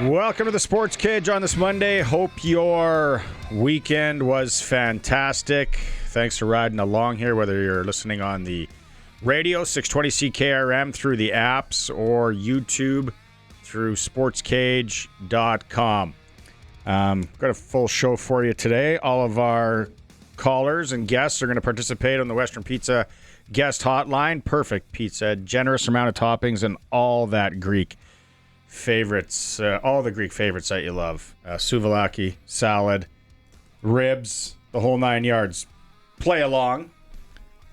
Welcome to the SportsCage on this Monday. Hope your weekend was fantastic. Thanks for riding along here, whether you're listening on the radio, 620 CKRM, through the apps, or YouTube through sportscage.com. Got a full show for you today. All of our callers and guests are going to participate on the Western Pizza guest hotline. Perfect pizza, generous amount of toppings, and all that Greek favorites, all the Greek favorites that you love. Souvlaki, salad, ribs, the whole 9 yards. Play along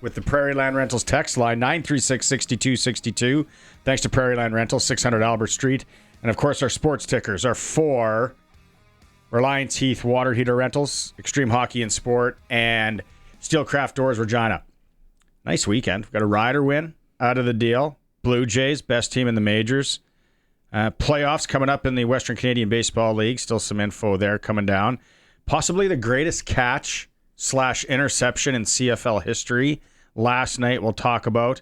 with the Prairie Land Rentals text line, 936-6262. Thanks to Prairie Land Rentals, 600 Albert Street. And, of course, our sports tickers are for Reliance Heath Water Heater Rentals, Extreme Hockey and Sport, and Steelcraft Doors Regina. Nice weekend. We've got a Rider win out of the deal. Blue Jays, best team in the majors. Playoffs coming up in the Western Canadian Baseball League. Still some info there coming down. Possibly the greatest catch/interception in CFL history last night we'll talk about.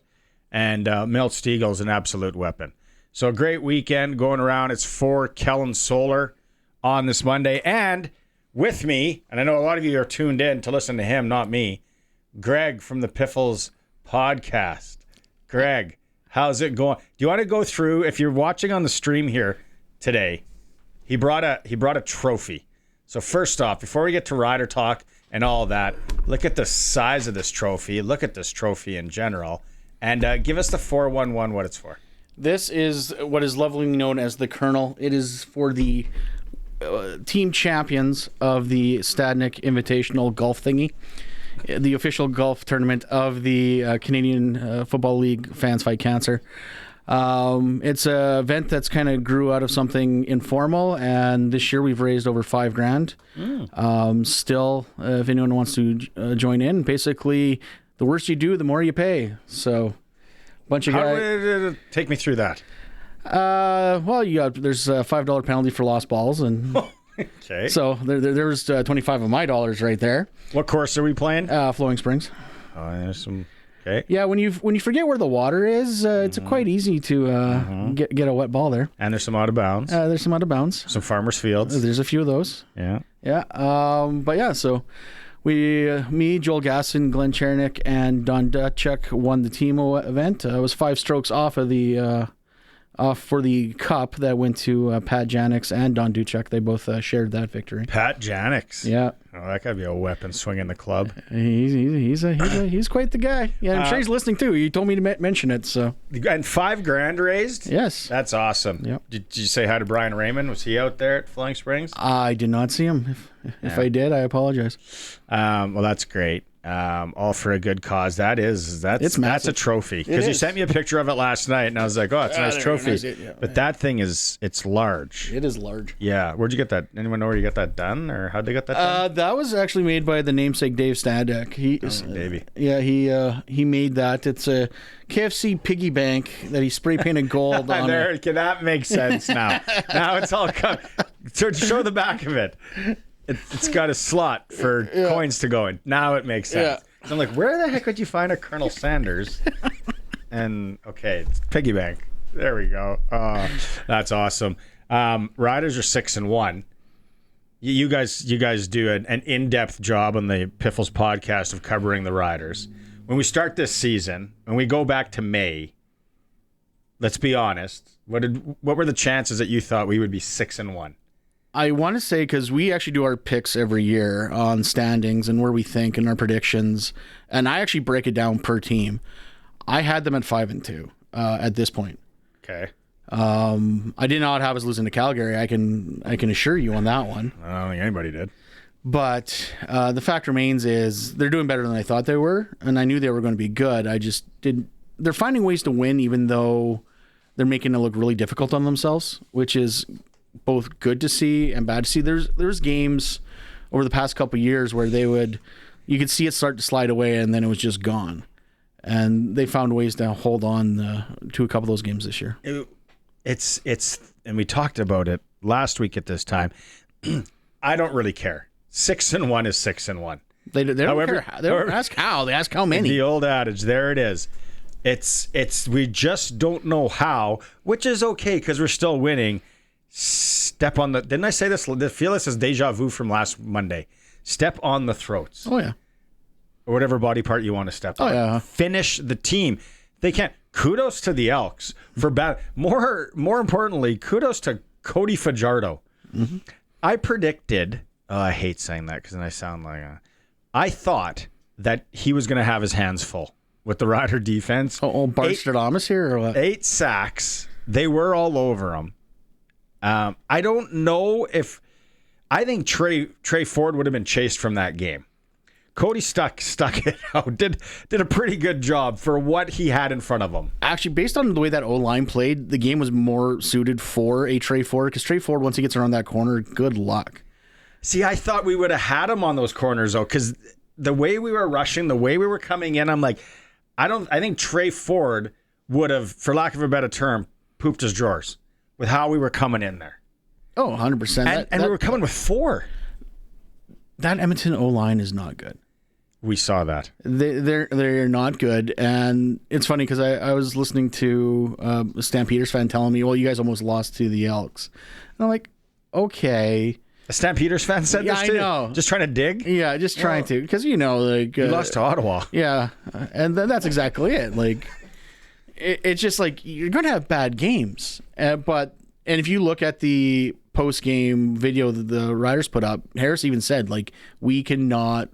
And Milt Stiegel's an absolute weapon. So a great weekend going around. It's for Kellen Solar on this Monday. And with me, and I know a lot of you are tuned in to listen to him, not me, Greg from the Piffles podcast. Greg, how's it going? Do you want to go through, if you're watching on the stream here today, he brought a trophy. So first off, before we get to Rider talk and all that, look at the size of this trophy. Look at this trophy in general. And give us the 411 what it's for. This is what is lovingly known as the Colonel. It is for the team champions of the Stadnick Invitational Golf Thingy, the official golf tournament of the Canadian Football League Fans Fight Cancer. It's an event that's kind of grew out of something informal, and this year we've raised over $5,000. Still, if anyone wants to join in, basically the worse you do, the more you pay. So, a bunch of guys. Take me through that. Well, there's a $5 penalty for lost balls, and okay. So there's 25 of my dollars right there. What course are we playing? Flowing Springs. Oh, there's some. Okay. Yeah, when you forget where the water is, it's quite easy to get a wet ball there. And there's some out of bounds. There's some out of bounds. Some farmers' fields. There's a few of those. Yeah. Yeah. But yeah, so me, Joel Gasson, Glenn Chernick, and Don Dutchuk won the team event. I was 5 strokes off of the for the cup that went to Pat Janix and Don Duchek. They both shared that victory. Pat Janix. Yeah. Oh, that gotta be a weapon swinging the club. He's quite the guy. Yeah, I'm sure he's listening too. You told me to mention it. So. And $5,000 raised. Yes. That's awesome. Yep. Did you say hi to Brian Raymond? Was he out there at Flowing Springs? I did not see him. If I did, I apologize. Well, that's great. All for a good cause. That's a trophy. Because you sent me a picture of it last night, and I was like, oh, it's a nice trophy. But that thing it's large. It is large. Yeah. Where'd you get that? Anyone know where you got that done, or how'd they get that done? That was actually made by the namesake Dave Stadek. Baby. Yeah, he made that. It's a KFC piggy bank that he spray painted gold on. That makes sense now. Now it's all come. So show the back of it. It's got a slot for coins to go in. Now it makes sense. Yeah. So I'm like, where the heck would you find a Colonel Sanders? And okay, it's piggy bank. There we go. That's awesome. Riders are 6-1. You guys do an in-depth job on the Piffles podcast of covering the Riders. When we start this season, when we go back to May, let's be honest. What were the chances that you thought we would be 6-1? I want to say, because we actually do our picks every year on standings and where we think and our predictions, and I actually break it down per team. I had them at 5-2 at this point. Okay. I did not have us losing to Calgary. I can assure you on that one. I don't think anybody did. But the fact remains is they're doing better than I thought they were, and I knew they were going to be good. I just didn't. They're finding ways to win, even though they're making it look really difficult on themselves, which is both good to see and bad to see. There's games over the past couple of years where you could see it start to slide away, and then it was just gone. And they found ways to hold on to a couple of those games this year. It's and we talked about it last week at this time. I don't really care. 6-1 is 6-1. They don't care. They don't ask how. They ask how many. The old adage. There it is. It's we just don't know how, which is okay because we're still winning. step on the. Didn't I say this? I feel this is deja vu from last Monday. Step on the throats. Oh yeah. Or whatever body part you want to step on. Yeah. Finish the team. They can't. Kudos to the Elks for bad. More importantly, kudos to Cody Fajardo. Mm-hmm. I predicted. I hate saying that because then I sound like. I thought that he was going to have his hands full with the Rider defense. Bart Stradamus here or what? 8 sacks. They were all over him. I don't know if. I think Trey Ford would have been chased from that game. Cody stuck it out. Did a pretty good job for what he had in front of him. Actually, based on the way that O-line played, the game was more suited for a Trey Ford because Trey Ford, once he gets around that corner, good luck. See, I thought we would have had him on those corners though, because the way we were rushing, the way we were coming in, I'm like, I think Trey Ford would have, for lack of a better term, pooped his drawers with how we were coming in there. Oh, 100%. And we were coming with 4. That Edmonton O-line is not good. We saw that. They're not good. And it's funny because I was listening to a Stampeders fan telling me, well, you guys almost lost to the Elks. And I'm like, okay. A Stampeders fan said this too? I know. Just trying to dig? Yeah, just trying to. Because, you lost to Ottawa. Yeah. And then that's exactly it. Like, it's just like, you're going to have bad games. And if you look at the post-game video that the Riders put up, Harris even said, like, we cannot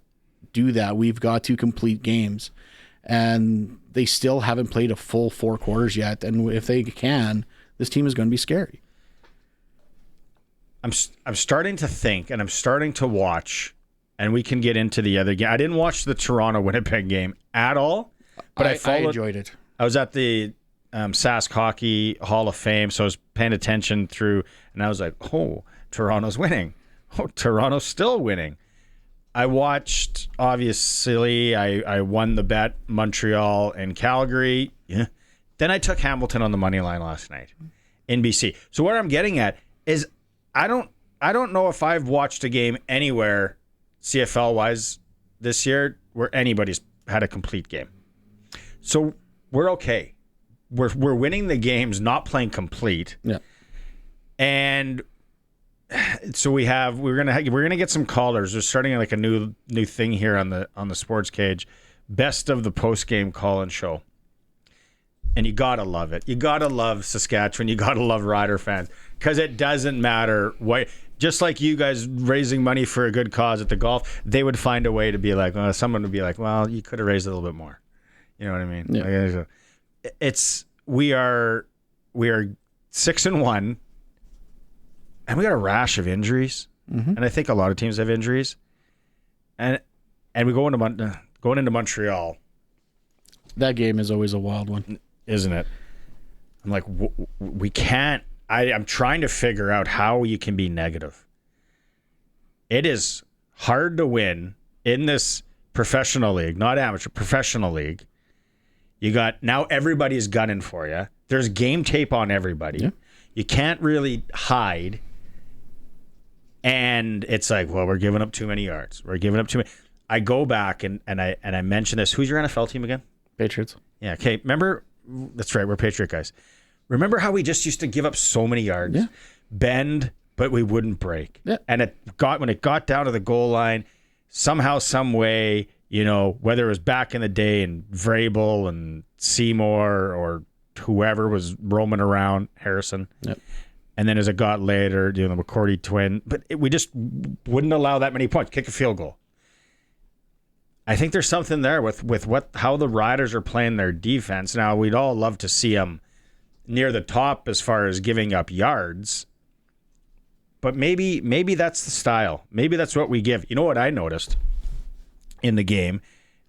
do that. We've got to complete games. And they still haven't played a full 4 quarters yet. And if they can, this team is going to be scary. I'm starting to think, and I'm starting to watch, and we can get into the other game. I didn't watch the Toronto-Winnipeg game at all, but I enjoyed it. I was at the Sask Hockey Hall of Fame, so I was paying attention through, and I was like, oh, Toronto's winning. Oh, Toronto's still winning. I watched, obviously, I won the bet, Montreal and Calgary. Yeah. Then I took Hamilton on the money line last night in BC. So what I'm getting at is I don't know if I've watched a game anywhere CFL-wise this year where anybody's had a complete game. So we're okay. We're winning the games, not playing complete. Yeah. And so we're gonna get some callers. We're starting like a new thing here on the SportsCage, best of the post game call-in show. And you gotta love it. You gotta love Saskatchewan. You gotta love Rider fans because it doesn't matter what. Just like you guys raising money for a good cause at the golf, they would find a way to be like, someone would be like, well, you could have raised a little bit more. You know what I mean? Yeah. We are 6-1, and we got a rash of injuries, and I think a lot of teams have injuries, and we going into Montreal. That game is always a wild one, isn't it? I'm like, we can't. I'm trying to figure out how you can be negative. It is hard to win in this professional league, not amateur, professional league. You got, now everybody's gunning for you. There's game tape on everybody. Yeah. You can't really hide. And it's like, well, we're giving up too many yards. We're giving up too many. I go back and I mention this. Who's your NFL team again? Patriots. Yeah. Okay. Remember, that's right. We're Patriot guys. Remember how we just used to give up so many yards, bend, but we wouldn't break. Yeah. And when it got down to the goal line, somehow, some way, whether it was back in the day and Vrabel and Seymour or whoever was roaming around, Harrison. Yep. And then as it got later, the McCourty twin, but we just wouldn't allow that many points, kick a field goal. I think there's something there with how the Riders are playing their defense. Now, we'd all love to see them near the top as far as giving up yards, but maybe that's the style. Maybe that's what we give. You know what I noticed in the game?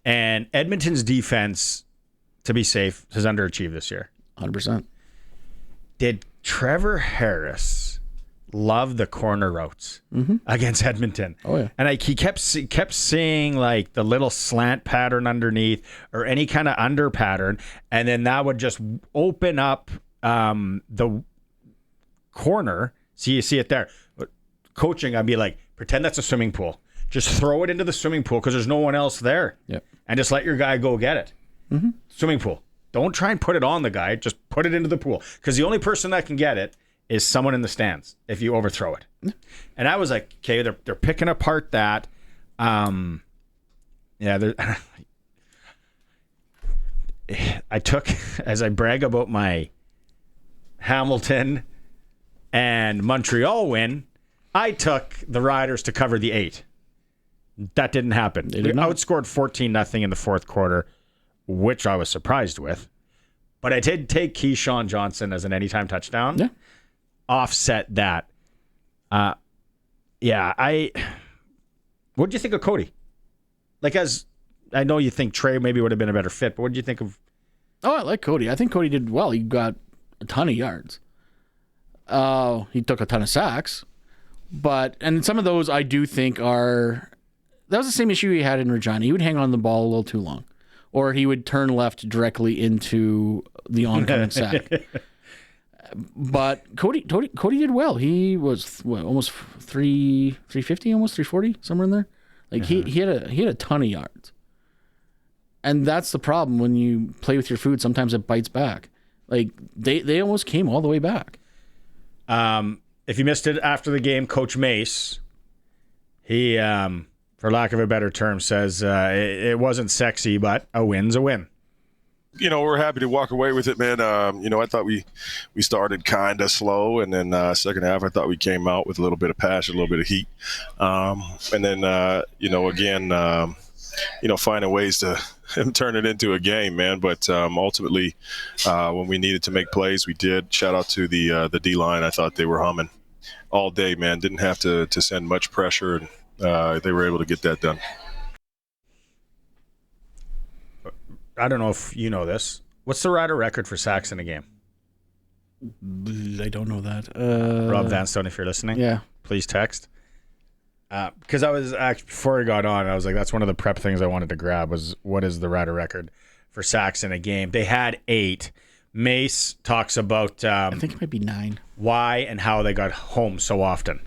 And Edmonton's defense, to be safe, has underachieved this year. 100%. Did Trevor Harris love the corner routes against Edmonton? Oh yeah. And he kept seeing like the little slant pattern underneath or any kind of under pattern, and then that would just open up the corner. So you see it there. Coaching, I'd be like, pretend that's a swimming pool. Just throw it into the swimming pool because there's no one else there. Yep. And just let your guy go get it. Swimming pool. Don't try and put it on the guy. Just put it into the pool. Because the only person that can get it is someone in the stands if you overthrow it. And I was like, okay, they're picking apart that. I took, as I brag about my Hamilton and Montreal win, I took the Riders to cover the 8. That didn't happen. They outscored 14-0 in the fourth quarter, which I was surprised with. But I did take Keyshawn Johnson as an anytime touchdown. Yeah. Offset that. What do you think of Cody? Like, as I know you think Trey maybe would have been a better fit, but what did you think of? Oh, I like Cody. I think Cody did well. He got a ton of yards. He took a ton of sacks. And some of those I do think are... That was the same issue he had in Regina. He would hang on the ball a little too long. Or he would turn left directly into the oncoming sack. But Cody did well. He was almost 350, almost 340, somewhere in there. Like he had a ton of yards. And that's the problem when you play with your food. Sometimes it bites back. Like they almost came all the way back. If you missed it after the game, Coach Mace, he, for lack of a better term, says it wasn't sexy, but a win's a win. We're happy to walk away with it, man. I thought we started kind of slow, and then second half, I thought we came out with a little bit of passion, a little bit of heat. And then, finding ways to turn it into a game, man. But ultimately, when we needed to make plays, we did. Shout out to the D-line. I thought they were humming all day, man. Didn't have to send much pressure, and they were able to get that done. I don't know if you know this. What's the Rider record for sacks in a game? I don't know that. Rob Vanstone, if you're listening, yeah, please text. Because I was actually, before I got on, I was like, that's one of the prep things I wanted to grab was what is the Rider record for sacks in a game? They had 8. Mace talks about I think it might be 9. Why and how they got home so often.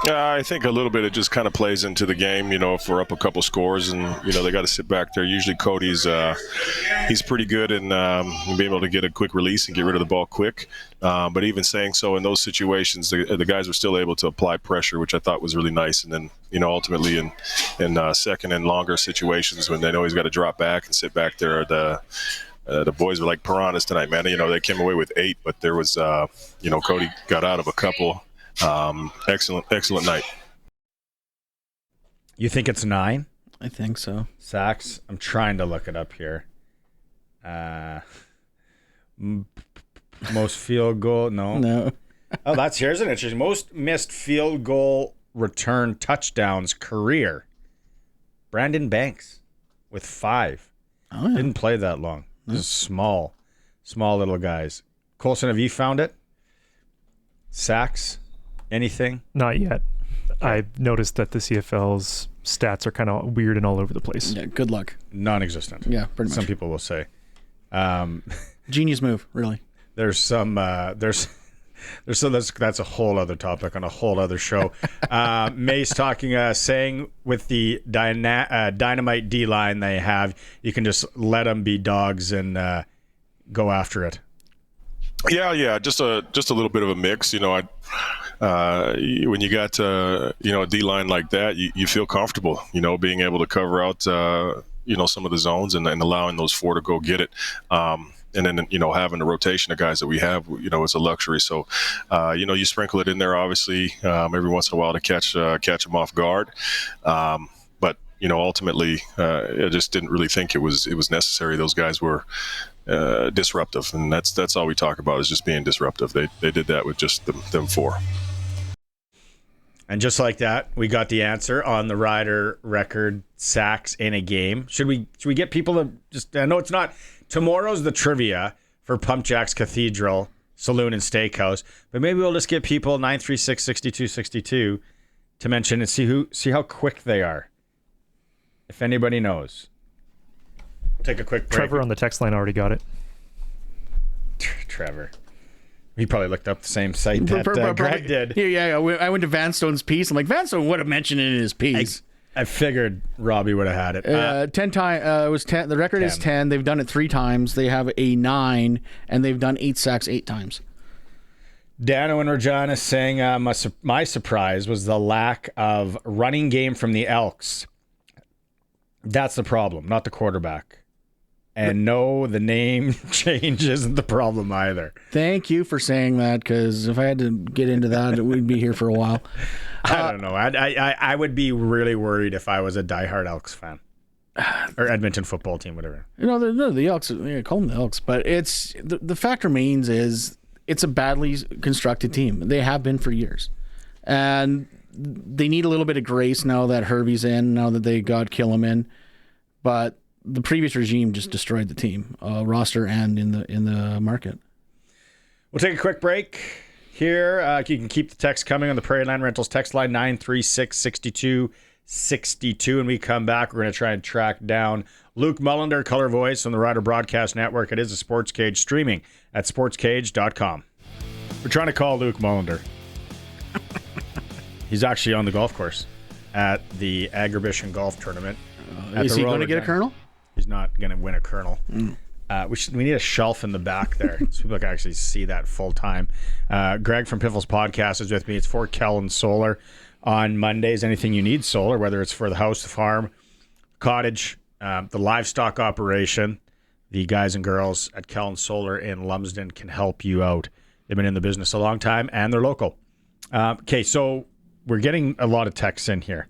I think a little bit it just kind of plays into the game, if we're up a couple scores and, they got to sit back there. Usually Cody's he's pretty good in being able to get a quick release and get rid of the ball quick. But even saying so in those situations, the guys were still able to apply pressure, which I thought was really nice. And then, ultimately in second and longer situations when they know he's got to drop back and sit back there, the boys were like piranhas tonight, man. They came away with 8, but there was, Cody got out of a couple. Excellent night. You think it's 9? I think so. Sacks. I'm trying to look it up here. Most field goal? No. Oh, here's an interesting. Most missed field goal return touchdowns career. Brandon Banks with 5. Oh, yeah. Didn't play that long. Just small little guys. Colson, have you found it? Sacks? Anything? Not yet. I've noticed that the CFL's stats are kind of weird and all over the place. Yeah, good luck. Non-existent. Yeah, pretty much. Some people will say. Genius move, really. There's some that's a whole other topic on a whole other show. Mace talking, saying with the dynamite D-line they have, you can just let them be dogs and go after it. Yeah, just a little bit of a mix. When you got a D-line like that, you feel comfortable, being able to cover out some of the zones and allowing those 4 to go get it. And then, having the rotation of guys that we have, it's a luxury. So, you sprinkle it in there, obviously, every once in a while to catch them off guard. But, ultimately, I just didn't really think it was necessary. Those guys were disruptive, and that's all we talk about is just being disruptive. They did that with just them 4. And just like that, we got the answer on the Rider record sacks in a game. Should we get people to just? I know it's not tomorrow's the trivia for Pump Jack's Cathedral Saloon and Steakhouse, but maybe we'll just get people 936-6262 to mention and see how quick they are. If anybody knows, take a quick break. Trevor on the text line already got it. Trevor. He probably looked up the same site that Greg did. Yeah. I went to Vanstone's piece. I'm like, Vanstone would have mentioned it in his piece. I figured Robbie would have had it. 10 times. It was 10. The record is 10. They've done it 3 times. They have a 9, and they've done 8 sacks 8 times. Dano in Regina saying my surprise was the lack of running game from the Elks. That's the problem, not the quarterback. And no, the name change isn't the problem either. Thank you for saying that, because if I had to get into that, we'd be here for a while. I don't know. I would be really worried if I was a diehard Elks fan. Or Edmonton football team, whatever. The Elks, call them the Elks, but it's the fact remains is it's a badly constructed team. They have been for years. And they need a little bit of grace now that Hervey's in, now that they got Killam in. But the previous regime just destroyed the team, roster and in the market. We'll take a quick break here. You can keep the text coming on the Prairie Land Rentals text line 936-6262. When we come back, we're going to try and track down Luke Mullinder, color voice on the Rider Broadcast Network. It is a SportsCage, streaming at sportscage.com. We're trying to call Luke Mullinder. He's actually on the golf course at the Agribition Golf Tournament. Is he going to get a Colonel? He's not going to win a Colonel. We need a shelf in the back there so people can actually see that full time. Greg from Piffles Podcast is with me. It's for Kellen Solar on Mondays. Anything you need solar, whether it's for the house, the farm, cottage, the livestock operation, the guys and girls at Kellen Solar in Lumsden can help you out. They've been in the business a long time and they're local. Okay, so we're getting a lot of texts in here.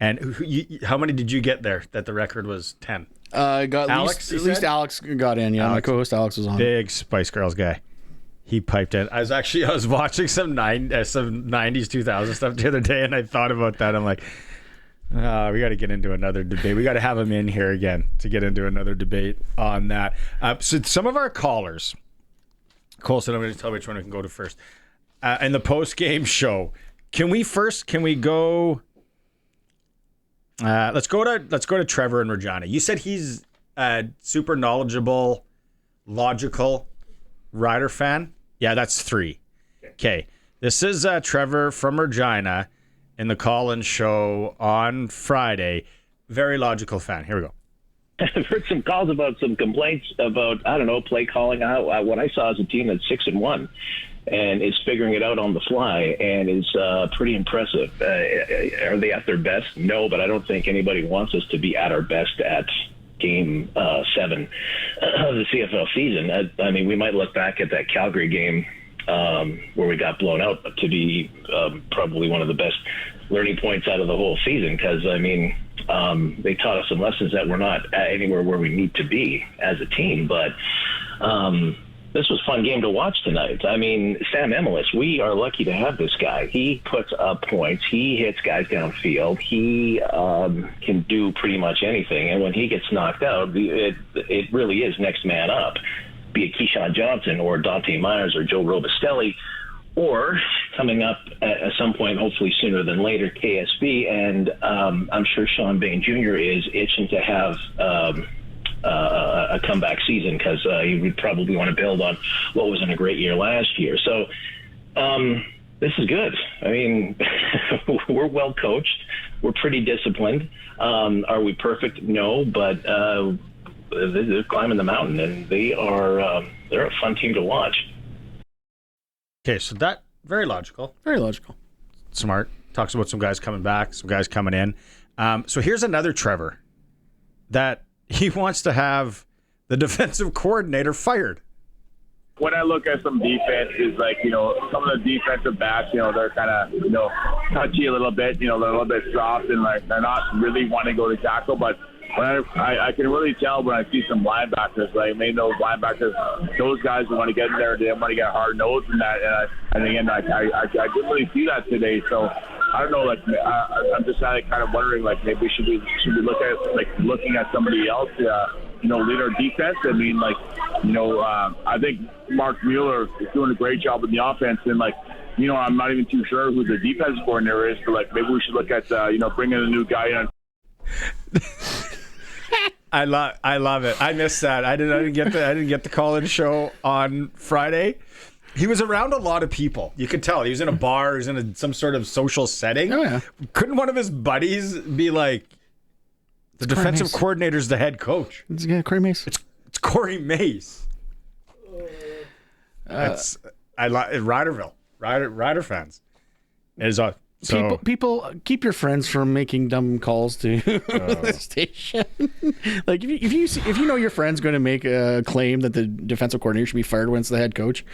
And how many did you get there that the record was 10? Got Alex, at least Alex got in. Yeah, my co-host Alex was on. Big Spice Girls guy. He piped in. I was watching some 90s, 2000s stuff the other day, and I thought about that. I'm like, we got to get into another debate. We got to have him in here again to get into another debate on that. So some of our callers, Colson, I'm going to tell which one we can go to first. In the post-game show, can we go... let's go to Trevor and Regina. You said he's a super knowledgeable, logical Rider fan. Yeah, that's 3. Okay. This is Trevor from Regina in the call-in show on Friday. Very logical fan. Here we go. I've heard some calls about some complaints about, I don't know, play calling. What I saw is a team that's 6-1 and is figuring it out on the fly and is pretty impressive. Are they at their best? No, but I don't think anybody wants us to be at our best at Game 7 of the CFL season. I mean, we might look back at that Calgary game where we got blown out to be probably one of the best learning points out of the whole season because, I mean, they taught us some lessons that we're not anywhere where we need to be as a team. But this was a fun game to watch tonight. I mean, Sam Emilus, we are lucky to have this guy. He puts up points. He hits guys downfield. He can do pretty much anything. And when he gets knocked out, it really is next man up, be it Keyshawn Johnson or Dante Myers or Joe Robustelli, or coming up at some point, hopefully sooner than later, KSB. And I'm sure Sean Bain Jr. is itching to have a comeback season because he would probably want to build on what wasn't a great year last year. So this is good. I mean, we're well coached. We're pretty disciplined. Are we perfect? No, but they're climbing the mountain, and they're a fun team to watch. Okay, so that very logical. Very logical. Smart. Talks about some guys coming back, some guys coming in. So here's another Trevor that he wants to have the defensive coordinator fired. When I look at some defenses, like, some of the defensive backs, they're kind of, touchy a little bit, they're a little bit soft and like they're not really wanting to go to tackle. But when I can really tell when I see some linebackers, like maybe those linebackers, those guys who want to get in there, they want to get hard nosed and that. And again, I didn't really see that today. So I don't know, like I'm just kind of wondering, like maybe should we look at looking at somebody else, lead our defense. I mean, I think Mark Mueller is doing a great job in the offense, and I'm not even too sure who the defense coordinator is. But maybe we should look at bringing a new guy in. I love it. I missed that. I didn't get the call-in show on Friday. He was around a lot of people. You could tell he was in a bar. He was in some sort of social setting. Oh yeah. Couldn't one of his buddies be like, the defensive coordinator's the head coach? It's Corey Mace. It's Corey Mace. Riderville. Rider fans. It is so people keep your friends from making dumb calls to the station. Like if you know your friend's going to make a claim that the defensive coordinator should be fired when it's the head coach,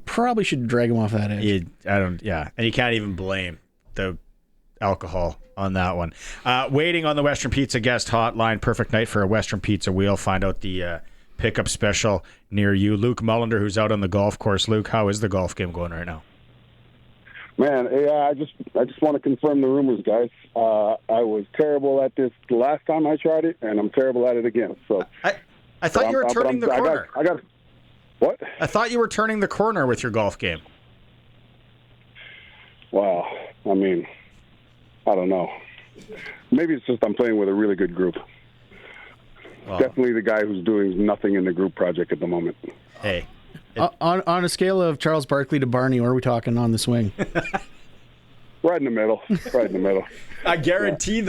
probably should drag him off that edge. and you can't even blame the alcohol on that one. Waiting on the Western Pizza guest hotline. Perfect night for a Western Pizza wheel. Find out the pickup special near you. Luke Mullinder, who's out on the golf course. Luke, how is the golf game going right now? Man, I just want to confirm the rumors, guys. I was terrible at this the last time I tried it, and I'm terrible at it again. So I thought you were turning the corner. I got what? I thought you were turning the corner with your golf game. Wow. I mean, I don't know. Maybe it's just I'm playing with a really good group. Well, definitely the guy who's doing nothing in the group project at the moment. Hey. On a scale of Charles Barkley to Barney, where are we talking on the swing? Right in the middle. Right in the middle. I guarantee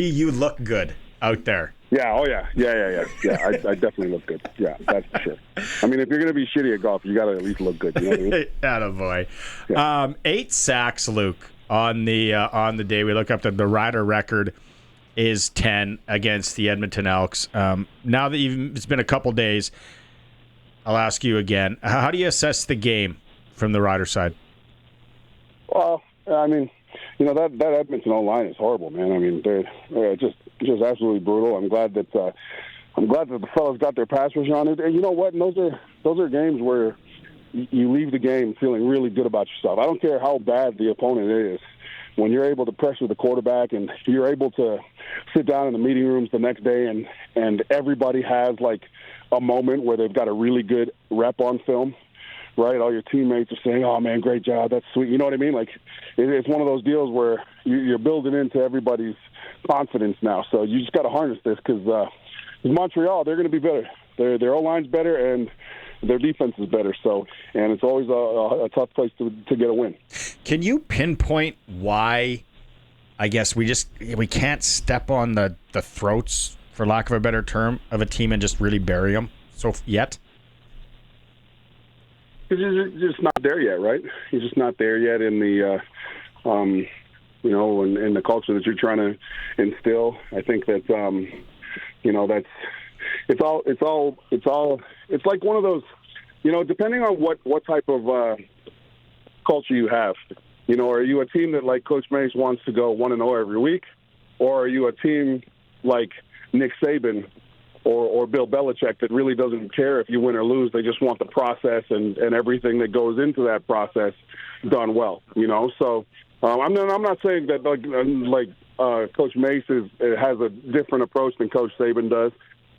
you look good out there. Yeah. Oh, yeah. Yeah. I definitely look good. Yeah, that's for sure. I mean, if you're going to be shitty at golf, you got to at least look good. You know what I mean? Attaboy. Yeah. 8 sacks, Luke, on the day. We look up the Rider record is 10 against the Edmonton Elks. Now that it's been a couple days, I'll ask you again. How do you assess the game from the Rider side? Well, I mean, that Edmonton O-line is horrible, man. I mean, they're just absolutely brutal. I'm glad that the fellas got their pass rush on it. And you know what? And those are games where you leave the game feeling really good about yourself. I don't care how bad the opponent is. When you're able to pressure the quarterback and you're able to sit down in the meeting rooms the next day and everybody has like a moment where they've got a really good rep on film, right? All your teammates are saying, "Oh man, great job, that's sweet." You know what I mean? Like it's one of those deals where you're building into everybody's confidence now. So you just got to harness this because Montreal, they're going to be better. Their O-line's better and their defense is better. So, and it's always a tough place to get a win. Can you pinpoint why? I guess we can't step on the throats, for lack of a better term, of a team and just really bury them yet? Because you're just not there yet, right? You're just not there yet in the, in the culture that you're trying to instill. I think that, that's it's like one of those, depending on what type of culture you have. Are you a team that, like Coach Mace, wants to go 1-0 every week? Or are you a team like Nick Saban or Bill Belichick that really doesn't care if you win or lose? They just want the process and everything that goes into that process done well, So I'm not saying that like Coach Mace has a different approach than Coach Saban does.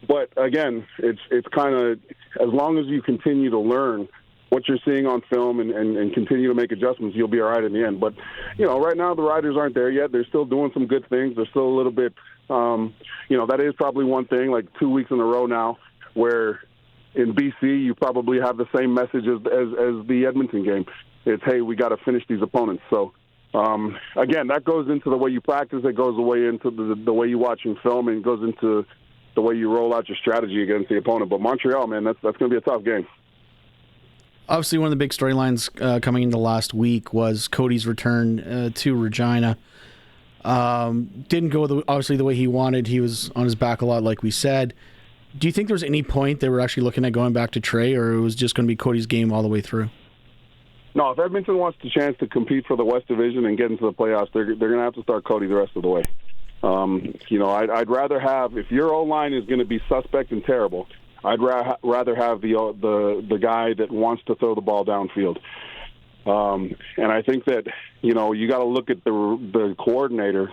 But, again, it's kind of as long as you continue to learn what you're seeing on film and continue to make adjustments, you'll be all right in the end. But, right now the Riders aren't there yet. They're still doing some good things. They're still a little bit, that is probably one thing, like 2 weeks in a row now, where in BC you probably have the same message as the Edmonton game. It's, hey, we got to finish these opponents. So, again, that goes into the way you practice. It goes away into the way you watch in film, and it goes into the way you roll out your strategy against the opponent. But Montreal, man, that's going to be a tough game. Obviously, one of the big storylines coming into last week was Cody's return to Regina. Didn't go obviously the way he wanted. He was on his back a lot, like we said. Do you think there was any point they were actually looking at going back to Trey, or it was just going to be Cody's game all the way through? No, if Edmonton wants the chance to compete for the West Division and get into the playoffs, they're going to have to start Cody the rest of the way. I'd rather have, if your O-line is going to be suspect and terrible, I'd rather have the guy that wants to throw the ball downfield. And I think that, you got to look at the coordinator,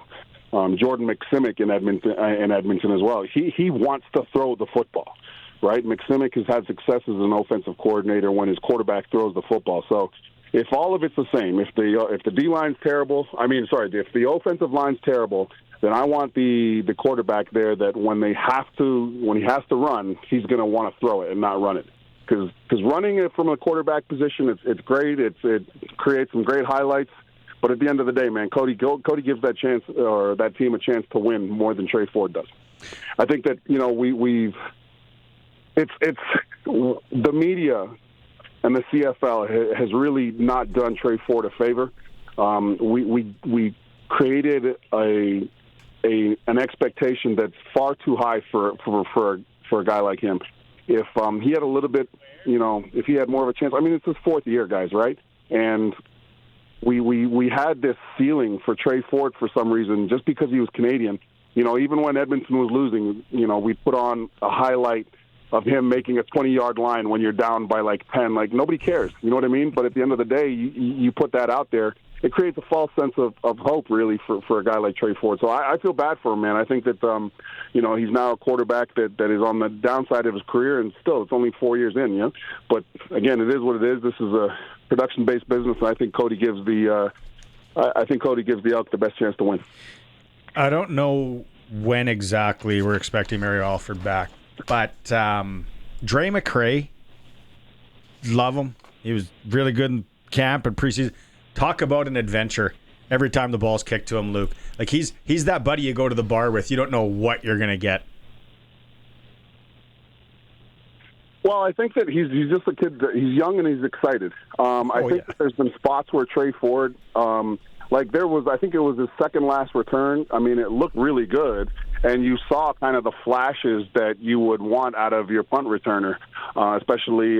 Jordan McCulloch in Edmonton as well. He wants to throw the football, right? McCulloch has had success as an offensive coordinator when his quarterback throws the football. So if all of it's the same, if the D-line's terrible, if the offensive line's terrible, then I want the quarterback there that when he has to run, he's going to want to throw it and not run it. Because running it from a quarterback position, it's great. It creates some great highlights. But at the end of the day, man, Cody gives that chance or that team a chance to win more than Trey Ford does. I think that it's the media and the CFL has really not done Trey Ford a favor. We created an expectation that's far too high for a guy like him. If he had a little bit, if he had more of a chance, I mean, it's his fourth year, guys, right? And we had this ceiling for Trey Ford for some reason, just because he was Canadian. Even when Edmonton was losing, we put on a highlight of him making a 20-yard line when you're down by like 10. Like, nobody cares, you know what I mean? But at the end of the day, you put that out there, it creates a false sense of hope, really, for a guy like Trey Ford. So I feel bad for him, man. I think that, he's now a quarterback that is on the downside of his career, and still, it's only 4 years in, But, again, it is what it is. This is a production-based business, and I think Cody gives the Elk the best chance to win. I don't know when exactly we're expecting Mary Alford back, but Dre McCray, love him. He was really good in camp and preseason. Talk about an adventure every time the ball's kicked to him, Luke. Like, he's that buddy you go to the bar with. You don't know what you're going to get. Well, I think that he's just a kid. He's young and he's excited. I think that there's been spots where Trey Ford, I think it was his second last return. I mean, it looked really good, and you saw kind of the flashes that you would want out of your punt returner, especially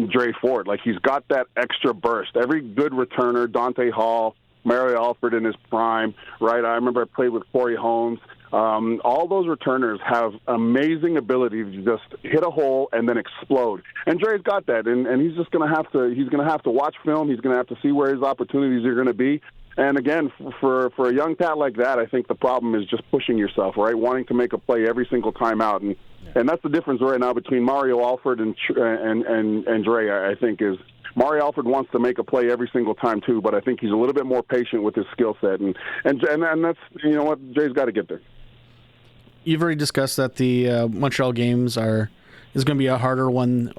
Dre Ford. Like, he's got that extra burst. Every good returner, Dante Hall, Mary Alford in his prime, right? I remember I played with Corey Holmes. All those returners have amazing ability to just hit a hole and then explode. And Dre's got that, and he's just going to have to watch film. He's going to have to see where his opportunities are going to be. And again, for a young cat like that, I think the problem is just pushing yourself, right? Wanting to make a play every single time out, and that's the difference right now between Mario Alford and Dre. I think is Mario Alford wants to make a play every single time too, but I think he's a little bit more patient with his skill set, and that's what Dre's got to get there. You've already discussed that the Montreal games is going to be a harder one.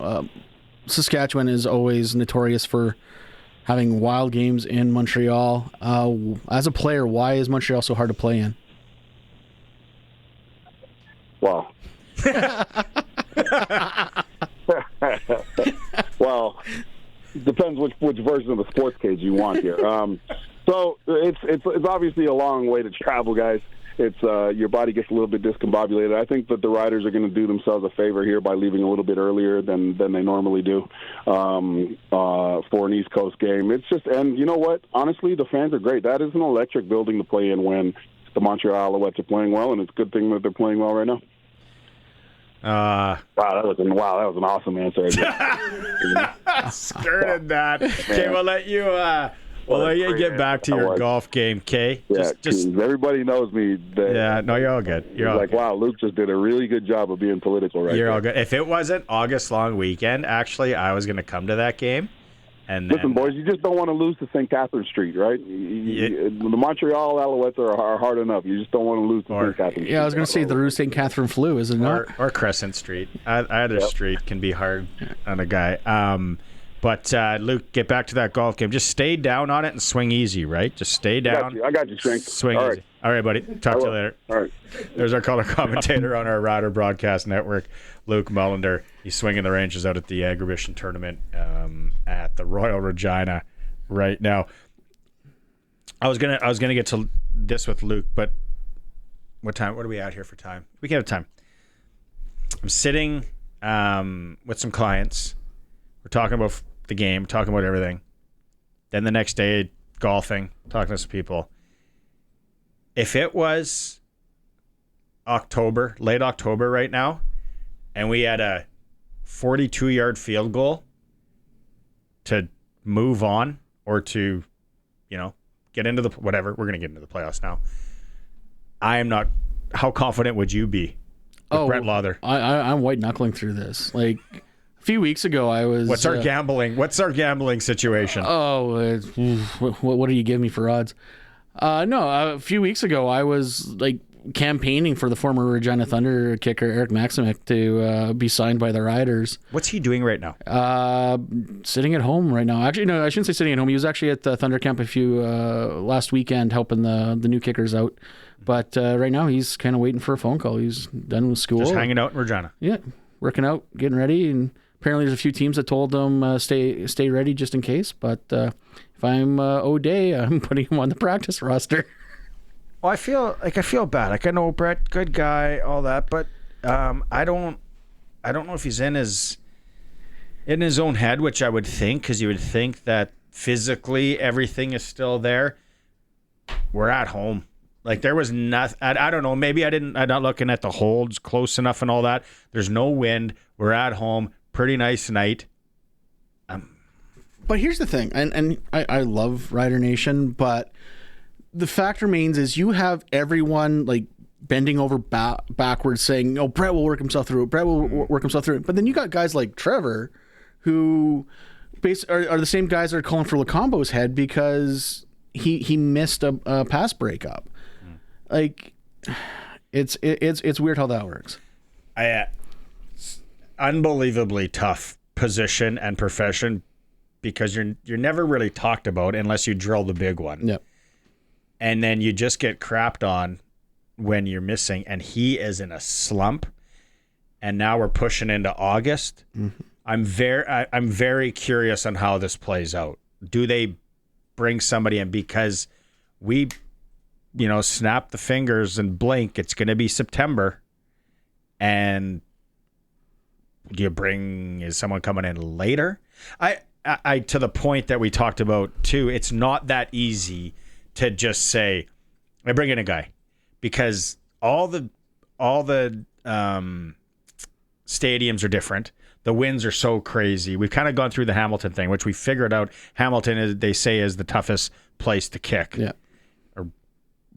Saskatchewan is always notorious for having wild games in Montreal. As a player, why is Montreal so hard to play in? Well, depends which version of the SportsCage you want here. So it's obviously a long way to travel, guys. It's your body gets a little bit discombobulated. I think that the riders are going to do themselves a favor here by leaving a little bit earlier than they normally do for an East Coast game. It's just, and you know what? Honestly, the fans are great. That is an electric building to play in when the Montreal Alouettes are playing well, and it's a good thing that they're playing well right now. Wow, that was an awesome answer. Skirted that. Okay, we'll let you. Well, let you get back to your golf game, Kay. Just everybody knows me. No, you're all good. You're all like, good. Wow, Luke just did a really good job of being political right You're all good. If it wasn't August long weekend, actually, I was going to come to that game. And then, listen, boys, you just don't want to lose to St. Catherine Street, right? The Montreal Alouettes are hard enough. You just don't want to lose to St. Catherine Street. Yeah, I was going to say the Rue St. Catherine Flu, is it not? Or Crescent Street. Either street can be hard on a guy. But, Luke, get back to that golf game. Just stay down on it and swing easy, right? Just stay down. I got you, Shrink. Swing easy. All right, buddy. Talk to you later. All right. There's our color commentator on our Rider Broadcast Network, Luke Mullinder. He's swinging the ranges out at the Agribition Tournament at the Royal Regina right now. I was gonna get to this with Luke, but what time? What are we at here for time? We can have time. I'm sitting with some clients. We're talking about the game, talking about everything. Then the next day, golfing, talking to some people. If it was October, late October right now, and we had a 42-yard field goal to move on or to, get into the whatever, we're going to get into the playoffs now. I am not. How confident would you be with Brett Lawther? I'm white knuckling through this. Like, a few weeks ago, I was. What's our gambling situation? What do you give me for odds? No, a few weeks ago, I was like campaigning for the former Regina Thunder kicker Eric Maximic to be signed by the Riders. What's he doing right now? Sitting at home right now. Actually, no, I shouldn't say sitting at home. He was actually at the Thunder camp last weekend helping the new kickers out. But right now, he's kind of waiting for a phone call. He's done with school. Just hanging out in Regina. Yeah, working out, getting ready, and Apparently, there's a few teams that told him stay ready just in case. But if I'm O'Day, I'm putting him on the practice roster. Well, I feel bad. Like, I know Brett, good guy, all that, but I don't know if he's in his own head, which I would think, because you would think that physically everything is still there. We're at home. Like, there was nothing. I don't know. Maybe I'm not looking at the holds close enough and all that. There's no wind. We're at home. Pretty nice night. But here's the thing, and I love Rider Nation, but the fact remains is you have everyone like bending over backwards saying, "Oh, Brett will work himself through it. Brett will work himself through it." But then you got guys like Trevor, who are the same guys that are calling for Lacombo's head because he missed a pass breakup. Like, it's weird how that works. Unbelievably tough position and profession, because you're never really talked about unless you drill the big one. Yep. And then you just get crapped on when you're missing, and he is in a slump. And now we're pushing into August. Mm-hmm. I'm very curious on how this plays out. Do they bring somebody in? Because we, snap the fingers and blink, it's going to be September. And is someone coming in later? I to the point that we talked about too, it's not that easy to just say, I bring in a guy, because all the stadiums are different. The winds are so crazy. We've kind of gone through the Hamilton thing, which we figured out Hamilton, they say, is the toughest place to kick. Yeah. Or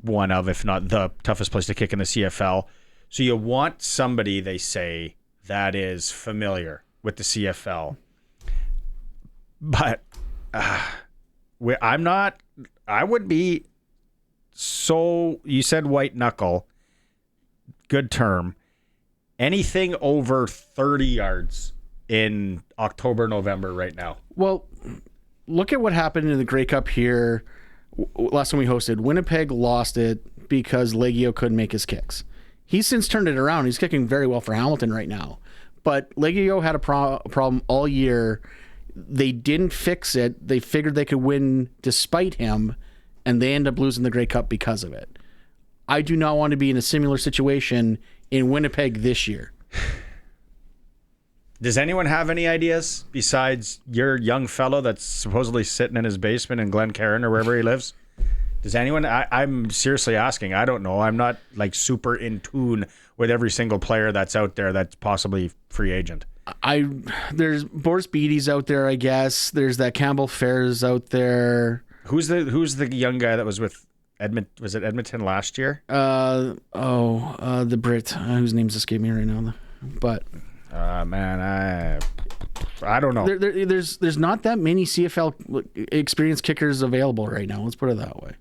one of, if not the toughest place to kick in the CFL. So you want somebody, they say, that is familiar with the CFL. But I would be so, you said white knuckle, good term. Anything over 30 yards in October, November right now. Well, look at what happened in the Grey Cup here last time we hosted. Winnipeg lost it because Legio couldn't make his kicks. He's since turned it around. He's kicking very well for Hamilton right now. But Legio had a problem all year. They didn't fix it. They figured they could win despite him, and they end up losing the Grey Cup because of it. I do not want to be in a similar situation in Winnipeg this year. Does anyone have any ideas besides your young fellow that's supposedly sitting in his basement in Glencairn or wherever he lives? Does anyone? I'm seriously asking. I don't know. I'm not like super in tune with every single player that's out there that's possibly free agent. There's Boris Beatty's out there, I guess. There's that Campbell Fairs out there. Who's the young guy that was with Edmonton? Was it Edmonton last year? The Brit whose name's escaping me right now. But man, I don't know. There's not that many CFL experienced kickers available right now. Let's put it that way.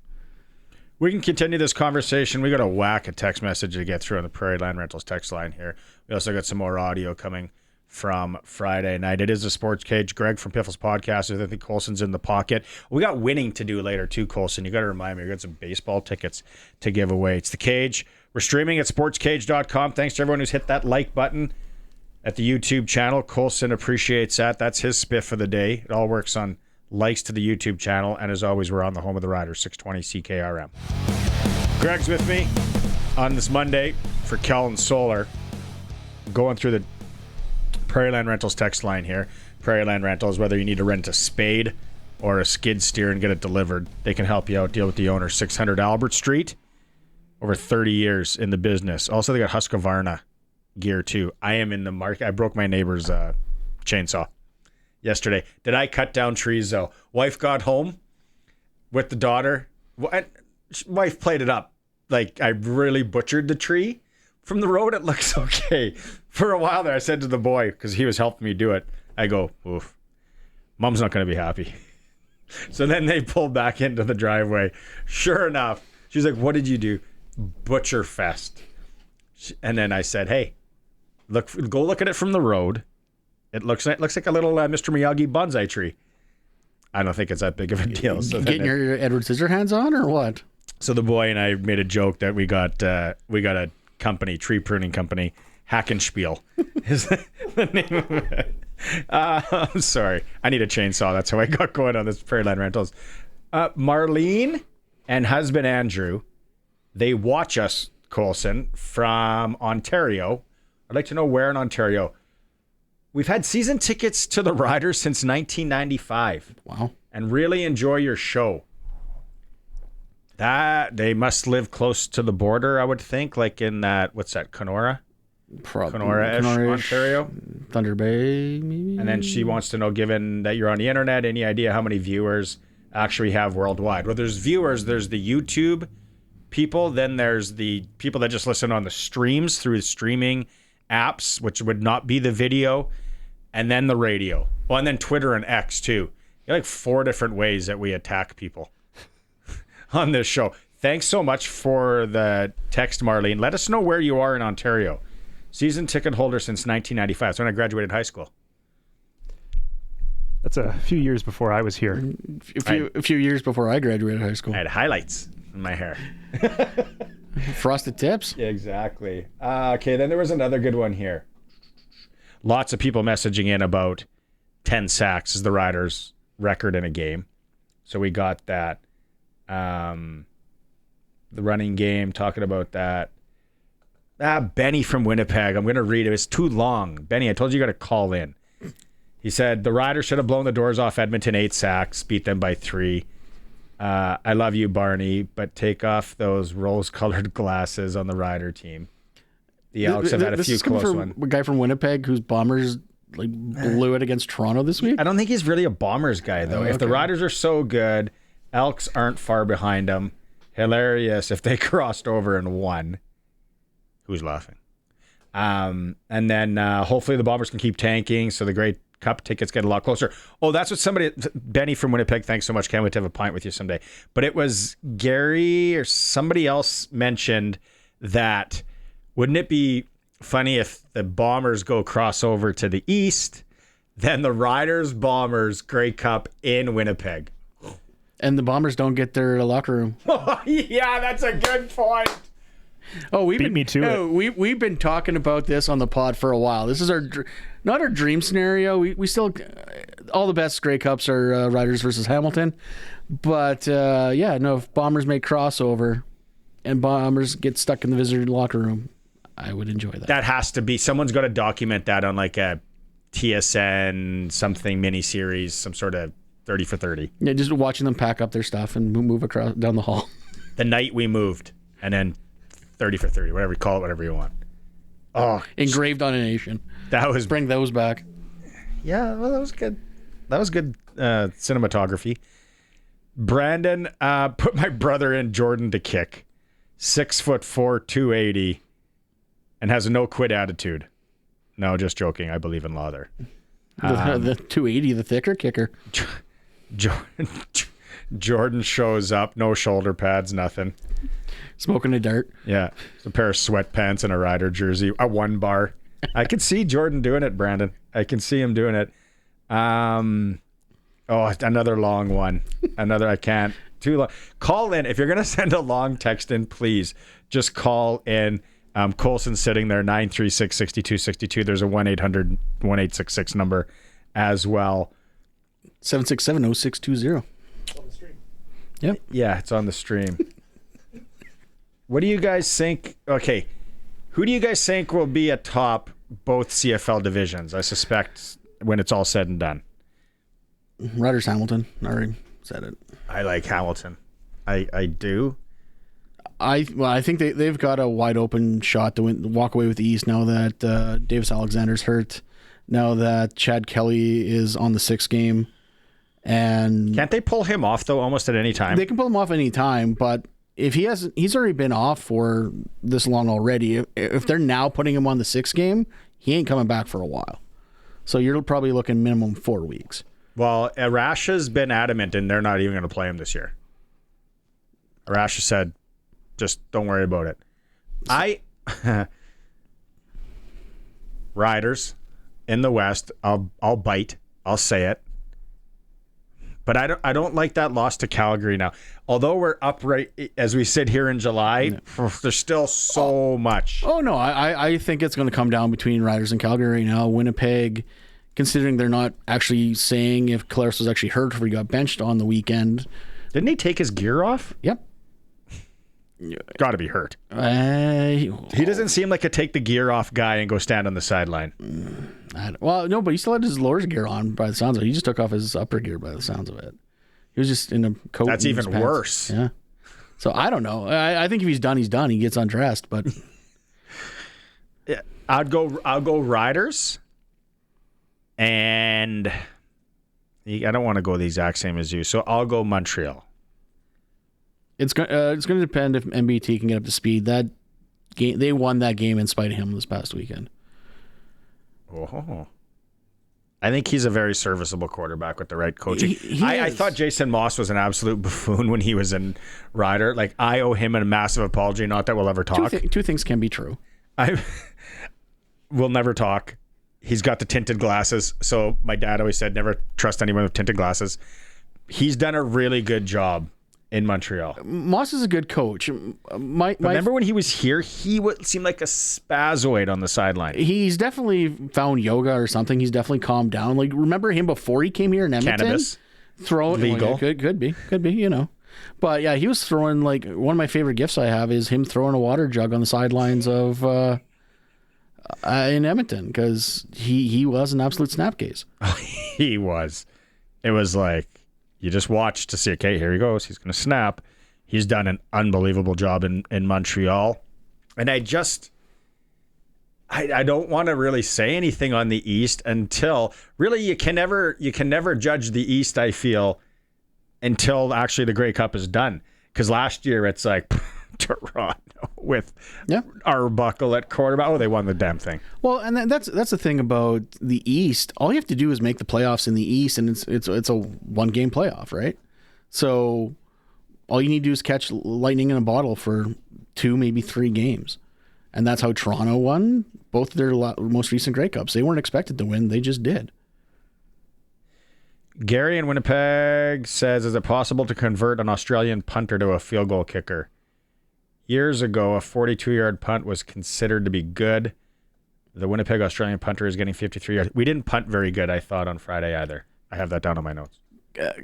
We can continue this conversation. We got a whack a text message to get through on the Prairie Land Rentals text line here. We also got some more audio coming from Friday night. It is a Sports Cage. Greg from Piffles Podcast. I think Colson's in the pocket. We got winning to do later too, Colson. You got to remind me. We got some baseball tickets to give away. It's the Cage. We're streaming at sportscage.com. Thanks to everyone who's hit that like button at the YouTube channel. Colson appreciates that. That's his spiff of the day. It all works on likes to the YouTube channel. And as always, we're on the home of the Riders, 620 CKRM. Greg's with me on this Monday for Kellen Solar. Going through the Prairie Land Rentals text line here. Prairie Land Rentals, whether you need to rent a spade or a skid steer and get it delivered, they can help you out. Deal with the owner. 600 Albert Street. Over 30 years in the business. Also, they got Husqvarna gear too. I am in the market. I broke my neighbor's chainsaw yesterday. Did I cut down trees though? Wife got home with the daughter. Wife played it up like I really butchered the tree. From the road, it looks okay. For a while there, I said to the boy, because he was helping me do it, I go, oof, Mom's not going to be happy. So then they pulled back into the driveway. Sure enough, she's like, what did you do? Butcher fest. And then I said, hey, go look at it from the road. It looks like a little Mr. Miyagi bonsai tree. I don't think it's that big of a deal. So getting your Edward Scissorhands on or what? So the boy and I made a joke that we got a company, tree pruning company, Hackenspiel is the name of it. I'm sorry. I need a chainsaw. That's how I got going on this Prairie Land Rentals. Marlene and husband Andrew, they watch us, Colson, from Ontario. I'd like to know where in Ontario. We've had season tickets to the Riders since 1995. Wow. And really enjoy your show. That they must live close to the border, I would think, like in that, what's that, Kenora? Kenora-ish, Ontario. Thunder Bay, maybe? And then she wants to know, given that you're on the internet, any idea how many viewers actually have worldwide? Well, there's viewers, there's the YouTube people, then there's the people that just listen on the streams through streaming apps, which would not be the video, and then the radio. Well, and then Twitter and X too. Like 4 different ways that we attack people on this show. Thanks so much for the text, Marlene. Let us know where you are in Ontario. Season ticket holder since 1995. That's when I graduated high school. That's a few years before I was here. A few years before I graduated high school. I had highlights in my hair. Frosted tips? Yeah, exactly. Okay, then there was another good one here. Lots of people messaging in about 10 sacks is the Riders' record in a game. So we got that. The running game, talking about that. Benny from Winnipeg. I'm going to read it. It's too long. Benny, I told you got to call in. He said, the Riders should have blown the doors off Edmonton 8 sacks, beat them by 3. I love you, Barney, but take off those rose-colored glasses on the Rider team. The Elks have had a few close ones. A guy from Winnipeg whose Bombers blew it against Toronto this week? I don't think he's really a Bombers guy, though. If the Riders are so good, Elks aren't far behind them. Hilarious if they crossed over and won. Who's laughing? And then hopefully the Bombers can keep tanking so the Grey Cup tickets get a lot closer. Oh, that's what Benny from Winnipeg, thanks so much. Can't wait to have a pint with you someday. But it was Gary or somebody else mentioned that wouldn't it be funny if the Bombers go crossover to the east, then the Riders, Bombers, Grey Cup in Winnipeg. And the Bombers don't get their locker room. Yeah, that's a good point. Oh, We've been talking about this on the pod for a while. This is not our dream scenario. We still all the best Grey Cups are Riders versus Hamilton, but if Bombers make crossover and Bombers get stuck in the visitor locker room, I would enjoy that. That has to be. Someone's got to document that on like a TSN something mini series, some sort of 30 for 30. Yeah, just watching them pack up their stuff and move across down the hall. The night we moved, and then 30 for 30, whatever you call it, whatever you want. Oh, engraved on a nation. That was bring those back. Yeah, well, that was good. That was good cinematography. Brandon put my brother in Jordan to kick. 6'4", 280, and has a no quit attitude. No, just joking. I believe in Lawther. The 280, the thicker kicker. Jordan shows up, no shoulder pads, nothing. Smoking a dart. Yeah, it's a pair of sweatpants and a Rider jersey, a 1 bar. I can see Jordan doing it, Brandon. I can see him doing it. Another long one. I can't. Too long. Call in. If you're going to send a long text in, please just call in. Colson's sitting there, 936-6262. There's a 1-800-1866 number as well. 767-0620. On the stream. Yep. Yeah, it's on the stream. What do you guys think? Okay, who do you guys think will be atop both CFL divisions? I suspect when it's all said and done. Riders Hamilton. I already said it. I like Hamilton. I do. I think they've got a wide open shot to walk away with the East now that Davis Alexander's hurt. Now that Chad Kelly is on the 6th game. And can't they pull him off though almost at any time? They can pull him off any time, but if he's already been off for this long already. If they're now putting him on the 6th game, he ain't coming back for a while. So you're probably looking minimum 4 weeks. Well, Arasha's been adamant, and they're not even going to play him this year. Arasha said, just don't worry about it. Riders in the West, I'll bite. I'll say it. But I don't like that loss to Calgary now. Although we're up right as we sit here in July, there's still so much. Oh, no. I think it's going to come down between Riders and Calgary right now. Winnipeg considering they're not actually saying if Collaros was actually hurt or he got benched on the weekend. Didn't he take his gear off? Yep. Got to be hurt. He doesn't seem like a take the gear off guy and go stand on the sideline. Well, no, but he still had his lower gear on by the sounds of it. He just took off his upper gear by the sounds of it. He was just in a coat. That's even worse. Yeah. So I don't know. I think if he's done, he's done. He gets undressed, but yeah, I'll go Riders, and I don't want to go the exact same as you, so I'll go Montreal. It's going to depend if MBT can get up to speed. That game, they won that game in spite of him this past weekend. Oh, I think he's a very serviceable quarterback with the right coaching. I thought Jason Moss was an absolute buffoon when he was in Rider. Like, I owe him a massive apology. Not that we'll ever talk. Two things can be true. We'll never talk. He's got the tinted glasses. So my dad always said, never trust anyone with tinted glasses. He's done a really good job in Montreal. Moss is a good coach. Remember when he was here, he would seem like a spazoid on the sideline. He's definitely found yoga or something. He's definitely calmed down. Like, remember him before he came here in Edmonton? Cannabis. Throwing legal. Well, could be, you know. But yeah, he was throwing, like, one of my favorite gifts I have is him throwing a water jug on the sidelines of in Edmonton, because he was an absolute snapcase. He was. It was like, you just watch to see, okay, here he goes. He's going to snap. He's done an unbelievable job in Montreal. And I don't want to really say anything on the East until, really, you can never judge the East, I feel, until actually the Grey Cup is done. Because last year it's like, Toronto with Arbuckle at quarterback. Oh, they won the damn thing. Well, and that's the thing about the East. All you have to do is make the playoffs in the East, and it's a 1-game playoff, right? So all you need to do is catch lightning in a bottle for 2, maybe 3 games, and that's how Toronto won both their most recent Grey Cups. They weren't expected to win; they just did. Gary in Winnipeg says, "Is it possible to convert an Australian punter to a field goal kicker? Years ago, a 42-yard punt was considered to be good. The Winnipeg Australian punter is getting 53 yards. We didn't punt very good, I thought, on Friday either. I have that down on my notes.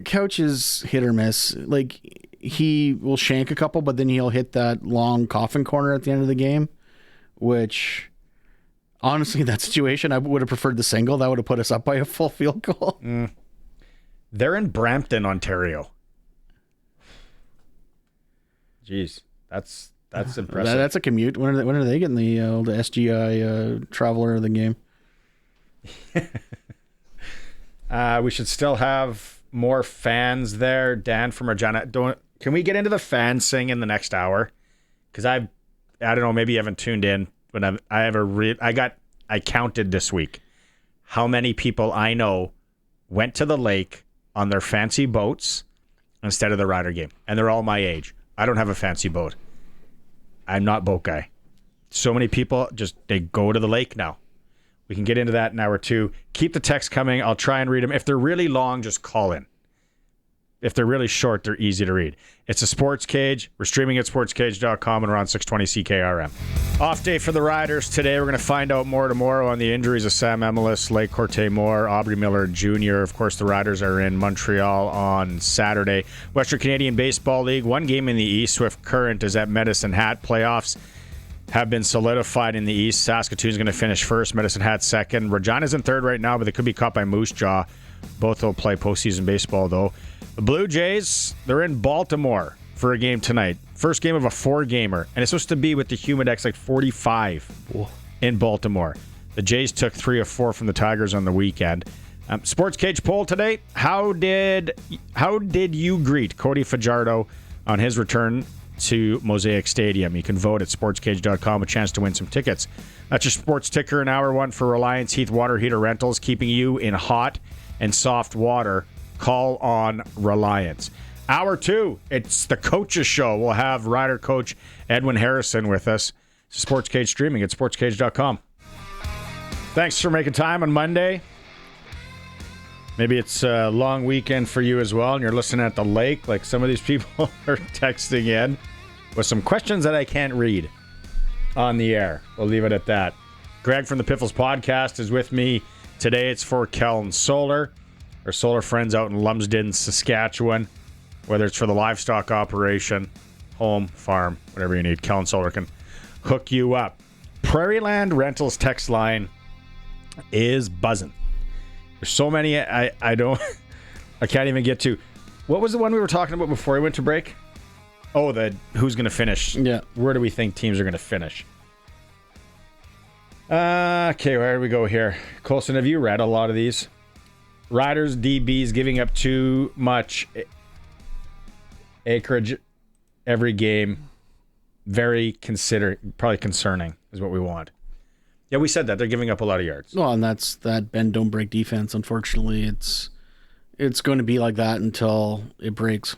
Couch is hit or miss. Like, he will shank a couple, but then he'll hit that long coffin corner at the end of the game, which, honestly, that situation, I would have preferred the single. That would have put us up by a full field goal. They're in Brampton, Ontario. Jeez, that's impressive. That's a commute. When are they getting the SGI traveler of the game? We should still have more fans there. Dan from Regina. Can we get into the fans thing in the next hour? Because I don't know, maybe you haven't tuned in, but I counted this week how many people I know went to the lake on their fancy boats instead of the Rider game, and they're all my age. I don't have a fancy boat. I'm not boat guy. So many people they go to the lake now. We can get into that in hour 2. Keep the text coming. I'll try and read them. If they're really long, just call in. If they're really short, they're easy to read. It's a Sports Cage. We're streaming at sportscage.com and we're on 620 CKRM. Off day for the Riders today. We're going to find out more tomorrow on the injuries of Sam Emelis, Lake Corte Moore, Aubrey Miller Jr. Of course, the Riders are in Montreal on Saturday. Western Canadian Baseball League, 1 game in the East. Swift Current is at Medicine Hat. Playoffs have been solidified in the East. Saskatoon's going to finish first, Medicine Hat second. Regina's in third right now, but they could be caught by Moose Jaw. Both will play postseason baseball, though. The Blue Jays, they're in Baltimore for a game tonight. First game of a 4-gamer, and it's supposed to be with the Humidex like 45 in Baltimore. The Jays took 3 of 4 from the Tigers on the weekend. Sports Cage poll today. How did you greet Cody Fajardo on his return to Mosaic Stadium? You can vote at sportscage.com, a chance to win some tickets. That's your sports ticker in hour 1 for Reliance Heath Water Heater Rentals, keeping you in hot and soft water. Call on Reliance. Hour 2, it's the Coaches Show. We'll have Rider Coach Edwin Harrison with us. Sports Cage streaming at sportscage.com. Thanks for making time on Monday. Maybe it's a long weekend for you as well, and you're listening at the lake like some of these people are texting in with some questions that I can't read on the air. We'll leave it at that. Greg from the Piffles Podcast is with me Today it's for Kellen Solar, our solar friends out in Lumsden, Saskatchewan. Whether it's for the livestock operation, home, farm, whatever you need, Kellen Solar can hook you up. Prairieland Rentals text line is buzzing. There's so many I can't even get to. What was the one we were talking about before we went to break? Oh, the who's going to finish. Yeah. Where do we think teams are going to finish? Okay, where do we go here? Colson, have you read a lot of these? Riders, DBs giving up too much acreage every game. Very probably concerning is what we want. Yeah, we said that. They're giving up a lot of yards. Well, and that's that bend, don't break defense. Unfortunately, it's going to be like that until it breaks.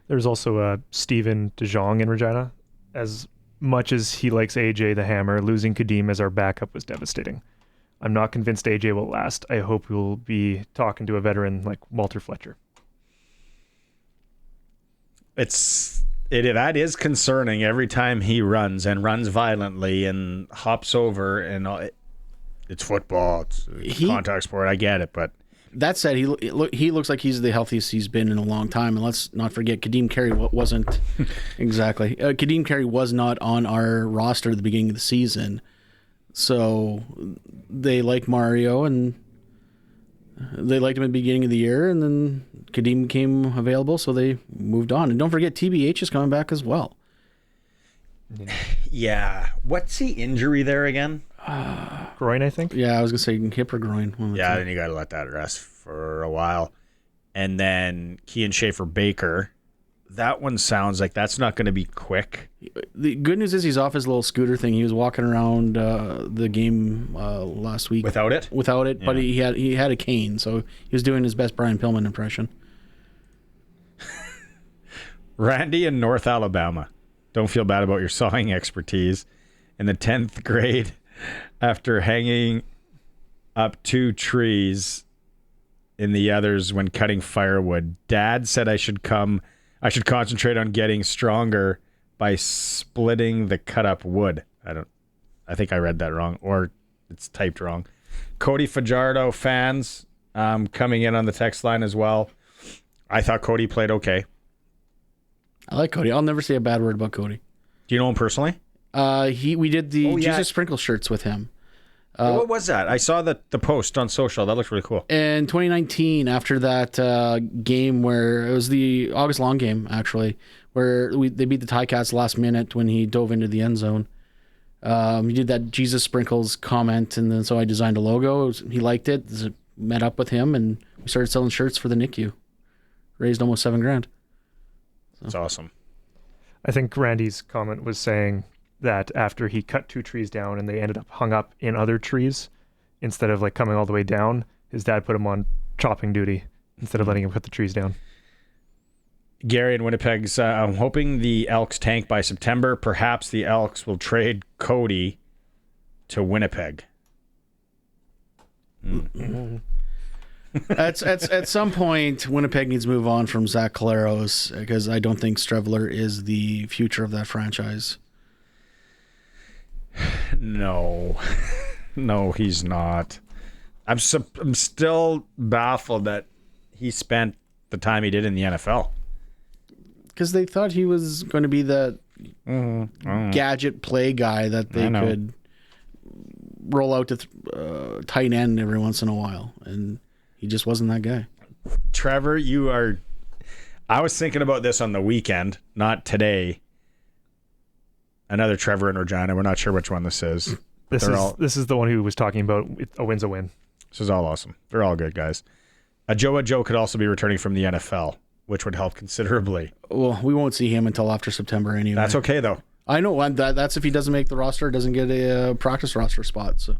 There's also Steven DeJong in Regina. As much as he likes AJ the Hammer, losing Kadeem as our backup was devastating. I'm not convinced AJ will last. I hope we'll be talking to a veteran like Walter Fletcher. That is concerning every time he runs violently and hops over and all. It's football. It's contact sport. I get it, but that said, he looks like he's the healthiest he's been in a long time. And let's not forget, Kadeem Carey wasn't exactly. Kadeem Carey was not on our roster at the beginning of the season, so they like Mario and they liked him at the beginning of the year, and then Kadeem became available, so they moved on. And don't forget, TBH is coming back as well. Yeah. What's the injury there again? Groin, I think. Yeah, I was going to say hip or groin. Yeah, then you got to let that rest for a while. And then Kean Schaefer-Baker. That one sounds like that's not going to be quick. The good news is he's off his little scooter thing. He was walking around the game last week without it. Yeah. But he had a cane, so he was doing his best Brian Pillman impression. Randy in North Alabama. Don't feel bad about your sawing expertise. In the 10th grade, after hanging up 2 trees in the others when cutting firewood, Dad said I should concentrate on getting stronger by splitting the cut up wood. I think I read that wrong, or it's typed wrong. Cody Fajardo fans coming in on the text line as well. I thought Cody played okay. I like Cody. I'll never say a bad word about Cody. Do you know him personally? We did the Jesus Sprinkle shirts with him. What was that? I saw the post on social. That looked really cool. In 2019, after that game where it was the August Long game, actually, where they beat the Ticats last minute when he dove into the end zone. He did that Jesus Sprinkles comment, and then so I designed a logo. He liked it. Met up with him, and we started selling shirts for the NICU. Raised almost $7,000. That's awesome. I think Randy's comment was saying that after he cut 2 trees down and they ended up hung up in other trees, instead of like coming all the way down, his dad put him on chopping duty instead of letting him cut the trees down. Gary in Winnipeg's, I'm hoping the Elks tank by September. Perhaps the Elks will trade Cody to Winnipeg. At some point, Winnipeg needs to move on from Zach Collaros because I don't think Strevler is the future of that franchise. No, he's not. I'm still baffled that he spent the time he did in the NFL. Because they thought he was going to be the gadget play guy that they could roll out to tight end every once in a while, and he just wasn't that guy. Trevor, I was thinking about this on the weekend, not today. Another Trevor in Regina. We're not sure which one this is. This is the one who was talking about a win's a win. This is all awesome. They're all good guys. Joe could also be returning from the NFL, which would help considerably. Well, we won't see him until after September anyway. That's okay, though. I know. That's if he doesn't make the roster, doesn't get a practice roster spot. So,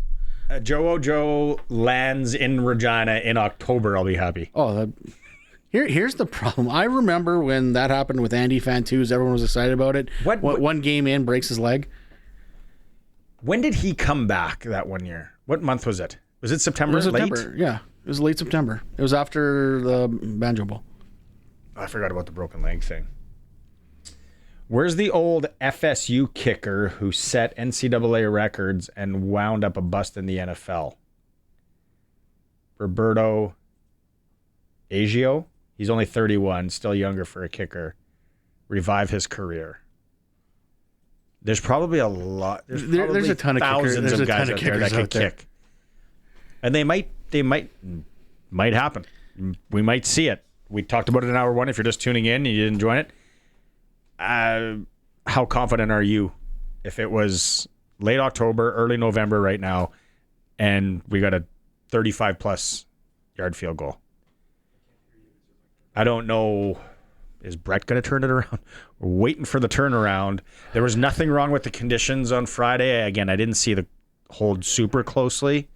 Joe lands in Regina in October. I'll be happy. Oh, here's the problem. I remember when that happened with Andy Fantuz. Everyone was excited about it. What one game in, breaks his leg. When did he come back that one year? What month was it? Was it September? September. Late? Yeah, it was late September. It was after the Banjo Bowl. I forgot about the broken leg thing. Where's the old FSU kicker who set NCAA records and wound up a bust in the NFL? Roberto Aggio? He's only 31, still younger for a kicker. Revive his career. There's probably a lot. There's a ton of thousands kickers. of guys out there that can kick. And they might happen. We might see it. We talked about it in hour one. If you're just tuning in and you didn't join it, how confident are you if it was late October, early November right now, and we got a 35-plus yard field goal? I don't know. Is Brett going to turn it around? We're waiting for the turnaround. There was nothing wrong with the conditions on Friday. Again, I didn't see the hold super closely.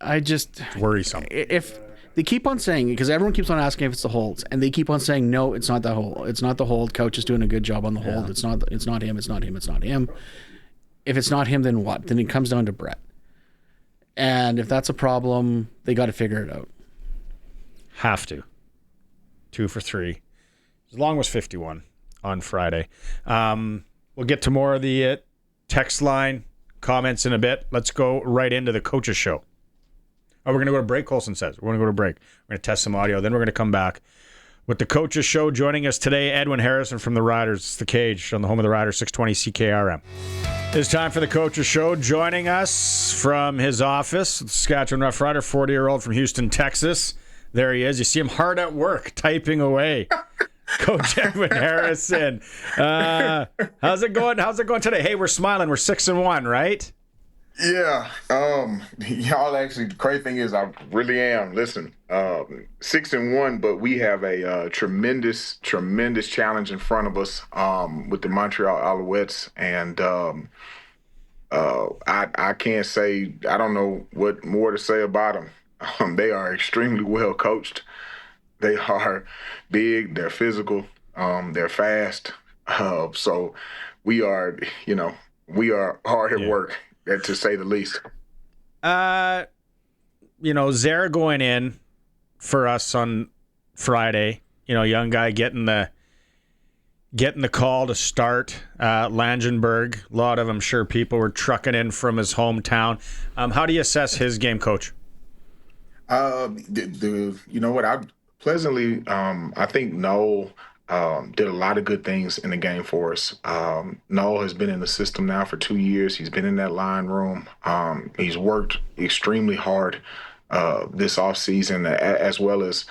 It's worrisome. If they keep on saying, because everyone keeps on asking if it's the holds, and they keep on saying, no, it's not the hold. It's not the hold. Coach is doing a good job on the hold. It's not him. It's not him. It's not him. If it's not him, then what? Then it comes down to Brett. And if that's a problem, they got to figure it out. Have to. 2 for 3. As long as 51 on Friday. We'll get to more of the text line comments in a bit. Let's go right into the coaches show. Oh, we're going to go to break, Colson says. We're going to go to break. We're going to test some audio. Then we're going to come back with the coaches show. Joining us today, Edwin Harrison from the Riders. It's the Cage on the home of the Riders, 620 CKRM. It's time for the coaches show. Joining us from his office, Saskatchewan Rough Rider, 40-year-old from Houston, Texas. There he is. You see him hard at work, typing away. Coach Edwin Harrison. How's it going? How's it going today? Hey, we're smiling. We're 6-1, right? Yeah. Y'all actually, the crazy thing is I really am. Listen, 6-1, but we have a tremendous challenge in front of us with the Montreal Alouettes. And I can't say, I don't know what more to say about them. They are extremely well coached. They are big. They're physical. They're fast. So we are hard at work, to say the least. Zara going in for us on Friday. Young guy getting the call to start. Langenberg. A lot of, I'm sure, people were trucking in from his hometown. How do you assess his game, Coach? You know what? I think Noel did a lot of good things in the game for us. Noel has been in the system now for 2 years. He's been in that line room. He's worked extremely hard this offseason, as well as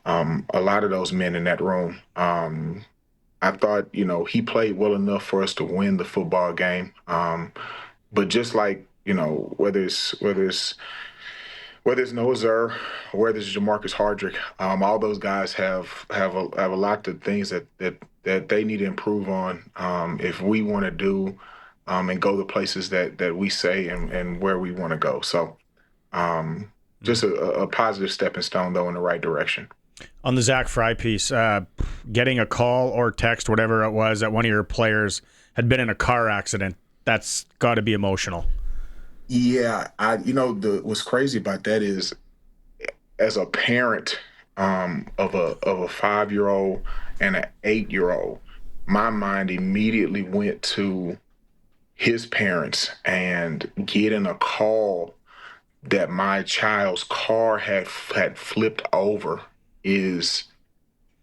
a lot of those men in that room. I thought, he played well enough for us to win the football game. But just like, whether it's Noah Zur, or whether it's Jamarcus Hardrick, all those guys have a lot of things that they need to improve on if we want to do and go the places that we say and where we want to go. So just a positive stepping stone, though, in the right direction. On the Zach Fry piece, getting a call or text, whatever it was, that one of your players had been in a car accident, that's got to be emotional. Yeah, what's crazy about that is, as a parent of a 5-year-old and an 8-year-old, my mind immediately went to his parents, and getting a call that my child's car had flipped over is,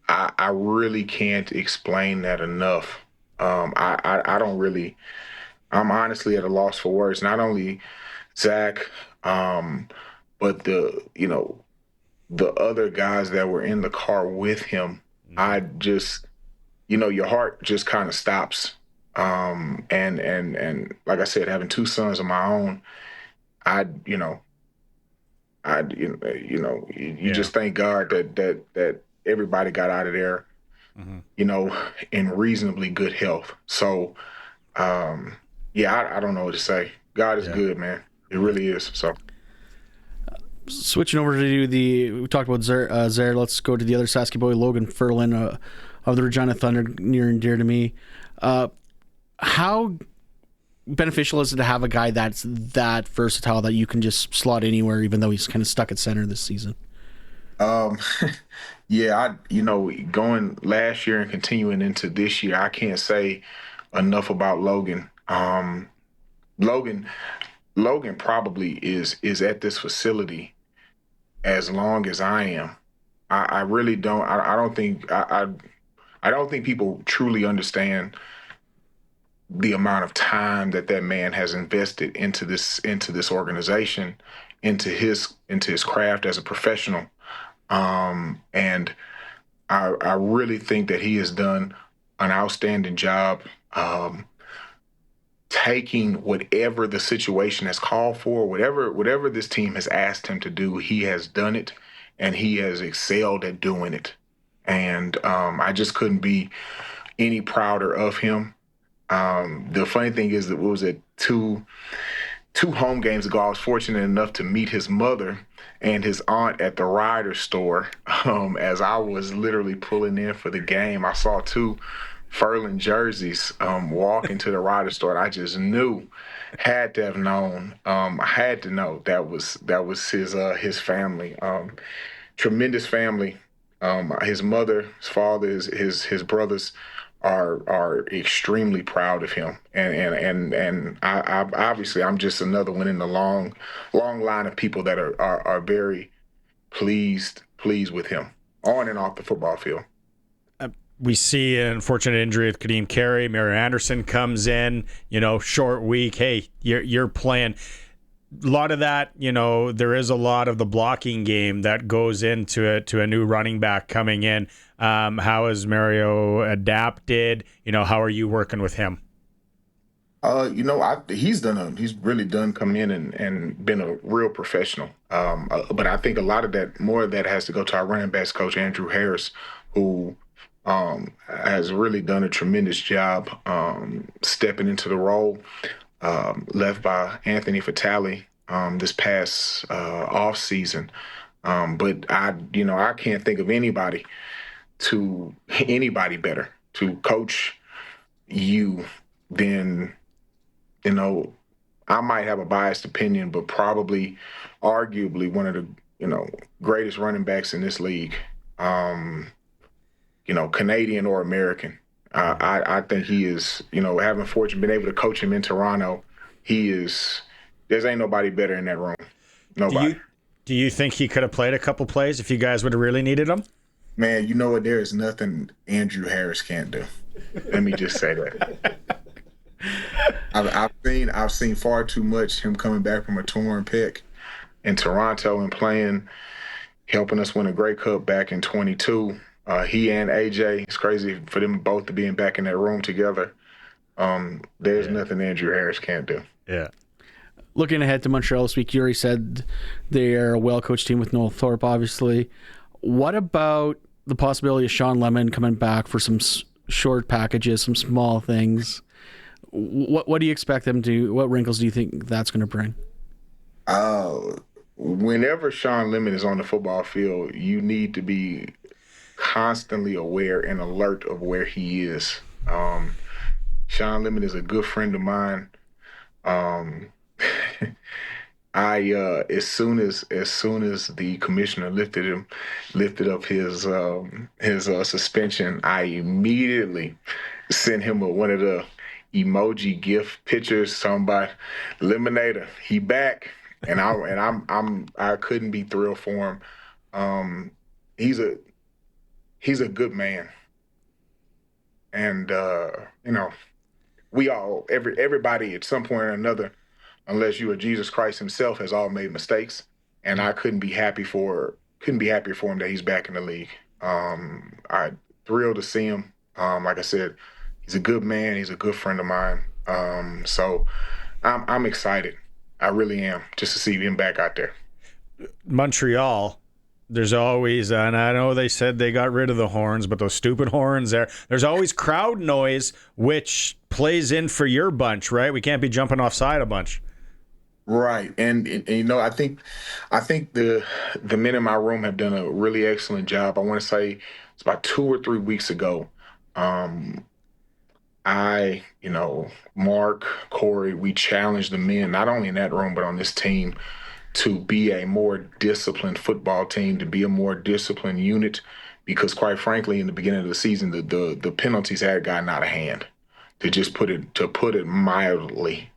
I really can't explain that enough. I'm honestly at a loss for words. Not only Zach, but the other guys that were in the car with him. I just, your heart just kind of stops. And like I said, having 2 sons of my own, you just thank God that everybody got out of there, in reasonably good health. So, I don't know what to say. God is good, man. It really is. So, switching over to we talked about Zer. Let's go to the other Sasky boy, Logan Ferlin of the Regina Thunder, near and dear to me. How beneficial is it to have a guy that's that versatile that you can just slot anywhere, even though he's kind of stuck at center this season? Um, yeah, going last year and continuing into this year, I can't say enough about Logan. Logan, Logan probably is at this facility as long as I am. I really don't. I don't think I don't think people truly understand the amount of time that man has invested into this organization, into his craft as a professional. And I really think that he has done an outstanding job taking whatever the situation has called for, whatever this team has asked him to do, he has done it, and he has excelled at doing it. And I just couldn't be any prouder of him. The funny thing is that what was it, two home games ago, I was fortunate enough to meet his mother and his aunt at the Ryder store. As I was literally pulling in for the game, I saw two Furlan jerseys walk into the Ryder store, and I just had to have known. I had to know that was his family. Tremendous family. His mother, his father, his brothers are extremely proud of him, and I obviously I'm just another one in the long line of people that are very pleased with him on and off the football field. We see an unfortunate injury with Kadeem Carey. Mario Anderson comes in, short week. Hey, you're playing. A lot of that, there is a lot of the blocking game that goes into it, to a new running back coming in. How has Mario adapted? How are you working with him? He's really done coming in and been a real professional. But I think more of that has to go to our running backs coach, Andrew Harris, who has really done a tremendous job stepping into the role left by Anthony Fatale this past off season. But I can't think of anybody better to coach you than, I might have a biased opinion, but probably arguably one of the, greatest running backs in this league. Canadian or American. I think he is, having been able to coach him in Toronto, there's ain't nobody better in that room. Nobody. Do you think he could have played a couple plays if you guys would have really needed him? Man, you know what? There is nothing Andrew Harris can't do. Let me just say that. I've seen far too much him coming back from a torn pec in Toronto and helping us win a Grey Cup back in 22. He and AJ, it's crazy for them both to be back in that room together. There's nothing Andrew Harris can't do. Yeah. Looking ahead to Montreal this week, Yuri said they're a well-coached team with Noel Thorpe, obviously. What about the possibility of Sean Lemon coming back for some short packages, some small things? What do you expect them to? What wrinkles do you think that's going to bring? Whenever Sean Lemon is on the football field, you need to be constantly aware and alert of where he is. Sean Lemon is a good friend of mine. As soon as the commissioner lifted up his suspension, I immediately sent him one of the emoji gift pictures talking about Lemonator. He back, and I couldn't be thrilled for him. He's a good man, and we all everybody at some point or another, unless you are Jesus Christ himself, has all made mistakes, and I couldn't be happier for him that he's back in the league. I'm thrilled to see him. Like I said, he's a good man. He's a good friend of mine. So I'm excited. I really am, just to see him back out there. Montreal, there's always, and I know they said they got rid of the horns, but those stupid horns there's always crowd noise, which plays in for your bunch, right? We can't be jumping offside a bunch. Right. And I think the men in my room have done a really excellent job. I want to say it's about 2 or 3 weeks ago. Mark, Corey, we challenged the men, not only in that room, but on this team, to be a more disciplined football team, to be a more disciplined unit, because quite frankly, in the beginning of the season, the penalties had gotten out of hand. To put it mildly,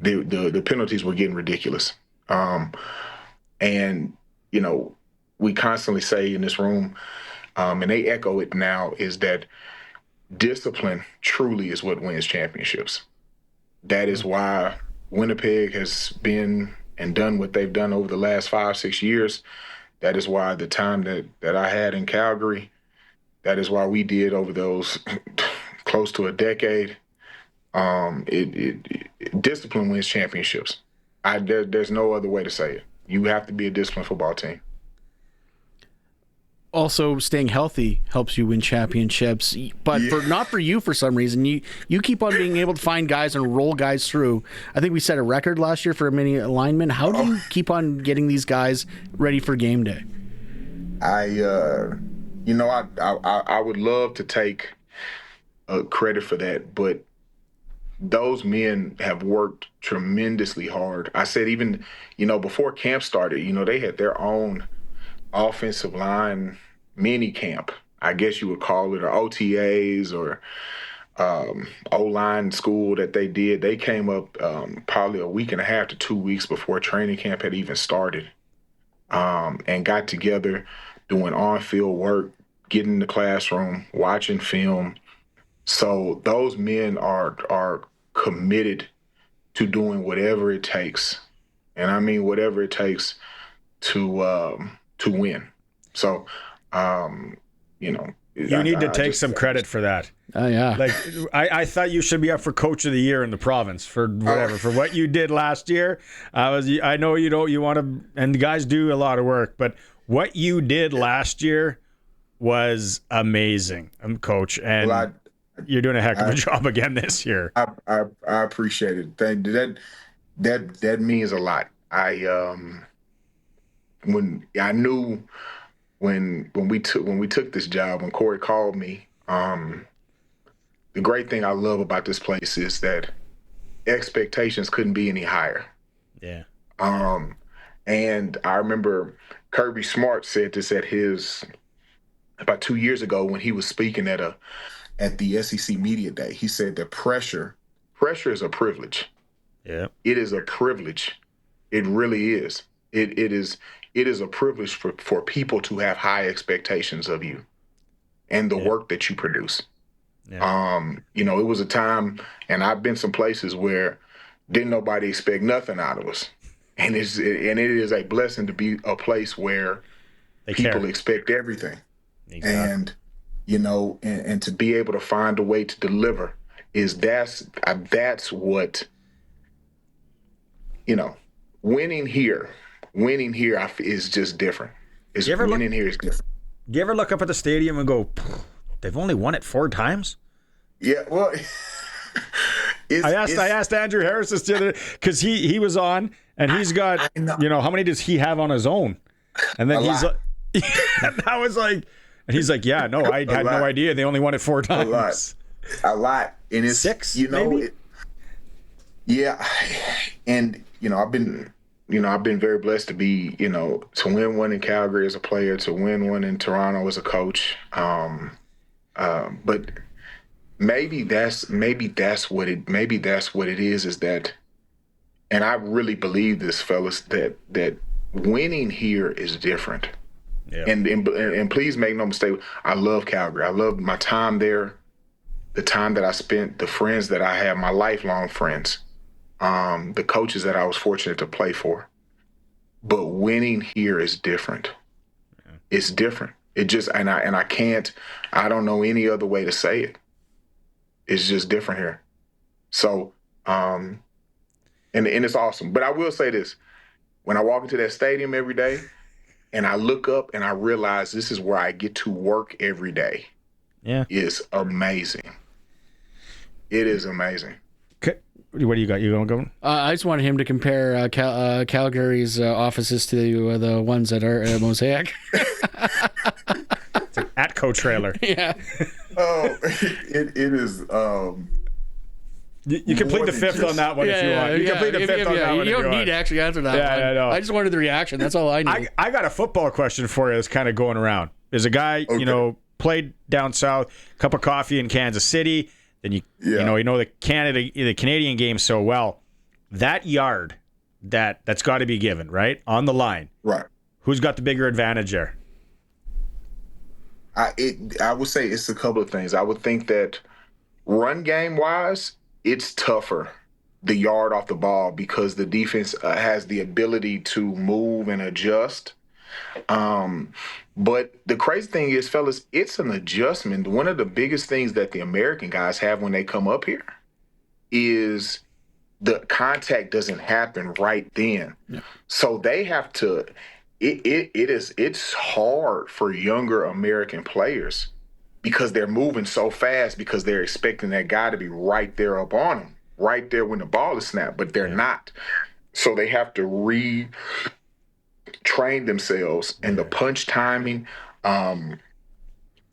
the penalties were getting ridiculous. And we constantly say in this room, and they echo it now, is that discipline truly is what wins championships. That is why Winnipeg has been and done what they've done over the last 5-6 years. That is why the time that I had in Calgary, that is why we did over those close to a decade. Discipline wins championships. There's no other way to say it. You have to be a disciplined football team. Also, staying healthy helps you win championships, but not for you for some reason. You keep on being able to find guys and roll guys through. I think we set a record last year for many linemen. How do you keep on getting these guys ready for game day? I would love to take credit for that, but those men have worked tremendously hard. I said even, before camp started, they had their own offensive line mini camp, I guess you would call it, or OTAs, or O-line school that they did. They came up probably a week and a half to 2 weeks before training camp had even started, and got together doing on-field work, getting in the classroom, watching film. So those men are committed to doing whatever it takes, and I mean whatever it takes to win. So, you need to take some credit for that. Oh yeah. Like I thought you should be up for Coach of the Year in the province for whatever for what you did last year. I know you want to, and the guys do a lot of work, but what you did last year was amazing, Coach, and you're doing a heck of a job again this year. I appreciate it. That means a lot. When we took this job, when Corey called me, the great thing I love about this place is that expectations couldn't be any higher. Yeah. And I remember Kirby Smart said this about 2 years ago when he was speaking at the SEC Media Day. He said that pressure is a privilege. Yeah. It is a privilege. It really is. It is a privilege for people to have high expectations of you and the work that you produce. Yeah. It was a time, and I've been some places where didn't nobody expect nothing out of us. And it is a blessing to be a place where people expect everything. Exactly. And to be able to find a way to deliver that's what, winning here is just different. Winning here is different. Do you ever look up at the stadium and go, they've only won it 4 times? Yeah, well, I asked Andrew Harris this the other day because he was on and he's got, how many does he have on his own? And then he's like, and I was like, and he's like, yeah, no, I had no idea. They only won it 4 times. A lot. And it's 6, maybe? Yeah. And, I've been very blessed to be, to win one in Calgary as a player, to win one in Toronto as a coach. But maybe that's what it is that, and I really believe this, fellas, that winning here is different. Yeah. And please make no mistake, I love Calgary. I love my time there, the time that I spent, the friends that I have, my lifelong friends. The coaches that I was fortunate to play for. But winning here is different. Yeah. It's different. It just, and I don't know any other way to say it. It's just different here. So, and it's awesome. But I will say this, when I walk into that stadium every day and I look up and I realize this is where I get to work every day. Yeah. It's amazing. It is amazing. What do you got? You going to go? I just wanted him to compare Calgary's offices to the ones that are at Mosaic. It's an Atco trailer. Yeah. Oh, it is. You can plead the fifth on that one if you want. You can plead the fifth on that one. You don't need to actually answer that one. I know. I just wanted the reaction. That's all I need. I got a football question for you that's kind of going around. There's a guy, played down south, cup of coffee in Kansas City, then you know the Canadian game so well. That yard that's got to be given, right? On the line. Right. Who's got the bigger advantage there? I would say it's a couple of things. I would think that run game wise, it's tougher the yard off the ball because the defense has the ability to move and adjust. But the crazy thing is, fellas, it's an adjustment. One of the biggest things that the American guys have when they come up here is the contact doesn't happen right then. Yeah. So they have to it's hard for younger American players because they're moving so fast because they're expecting that guy to be right there up on them, right there when the ball is snapped, but they're not. So they have to retrain themselves and the punch timing.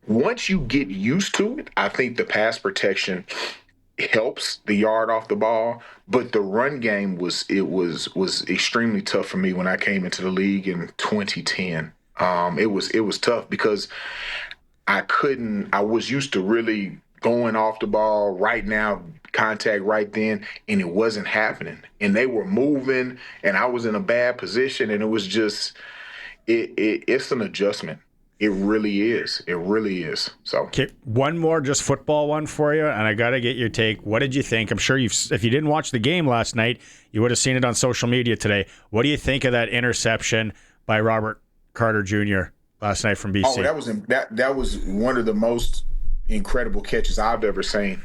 Once you get used to it, I think the pass protection helps the yard off the ball, but the run game was extremely tough for me when I came into the league in 2010. It was tough because I was used to really going off the ball right now, contact right then, and it wasn't happening. And they were moving, and I was in a bad position, and it was just it's an adjustment. It really is. It really is. So, okay, one more just football one for you, and I got to get your take. What did you think? I'm sure if you didn't watch the game last night, you would have seen it on social media today. What do you think of that interception by Robert Carter Jr. last night from BC? Oh, that was one of the most incredible catches I've ever seen.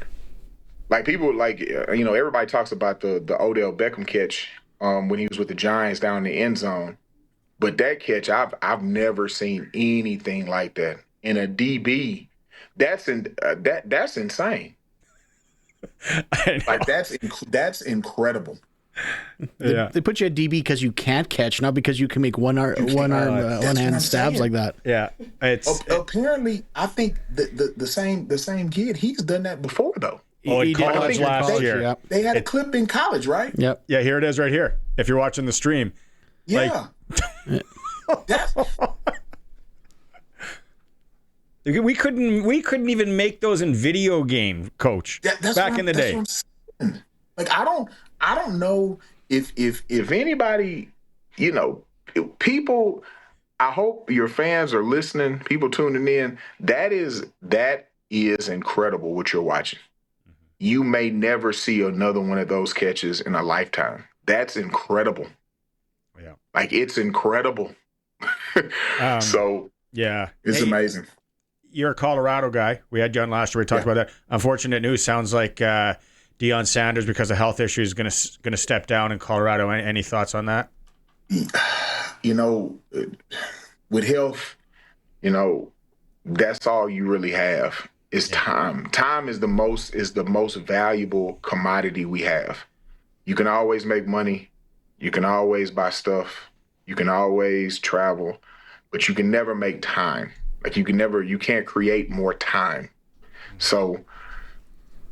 Like people everybody talks about the Odell Beckham catch when he was with the Giants down in the end zone. But that catch, I've never seen anything like that in a DB. That's insane. Like that's incredible. They put you at DB because you can't catch, not because you can make one hand stabs like that. Yeah, apparently I think the same kid, he's done that before though. In college last year. Yep. They had a clip in college, right? Yep. Yeah, here it is right here. If you're watching the stream. Yeah. We couldn't even make those in video game, Coach. Back in the day. Like I don't know if anybody, people. I hope your fans are listening. People tuning in. That is incredible what you're watching. You may never see another one of those catches in a lifetime. That's incredible. Yeah. Like, it's incredible. So, yeah, it's amazing. You're a Colorado guy. We had you on last year. We talked about that. Unfortunate news. Sounds like Deion Sanders, because of health issues, going to step down in Colorado. Any thoughts on that? With health, that's all you really have is time. Time is the most valuable commodity we have. You can always make money. You can always buy stuff. You can always travel, but you can never make time. Like you can't create more time. So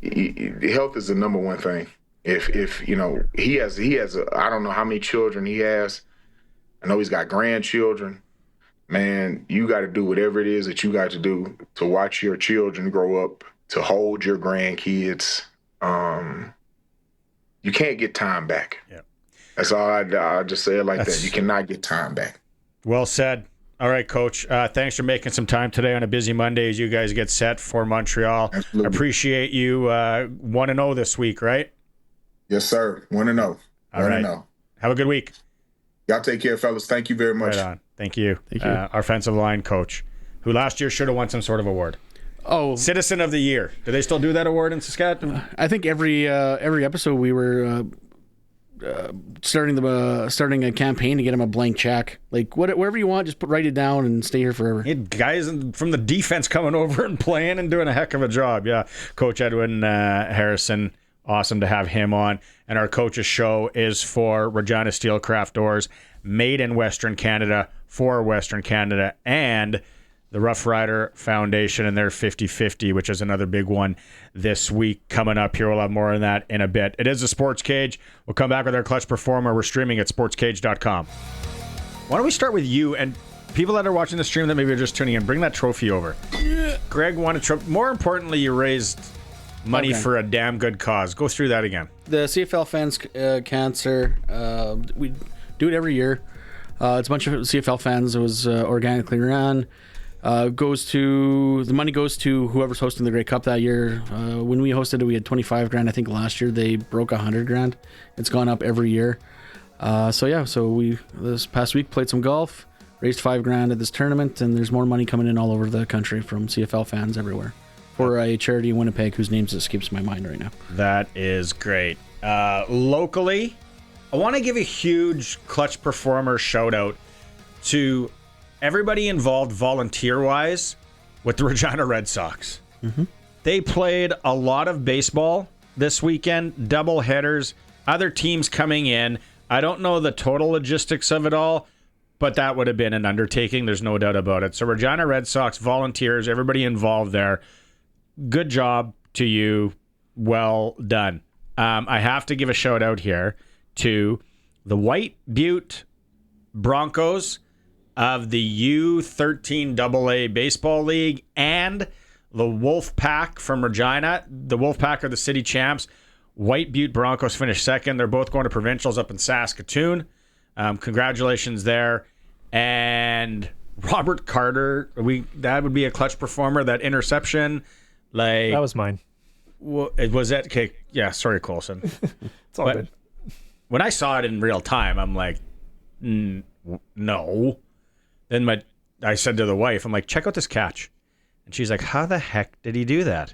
health is the number one thing. If he has I don't know how many children he has. I know he's got grandchildren. Man, you got to do whatever it is that you got to do to watch your children grow up, to hold your grandkids. You can't get time back. Yeah. That's all I just say it like that. You cannot get time back. Well said. All right, Coach. Thanks for making some time today on a busy Monday as you guys get set for Montreal. Absolutely. Appreciate you 1-0 this week, right? Yes, sir. 1-0. All right. Have a good week. Y'all take care, fellas. Thank you very much. Right on. Thank you. Our offensive line coach, who last year should have won some sort of award. Oh, Citizen of the Year. Do they still do that award in Saskatchewan? I think every episode we were starting a campaign to get him a blank check. Like whatever you want, just write it down and stay here forever. Guys from the defense coming over and playing and doing a heck of a job. Yeah, Coach Edwin Harrison. Awesome to have him on. And our coach's show is for Regina Steelcraft Doors, made in Western Canada for Western Canada, and the Rough Rider Foundation and their 50-50, which is another big one this week coming up here. We'll have more on that in a bit. It is the Sports Cage. We'll come back with our Clutch Performer. We're streaming at sportscage.com. Why don't we start with you and people that are watching the stream that maybe are just tuning in, bring that trophy over. Greg won a trophy. More importantly, you raised money for a damn good cause. Go through that again. The CFL Fans Cancer, we do it every year. It's a bunch of CFL fans. It was organically run. The money goes to whoever's hosting the Grey Cup that year. When we hosted it, we had $25,000. I think last year they broke $100,000. It's gone up every year. So we this past week played some golf, raised $5,000 at this tournament, and there's more money coming in all over the country from CFL fans everywhere for a charity in Winnipeg whose names escapes my mind right now. That is great. Locally, I want to give a huge Clutch Performer shout out to everybody involved volunteer-wise with the Regina Red Sox. Mm-hmm. They played a lot of baseball this weekend, double headers, other teams coming in. I don't know the total logistics of it all, but that would have been an undertaking. There's no doubt about it. So Regina Red Sox volunteers, everybody involved there, good job to you. Well done. I have to give a shout out here to the White Butte Broncos of the U13 AA Baseball League and the Wolf Pack from Regina. The Wolf Pack are the city champs. White Butte Broncos finished second. They're both going to provincials up in Saskatoon. Congratulations there. And Robert Carter, that would be a Clutch Performer. That interception, that was mine. Was that okay? Yeah, sorry, Colson. It's all good. When I saw it in real time, I'm like, no. Then I said to the wife, I'm like, check out this catch. And she's like, how the heck did he do that?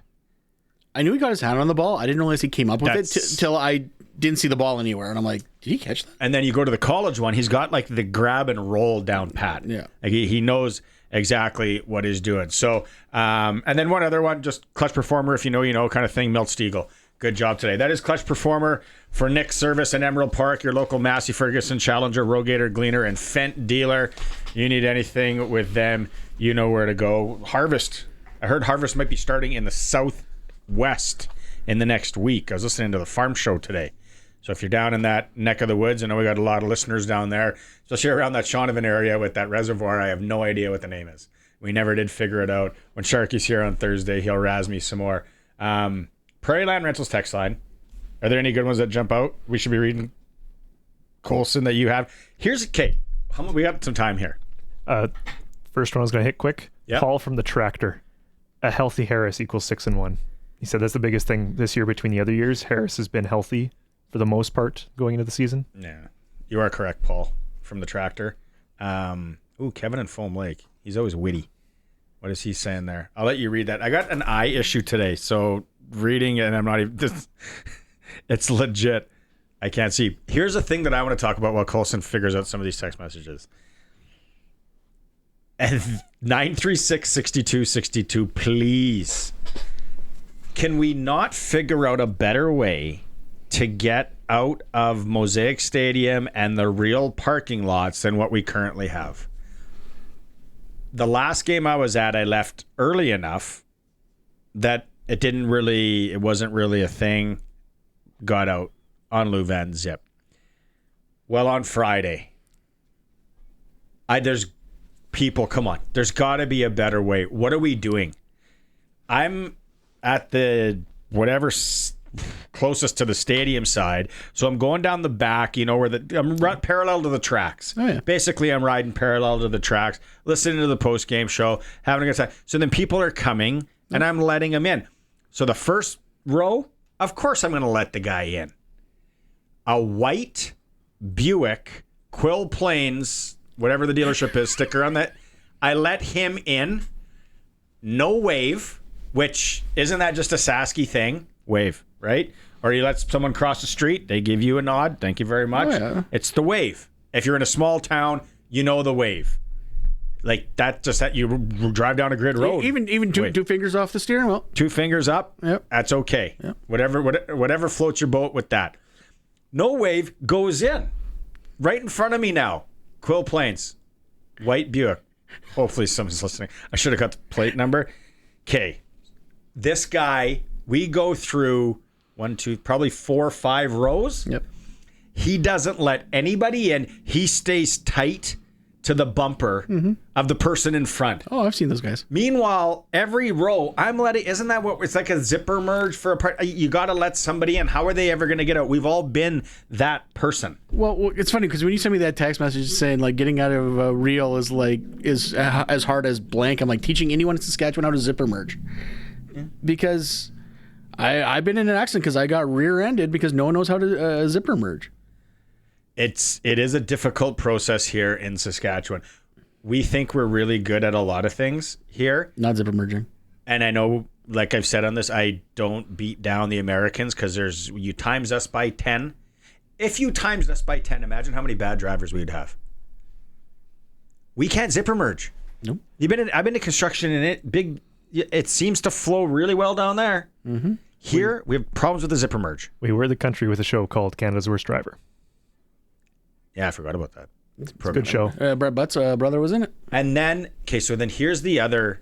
I knew he got his hand on the ball. I didn't realize he came up with it till I didn't see the ball anywhere. And I'm like, did he catch that? And then you go to the college one. He's got like the grab and roll down pat. Yeah. Like he knows exactly what he's doing. So, and then one other one, just Clutch Performer, if you know, you know, kind of thing. Milt Stiegel. Good job today. That is Clutch Performer for Nick's Service in Emerald Park, your local Massey Ferguson, Challenger, Rogator, Gleaner, and Fent dealer. You need anything with them, you know where to go. Harvest. I heard Harvest might be starting in the Southwest in the next week. I was listening to the farm show today. So if you're down in that neck of the woods, I know we got a lot of listeners down there, especially around that Shaunavon area with that reservoir. I have no idea what the name is. We never did figure it out. When Sharky's here on Thursday, he'll razz me some more. Prairie Land Rentals text line. Are there any good ones that jump out? We should be reading, Colson, that you have. Here's Kate. We got some time here. First one I was going to hit quick. Yep. Paul from the Tractor. A healthy Harris equals 6-1. He said that's the biggest thing this year between the other years. Harris has been healthy for the most part going into the season. Yeah, you are correct, Paul from the Tractor. Kevin in Foam Lake. He's always witty. What is he saying there? I'll let you read that. I got an eye issue today, so reading it, and I'm not even... It's legit. I can't see. Here's the thing that I want to talk about while Colson figures out some of these text messages. And 936-6262, please. Can we not figure out a better way to get out of Mosaic Stadium and the real parking lots than what we currently have? The last game I was at, I left early enough that it wasn't really a thing. Got out on Louvain Zip. Well, on Friday, there's people, come on. There's got to be a better way. What are we doing? I'm at the whatever closest to the stadium side, so I'm going down the back, where I'm parallel to the tracks. Oh, yeah. Basically, I'm riding parallel to the tracks, listening to the post-game show, having a good time. So then people are coming, and I'm letting them in. So the first row, of course I'm going to let the guy in. A white Buick Quill Plains, whatever the dealership is, sticker on that. I let him in. No wave, which isn't that just a Sasky thing? Wave, right? Or you let someone cross the street, they give you a nod. Thank you very much. Oh, yeah. It's the wave. If you're in a small town, you know the wave. Like that, just that you drive down a grid road. Even two fingers off the steering wheel. 2 fingers up. Yep. That's okay. Yep. Whatever floats your boat with that. No wave goes in. Right in front of me now. Quill Plains. White Buick. Hopefully someone's listening. I should have got the plate number. Okay. This guy, we go through 1, 2, probably 4 or 5 rows. Yep. He doesn't let anybody in. He stays tight to the bumper of the person in front. Oh, I've seen those guys. Meanwhile, every row, isn't that what it's like a zipper merge for a part? You got to let somebody in. How are they ever going to get out? We've all been that person. Well, it's funny because when you send me that text message saying like getting out of a reel is as hard as blank, I'm like teaching anyone in Saskatchewan how to zipper merge. Yeah. Because I've been in an accident because I got rear-ended because no one knows how to zipper merge. It is a difficult process here in Saskatchewan. We think we're really good at a lot of things here. Not zipper merging. And I know, like I've said on this, I don't beat down the Americans because you times us by 10. If you times us by 10, imagine how many bad drivers we'd have. We can't zipper merge. Nope. I've been to construction and it seems to flow really well down there. Mm-hmm. Here, we have problems with the zipper merge. We were the country with a show called Canada's Worst Driver. Yeah, I forgot about that. It's a good show. Brett Butt's brother was in it. And then, here's the other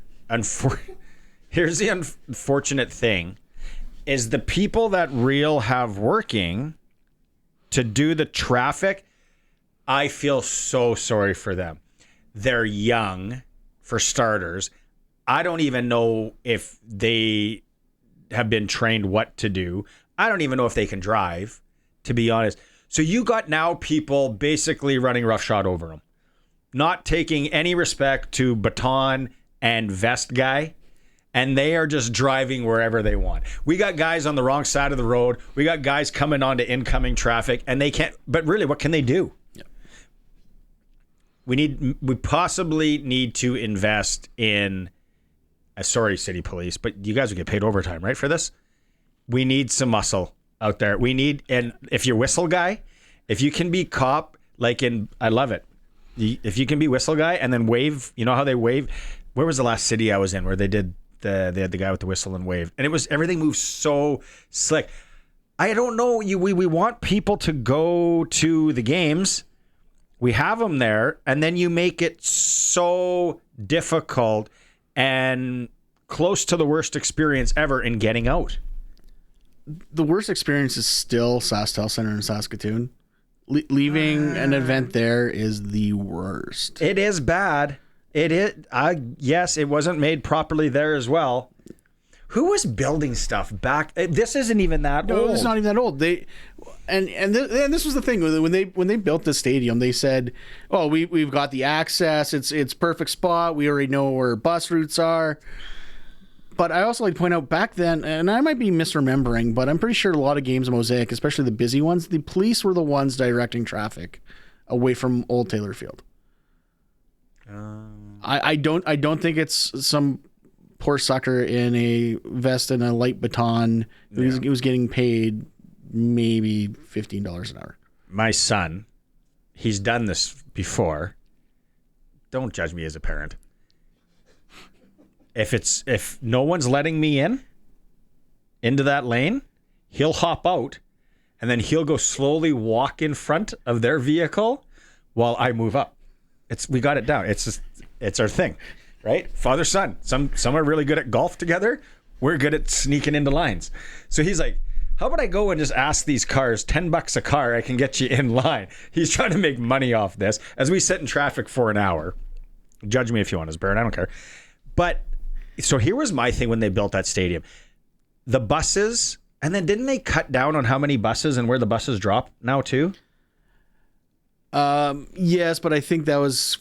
here's the unfortunate thing is the people that Reel have working to do the traffic, I feel so sorry for them. They're young, for starters. I don't even know if they have been trained what to do. I don't even know if they can drive, to be honest. So you got now people basically running roughshod over them, not taking any respect to baton and vest guy, and they are just driving wherever they want. We got guys on the wrong side of the road. We got guys coming onto incoming traffic, and they can't. But really, what can they do? Yeah. We possibly need to invest in. Sorry, city police, but you guys will get paid overtime, right, for this? We need some muscle out there. And if you're whistle guy, if you can be cop, I love it. If you can be whistle guy and then wave, you know how they wave? Where was the last city I was in where they had the guy with the whistle and wave? And everything moves so slick. I don't know. We want people to go to the games. We have them there, and then you make it so difficult and close to the worst experience ever in getting out. The worst experience is still SaskTel Center in Saskatoon. Leaving an event there is the worst. It is bad. It is. Yes, it wasn't made properly there as well. Who was building stuff back? This isn't even that old. No, it's not even that old. And this was the thing when they built the stadium. They said, "Oh, we've got the access. It's perfect spot. We already know where bus routes are." But I also like to point out back then, and I might be misremembering, but I'm pretty sure a lot of games in Mosaic, especially the busy ones, the police were the ones directing traffic away from Old Taylor Field. I don't think it's some poor sucker in a vest and a light baton who was getting paid maybe $15 an hour. My son, he's done this before. Don't judge me as a parent. If no one's letting me into that lane, he'll hop out and then he'll go slowly walk in front of their vehicle while I move up. We got it down. It's our thing, right? Father, son. Some are really good at golf together. We're good at sneaking into lines. So he's like, how about I go and just ask these cars $10 a car? I can get you in line. He's trying to make money off this as we sit in traffic for an hour. Judge me if you want, as Baron. I don't care. But so here was my thing when they built that stadium. The buses, and then didn't they cut down on how many buses and where the buses drop now too? Yes, but I think that was,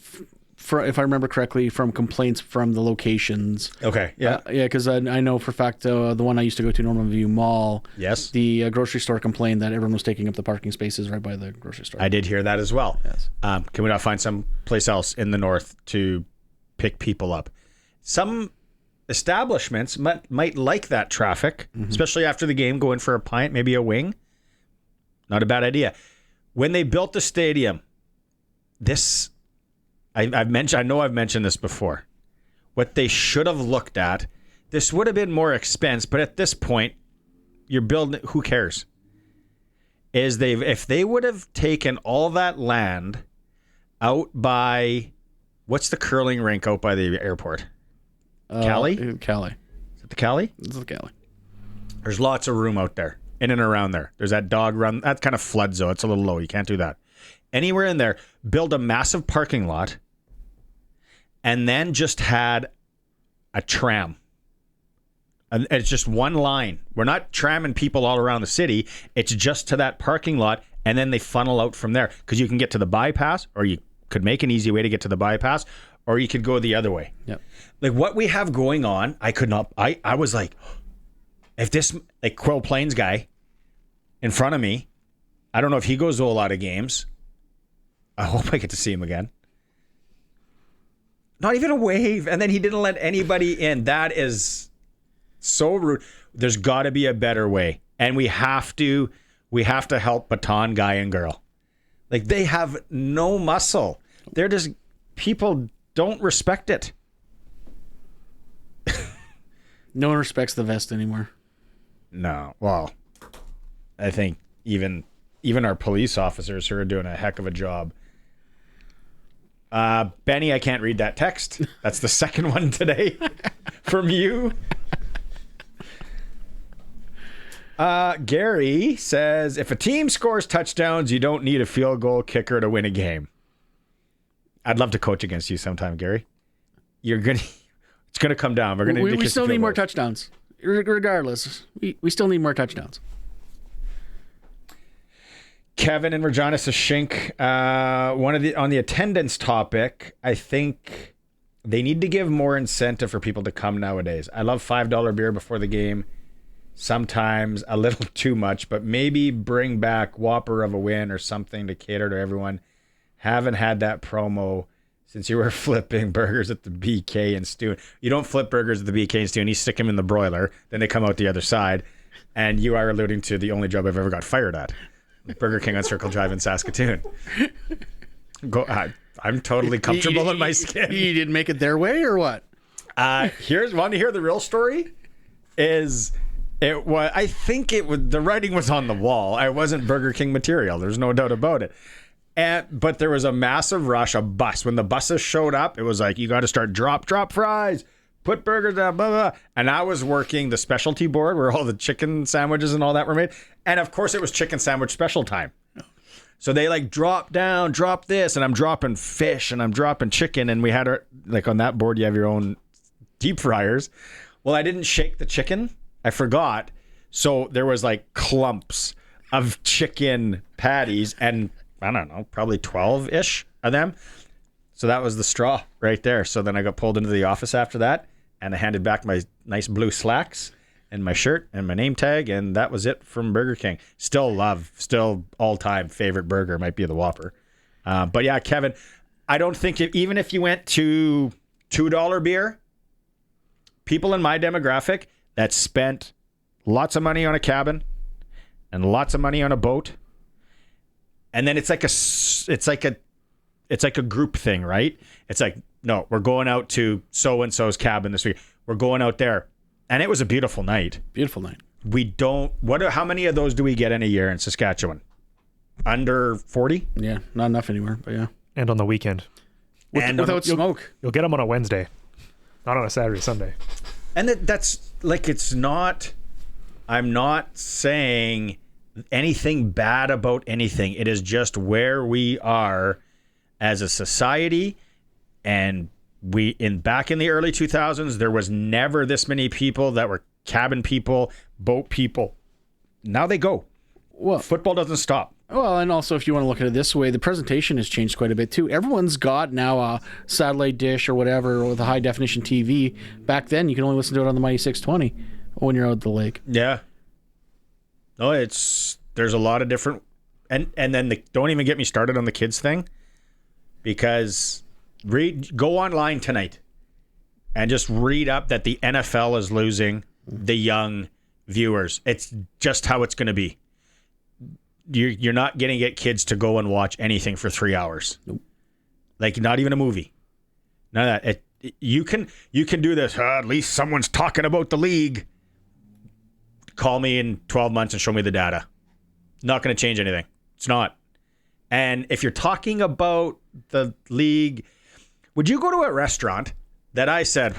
if I remember correctly, from complaints from the locations. Okay, yeah. Because I know for a fact the one I used to go to, Norman View Mall, yes, the grocery store complained that everyone was taking up the parking spaces right by the grocery store. I did hear that as well. Yes. Can we not find some place else in the north to pick people up? Some establishments might like that traffic, especially after the game, go in for a pint, maybe a wing. Not a bad idea. When they built the stadium, I've mentioned this before. What they should have looked at, this would have been more expense, but at this point, you're building, who cares? If they would have taken all that land out by What's the curling rink out by the airport? Cali? Cali. Is it the Cali? This is Cali. There's lots of room out there, in and around there. There's that dog run. That kind of floods, though. It's a little low. You can't do that. Anywhere in there, build a massive parking lot, and then just had a tram. And it's just one line. We're not tramming people all around the city. It's just to that parking lot, and then they funnel out from there. Because you can get to the bypass, or you could make an easy way to get to the bypass, or you could go the other way. Yep. Like what we have going on, I was like, if this like Quill Plains guy in front of me, I don't know if he goes to a lot of games. I hope I get to see him again. Not even a wave. And then he didn't let anybody in. That is so rude. There's got to be a better way. And we have to help baton guy and girl. Like they have no muscle. They're just, people don't respect it. No one respects the vest anymore. No. Well, I think even our police officers who are doing a heck of a job. Benny, I can't read that text. That's the second one today from you. Gary says, if a team scores touchdowns, you don't need a field goal kicker to win a game. I'd love to coach against you sometime, Gary. It's gonna come down. We still need more touchdowns. Regardless, we still need more touchdowns. Kevin in Regina says, Shink, on the attendance topic, I think they need to give more incentive for people to come nowadays. I love $5 beer before the game. Sometimes a little too much, but maybe bring back Whopper of a win or something to cater to everyone. Haven't had that promo since you were flipping burgers at the BK and Stew. You don't flip burgers at the BK and Stew, and you stick them in the broiler, then they come out the other side. And you are alluding to the only job I've ever got fired at. Burger King on Circle Drive in Saskatoon. I'm totally comfortable in my skin. You didn't make it their way or what? Want to hear the real story? I think the writing was on the wall. I wasn't Burger King material. There's no doubt about it. But there was a massive rush, a bus. When the buses showed up, it was like, you got to start drop fries, put burgers down, blah, blah. And I was working the specialty board where all the chicken sandwiches and all that were made. And of course, it was chicken sandwich special time. So they like drop this, and I'm dropping fish and I'm dropping chicken. And we had like on that board, you have your own deep fryers. Well, I didn't shake the chicken. I forgot. So there was like clumps of chicken patties and I don't know, probably 12-ish of them. So that was the straw right there. So then I got pulled into the office after that, and I handed back my nice blue slacks and my shirt and my name tag, and that was it from Burger King. Still all-time favorite burger might be the Whopper. But yeah, Kevin, I don't think even if you went to $2 beer, people in my demographic that spent lots of money on a cabin and lots of money on a boat, and then it's like a group thing, right? It's like, no, we're going out to so-and-so's cabin this week. We're going out there. And it was a beautiful night. Beautiful night. How many of those do we get in a year in Saskatchewan? Under 40? Yeah, not enough anymore, but yeah. And on the weekend. Without smoke. You'll get them on a Wednesday, not on a Saturday, Sunday. And that's like, I'm not saying anything bad about anything. It is just where we are as a society. And back in the early 2000s, there was never this many people that were cabin people, boat people. Now they go. Well, football doesn't stop. Well, and also if you want to look at it this way, the presentation has changed quite a bit too. Everyone's got now a satellite dish or whatever with a high definition TV. Back then, you can only listen to it on the Mighty 620 when you're out at the lake. Yeah. No, there's a lot of different, and then don't even get me started on the kids thing, because go online tonight and just read up that the NFL is losing the young viewers. It's just how it's going to be. You're not going to get kids to go and watch anything for 3 hours. Nope. Like not even a movie. None of that. You can do this. At least someone's talking about the league. Call me in 12 months and show me the data. Not going to change anything. It's not. And if you're talking about the league, Would you go to a restaurant that I said,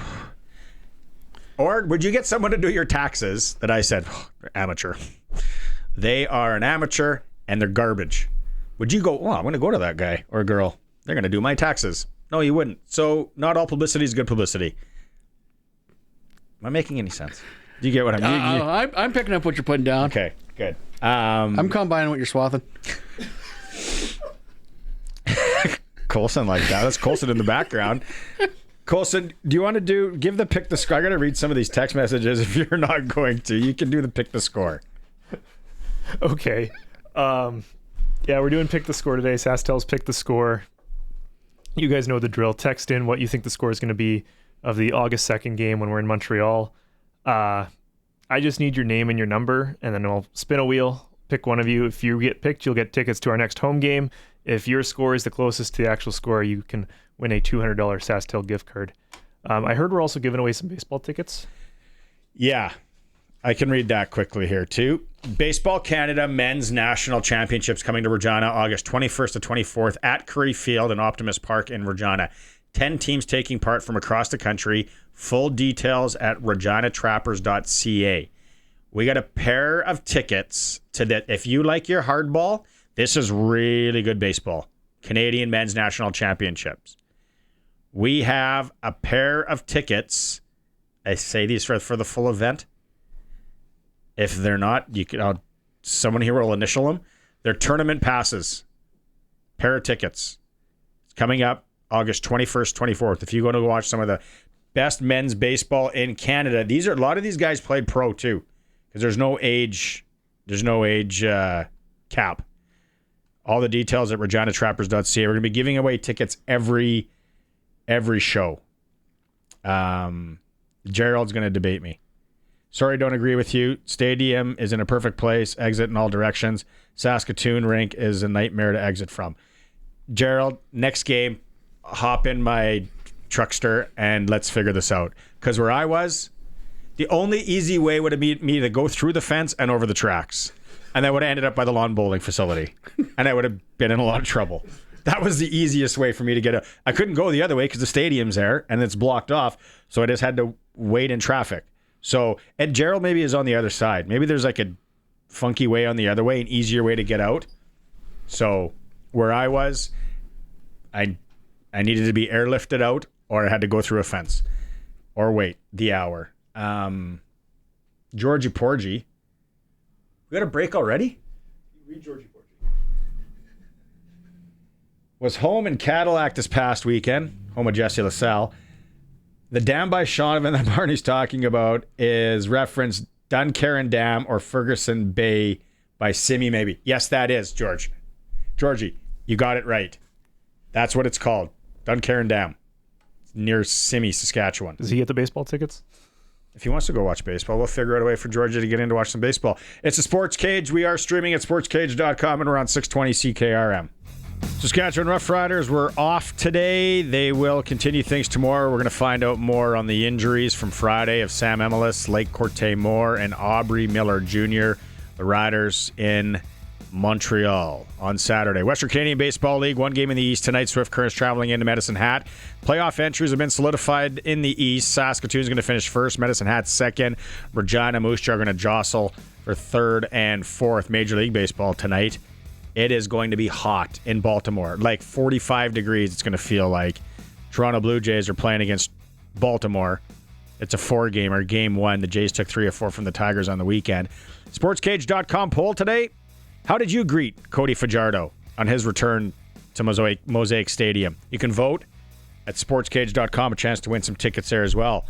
or would you get someone to do your taxes that I said, amateur? They are an amateur and they're garbage. Would you go, I'm going to go to that guy or girl. They're going to do my taxes. No, you wouldn't. So not all publicity is good publicity. Am I making any sense? Do you get what I'm picking up what you're putting down. Okay, good. I'm combining what you're swathing. Colson like that. That's Colson in the background. Colson, do you want to give the pick the score? I got to read some of these text messages if you're not going to. You can do the pick the score. Okay. Yeah, we're doing pick the score today. SaskTel's pick the score. You guys know the drill. Text in what you think the score is going to be of the August 2nd game when we're in Montreal. I just need your name and your number, and then I'll spin a wheel, pick one of you. If you get picked, you'll get tickets to our next home game. If your score is the closest to the actual score, you can win a $200 SaskTel gift card. I heard we're also giving away some baseball tickets. Yeah, I can read that quickly here too. Baseball Canada Men's National Championships coming to Regina August 21st to 24th at Curry Field and Optimus Park in Regina. 10 teams taking part from across the country. Full details at reginatrappers.ca. We got a pair of tickets to that. If you like your hardball, this is really good baseball. Canadian Men's National Championships. We have a pair of tickets. I say these for the full event. If they're not, you can. Someone here will initial them. They're tournament passes. Pair of tickets. It's coming up August 21st, 24th. If you go to watch some of the best men's baseball in Canada, a lot of these guys played pro too, because there's no age cap. All the details at reginatrappers.ca. We're going to be giving away tickets every show. Gerald's going to debate me. Sorry, don't agree with you. Stadium is in a perfect place. Exit in all directions. Saskatoon rink is a nightmare to exit from. Gerald, next game, hop in my truckster and let's figure this out. Because where I was, the only easy way would have been me to go through the fence and over the tracks. And I would have ended up by the lawn bowling facility. And I would have been in a lot of trouble. That was the easiest way for me to get out. I couldn't go the other way because the stadium's there and it's blocked off. So I just had to wait in traffic. So, and Gerald maybe is on the other side. Maybe there's like a funky way on the other way, an easier way to get out. So where I was, I needed to be airlifted out, or I had to go through a fence or wait the hour. Georgie Porgy. We got a break already? Read Georgie Porgy. Was home in Cadillac this past weekend, home of Jesse LaSalle. The dam by Shaunavon that Barney's talking about is referenced Duncarron Dam or Ferguson Bay by Simi, maybe. Yes, that is, George. Georgie, you got it right. That's what it's called. Duncarron Dam. It's near Simi, Saskatchewan. Does he get the baseball tickets? If he wants to go watch baseball, we'll figure out a way for Georgia to get in to watch some baseball. It's a Sports Cage. We are streaming at sportscage.com and we're on 620 CKRM. Saskatchewan Roughriders were off today. They will continue things tomorrow. We're going to find out more on the injuries from Friday of Sam Emelis, Lake Corte Moore, and Aubrey Miller Jr., the Riders in Montreal on Saturday. Western Canadian Baseball League, one game in the East tonight. Swift Currents traveling into Medicine Hat. Playoff entries have been solidified in the East. Saskatoon's going to finish first. Medicine Hat second. Regina Moose Jaw are going to jostle for third and fourth. Major League Baseball tonight. It is going to be hot in Baltimore. Like 45 degrees, it's going to feel like. Toronto Blue Jays are playing against Baltimore. It's a 4-gamer. Game 1. The Jays took 3 of 4 from the Tigers on the weekend. SportsCage.com poll today. How did you greet Cody Fajardo on his return to Mosaic Stadium? You can vote at sportscage.com. A chance to win some tickets there as well.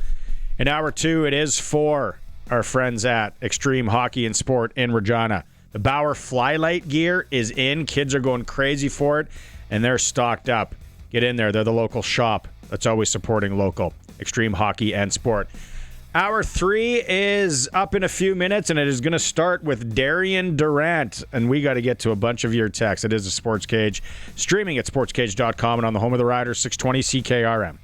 In hour 2, it is for our friends at Extreme Hockey and Sport in Regina. The Bauer Flylight gear is in. Kids are going crazy for it, and they're stocked up. Get in there. They're the local shop that's always supporting local. Extreme Hockey and Sport. Hour 3 is up in a few minutes, and it is going to start with Darian Durant. And we got to get to a bunch of your texts. It is a Sports Cage, streaming at sportscage.com and on the home of the Riders, 620 CKRM.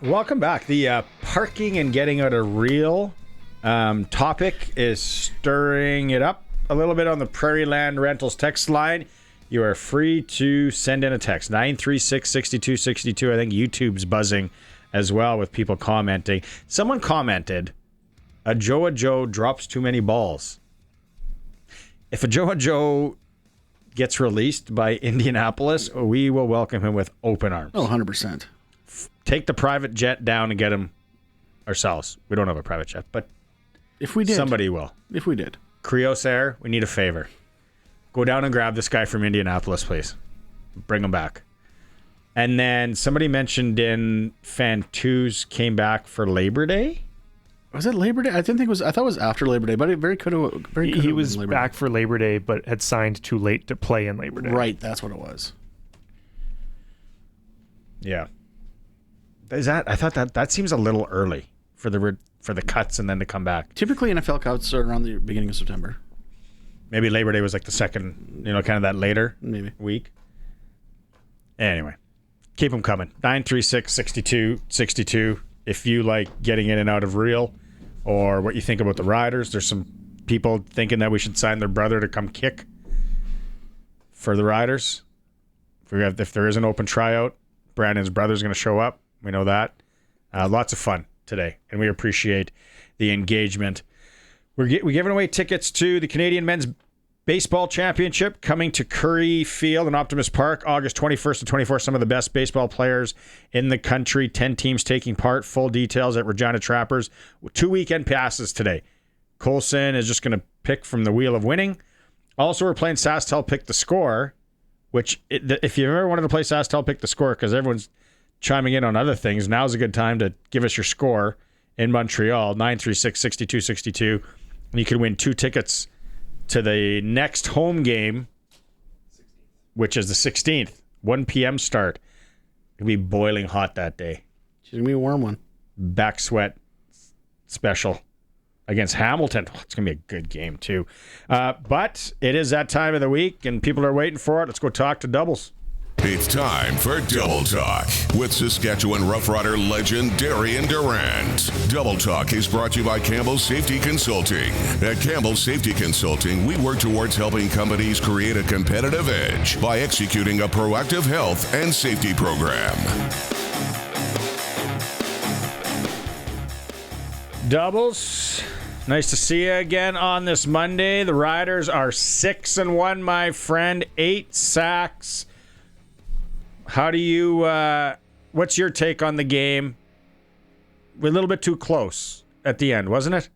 Welcome back. The parking and getting out a real topic is stirring it up a little bit on the Prairie Land Rentals text line. you are free to send in a text. 936-6262. I think YouTube's buzzing as well with people commenting. Someone commented, a Joe drops too many balls. If a Joe gets released by Indianapolis, we will welcome him with open arms. Oh, 100%. Take the private jet down and get him ourselves. We don't have a private jet, but if we did, somebody will. If we did. Krios Air, we need a favor. Go down and grab this guy from Indianapolis, please. Bring him back. And then somebody mentioned in Fan 2's came back for Labor Day. Was it Labor Day? I thought it was after Labor Day, but it very could have. He was back for Labor Day, but had signed too late to play in Labor Day. Right, that's what it was. Yeah. I thought that seems a little early for the cuts and then to come back. Typically, NFL cuts are around the beginning of September. Maybe Labor Day was like the second, kind of that later week. Anyway, keep them coming. 936-6262. If you like getting in and out of Real, or what you think about the Riders. There's some people thinking that we should sign their brother to come kick for the Riders. If there is an open tryout, Brandon's brother's going to show up. We know that. Lots of fun today, and we appreciate the engagement. We're giving away tickets to the Canadian Men's Baseball Championship coming to Curry Field in Optimus Park, August 21st to 24th. Some of the best baseball players in the country. 10 teams taking part. Full details at Regina Trappers. 2 weekend passes today. Colson is just going to pick from the Wheel of Winning. Also, we're playing SaskTel Pick the Score, which if you ever wanted to play SaskTel Pick the Score, because everyone's chiming in on other things, now's a good time to give us your score in Montreal, 936-6262. And you can win 2 tickets to the next home game, which is the 16th, 1 p.m. start. It'll be boiling hot that day. It's going to be a warm one. Back sweat special against Hamilton. Oh, it's going to be a good game, too. But it is that time of the week, and people are waiting for it. Let's go talk to Doubles. It's time for Double Talk with Saskatchewan Rough Rider legend Darian Durant. Double Talk is brought to you by Campbell Safety Consulting. At Campbell Safety Consulting, we work towards helping companies create a competitive edge by executing a proactive health and safety program. Doubles, nice to see you again on this Monday. The Riders are 6-1, my friend. 8 sacks. How do you, what's your take on the game? We're a little bit too close at the end, wasn't it?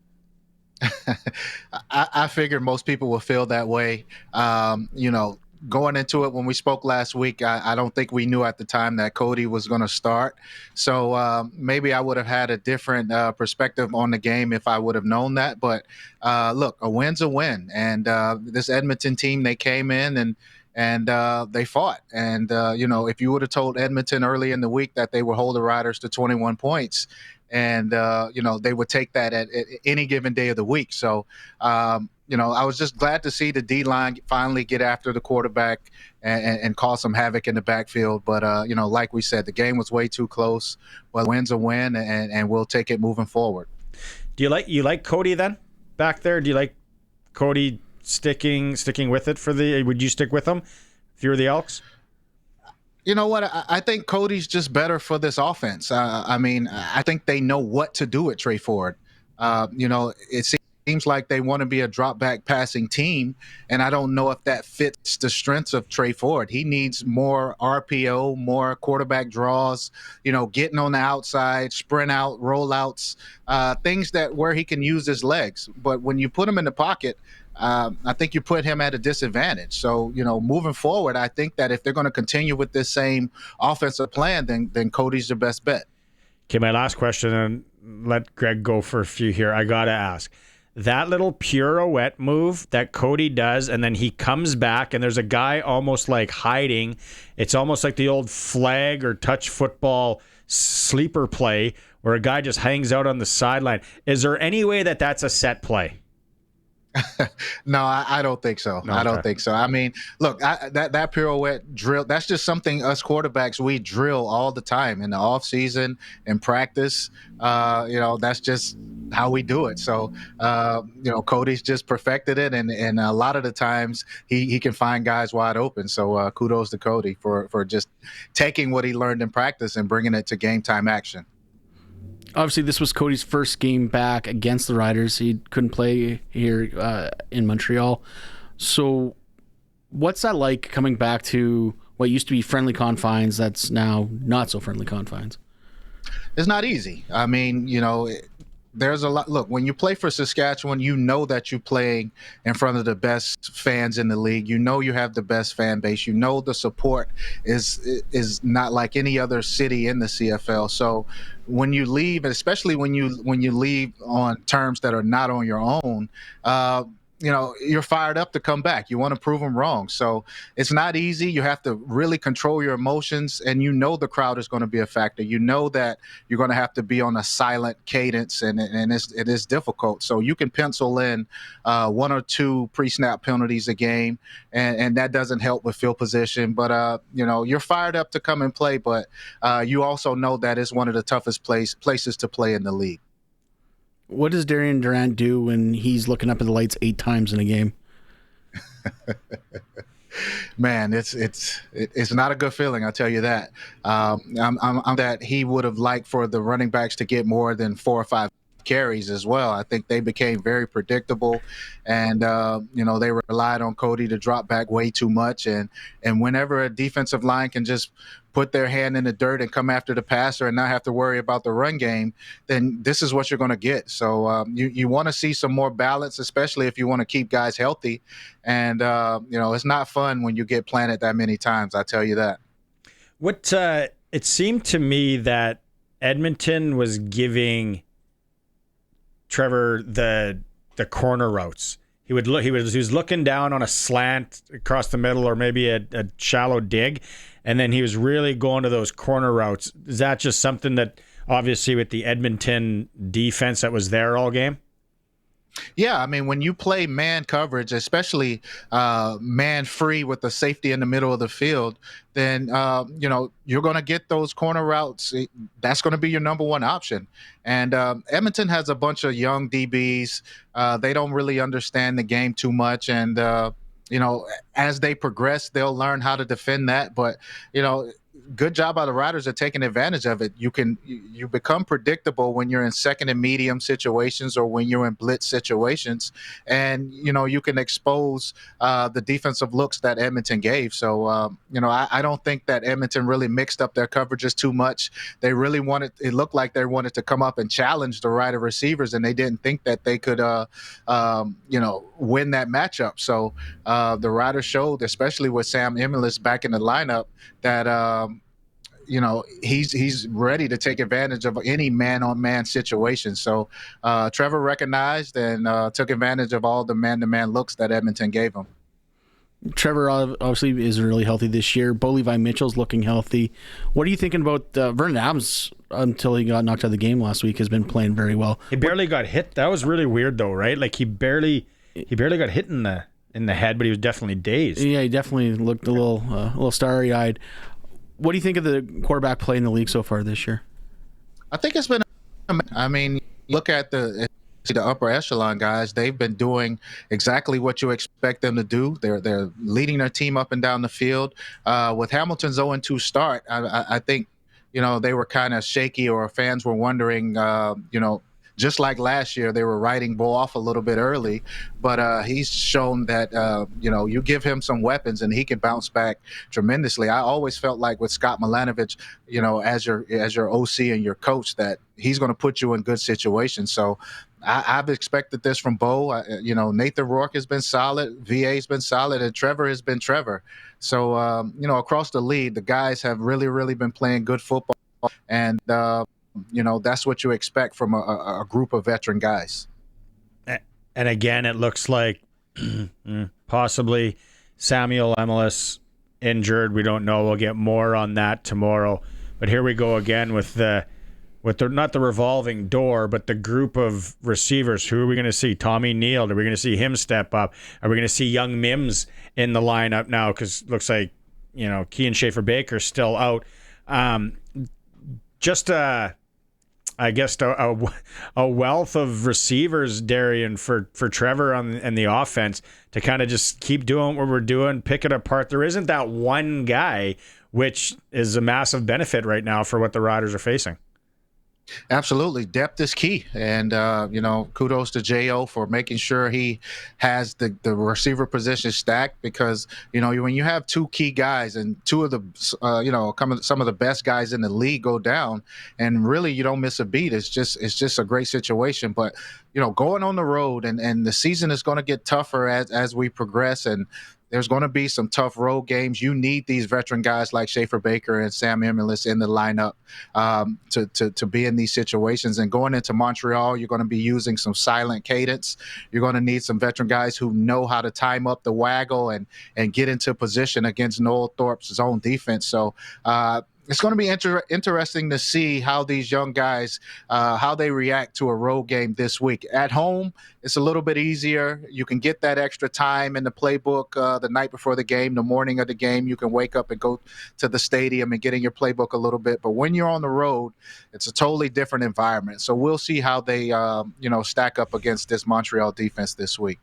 I figured most people will feel that way. Going into it when we spoke last week, I don't think we knew at the time that Cody was going to start. So maybe I would have had a different perspective on the game if I would have known that. But look, a win's a win. And this Edmonton team, they came in and they fought. And, if you would have told Edmonton early in the week that they would hold the Riders to 21 points and, they would take that at any given day of the week. So, I was just glad to see the D-line finally get after the quarterback and cause some havoc in the backfield. But, like we said, the game was way too close. But win's a win, and we'll take it moving forward. Do you like Cody then back there? Do you like Cody sticking with it would you stick with him if you were the Elks? You know what? I think Cody's just better for this offense. I think they know what to do at Trey Ford. It seems like they want to be a drop back passing team, and I don't know if that fits the strengths of Trey Ford. He needs more RPO, more quarterback draws, getting on the outside, sprint out, rollouts, things where he can use his legs. But when you put him in the pocket, I think you put him at a disadvantage. So, moving forward, I think that if they're going to continue with this same offensive plan, then Cody's the best bet. Okay, my last question, and let Greg go for a few here. I got to ask. That little pirouette move that Cody does, and then he comes back, and there's a guy almost like hiding. It's almost like the old flag or touch football sleeper play where a guy just hangs out on the sideline. Is there any way that that's a set play? No, I don't think so. No, I don't okay. think so. I mean, look, that pirouette drill, that's just something us quarterbacks, we drill all the time in the off season, in practice. That's just how we do it. So, Cody's just perfected it. And a lot of the times he can find guys wide open. So kudos to Cody for just taking what he learned in practice and bringing it to game time action. Obviously, this was Cody's first game back against the Riders. He couldn't play here in Montreal. So what's that like coming back to what used to be friendly confines that's now not so friendly confines? It's not easy. I mean, there's a lot. Look, when you play for Saskatchewan, you know that you're playing in front of the best fans in the league. You know you have the best fan base. You know the support is not like any other city in the CFL. So when you leave, especially when you leave on terms that are not on your own, you're fired up to come back. You want to prove them wrong. So it's not easy. You have to really control your emotions, and the crowd is going to be a factor. You know that you're going to have to be on a silent cadence, and it is difficult. So you can pencil in 1 or 2 pre-snap penalties a game, and that doesn't help with field position. But, you're fired up to come and play, but you also know that it's one of the toughest places to play in the league. What does Darian Durant do when he's looking up at the lights 8 times in a game? Man, it's not a good feeling. I'll tell you that. I'm that he would have liked for the running backs to get more than 4 or 5 carries as well. I think they became very predictable, and they relied on Cody to drop back way too much. And whenever a defensive line can just put their hand in the dirt and come after the passer and not have to worry about the run game, then this is what you're going to get. So you want to see some more balance, especially if you want to keep guys healthy. And it's not fun when you get planted that many times. I tell you that. What it seemed to me that Edmonton was giving Trevor the corner routes. He was looking down on a slant across the middle, or maybe a shallow dig, and then he was really going to those corner routes. Is that just something that obviously with the Edmonton defense that was there all game? Yeah, I mean, when you play man coverage, especially man free with the safety in the middle of the field, then, you're going to get those corner routes. That's going to be your number one option. And Edmonton has a bunch of young DBs. They don't really understand the game too much. And, as they progress, they'll learn how to defend that. But, good job by the Riders at taking advantage of it. You become predictable when you're in second and medium situations or when you're in blitz situations, and you can expose the defensive looks that Edmonton gave. So I don't think that Edmonton really mixed up their coverages too much. They really it looked like they wanted to come up and challenge the Rider receivers, and they didn't think that they could win that matchup. So the Riders showed, especially with Sam Emilus back in the lineup, that he's ready to take advantage of any man-on-man situation. So Trevor recognized and took advantage of all the man-to-man looks that Edmonton gave him. Trevor obviously is really healthy this year. Bo Levi Mitchell's looking healthy. What are you thinking about Vernon Adams, until he got knocked out of the game last week, has been playing very well? He barely got hit. That was really weird though, right? Like he barely got hit in the head, but he was definitely dazed. Yeah, he definitely looked a little starry-eyed. What do you think of the quarterback play in the league so far this year? I think it's been. I mean, look at the upper echelon guys. They've been doing exactly what you expect them to do. They're leading their team up and down the field. With Hamilton's 0-2 start, I think they were kind of shaky, or fans were wondering. Just like last year, they were writing Bo off a little bit early, but he's shown that you give him some weapons and he can bounce back tremendously. I always felt like with Scott Milanovich, as your OC and your coach, that he's going to put you in good situations. So I've expected this from Bo. Nathan Rourke has been solid, VA's been solid, and Trevor has been Trevor. So across the league, the guys have really, really been playing good football, and that's what you expect from a group of veteran guys. And again, it looks like possibly Samuel Emilus injured. We don't know. We'll get more on that tomorrow. But here we go again with the with not the revolving door, but the group of receivers. Who are we going to see? Tommy Neal. Are we going to see him step up? Are we going to see young Mims in the lineup now? Because it looks like, Kean Schaefer-Baker's still out. I guess a wealth of receivers, Darian, for Trevor and the offense to kind of just keep doing what we're doing, pick it apart. There isn't that one guy, which is a massive benefit right now for what the Riders are facing. Absolutely. Depth is key. And, kudos to J.O. for making sure he has the receiver position stacked because, when you have two key guys and two of the, some of the best guys in the league go down and really you don't miss a beat. It's just a great situation. But, going on the road and the season is going to get tougher as we progress, and there's going to be some tough road games. You need these veteran guys like Schaefer-Baker and Sam Emmerlis in the lineup to be in these situations. And going into Montreal, you're going to be using some silent cadence. You're going to need some veteran guys who know how to time up the waggle and get into position against Noel Thorpe's zone defense. So it's going to be interesting to see how these young guys, how they react to a road game this week. At home, it's a little bit easier. You can get that extra time in the playbook the night before the game, the morning of the game. You can wake up and go to the stadium and get in your playbook a little bit. But when you're on the road, it's a totally different environment. So we'll see how they, stack up against this Montreal defense this week.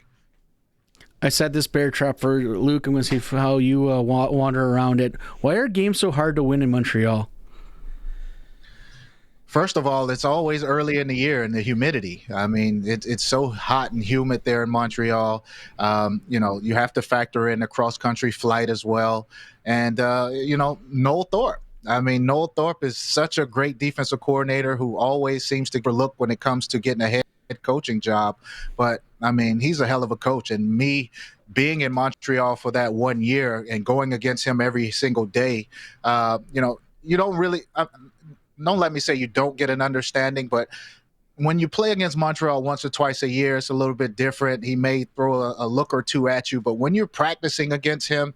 I set this bear trap for Luke. I'm going to see how you wander around it. Why are games so hard to win in Montreal? First of all, it's always early in the year and the humidity. I mean, it's so hot and humid there in Montreal. You have to factor in a cross-country flight as well. And, Noel Thorpe. I mean, Noel Thorpe is such a great defensive coordinator who always seems to overlook when it comes to getting ahead coaching job. But I mean, he's a hell of a coach, and me being in Montreal for that 1 year and going against him every single day, you don't really don't let me say you don't get an understanding, but when you play against Montreal once or twice a year, it's a little bit different. He may throw a look or two at you, but when you're practicing against him,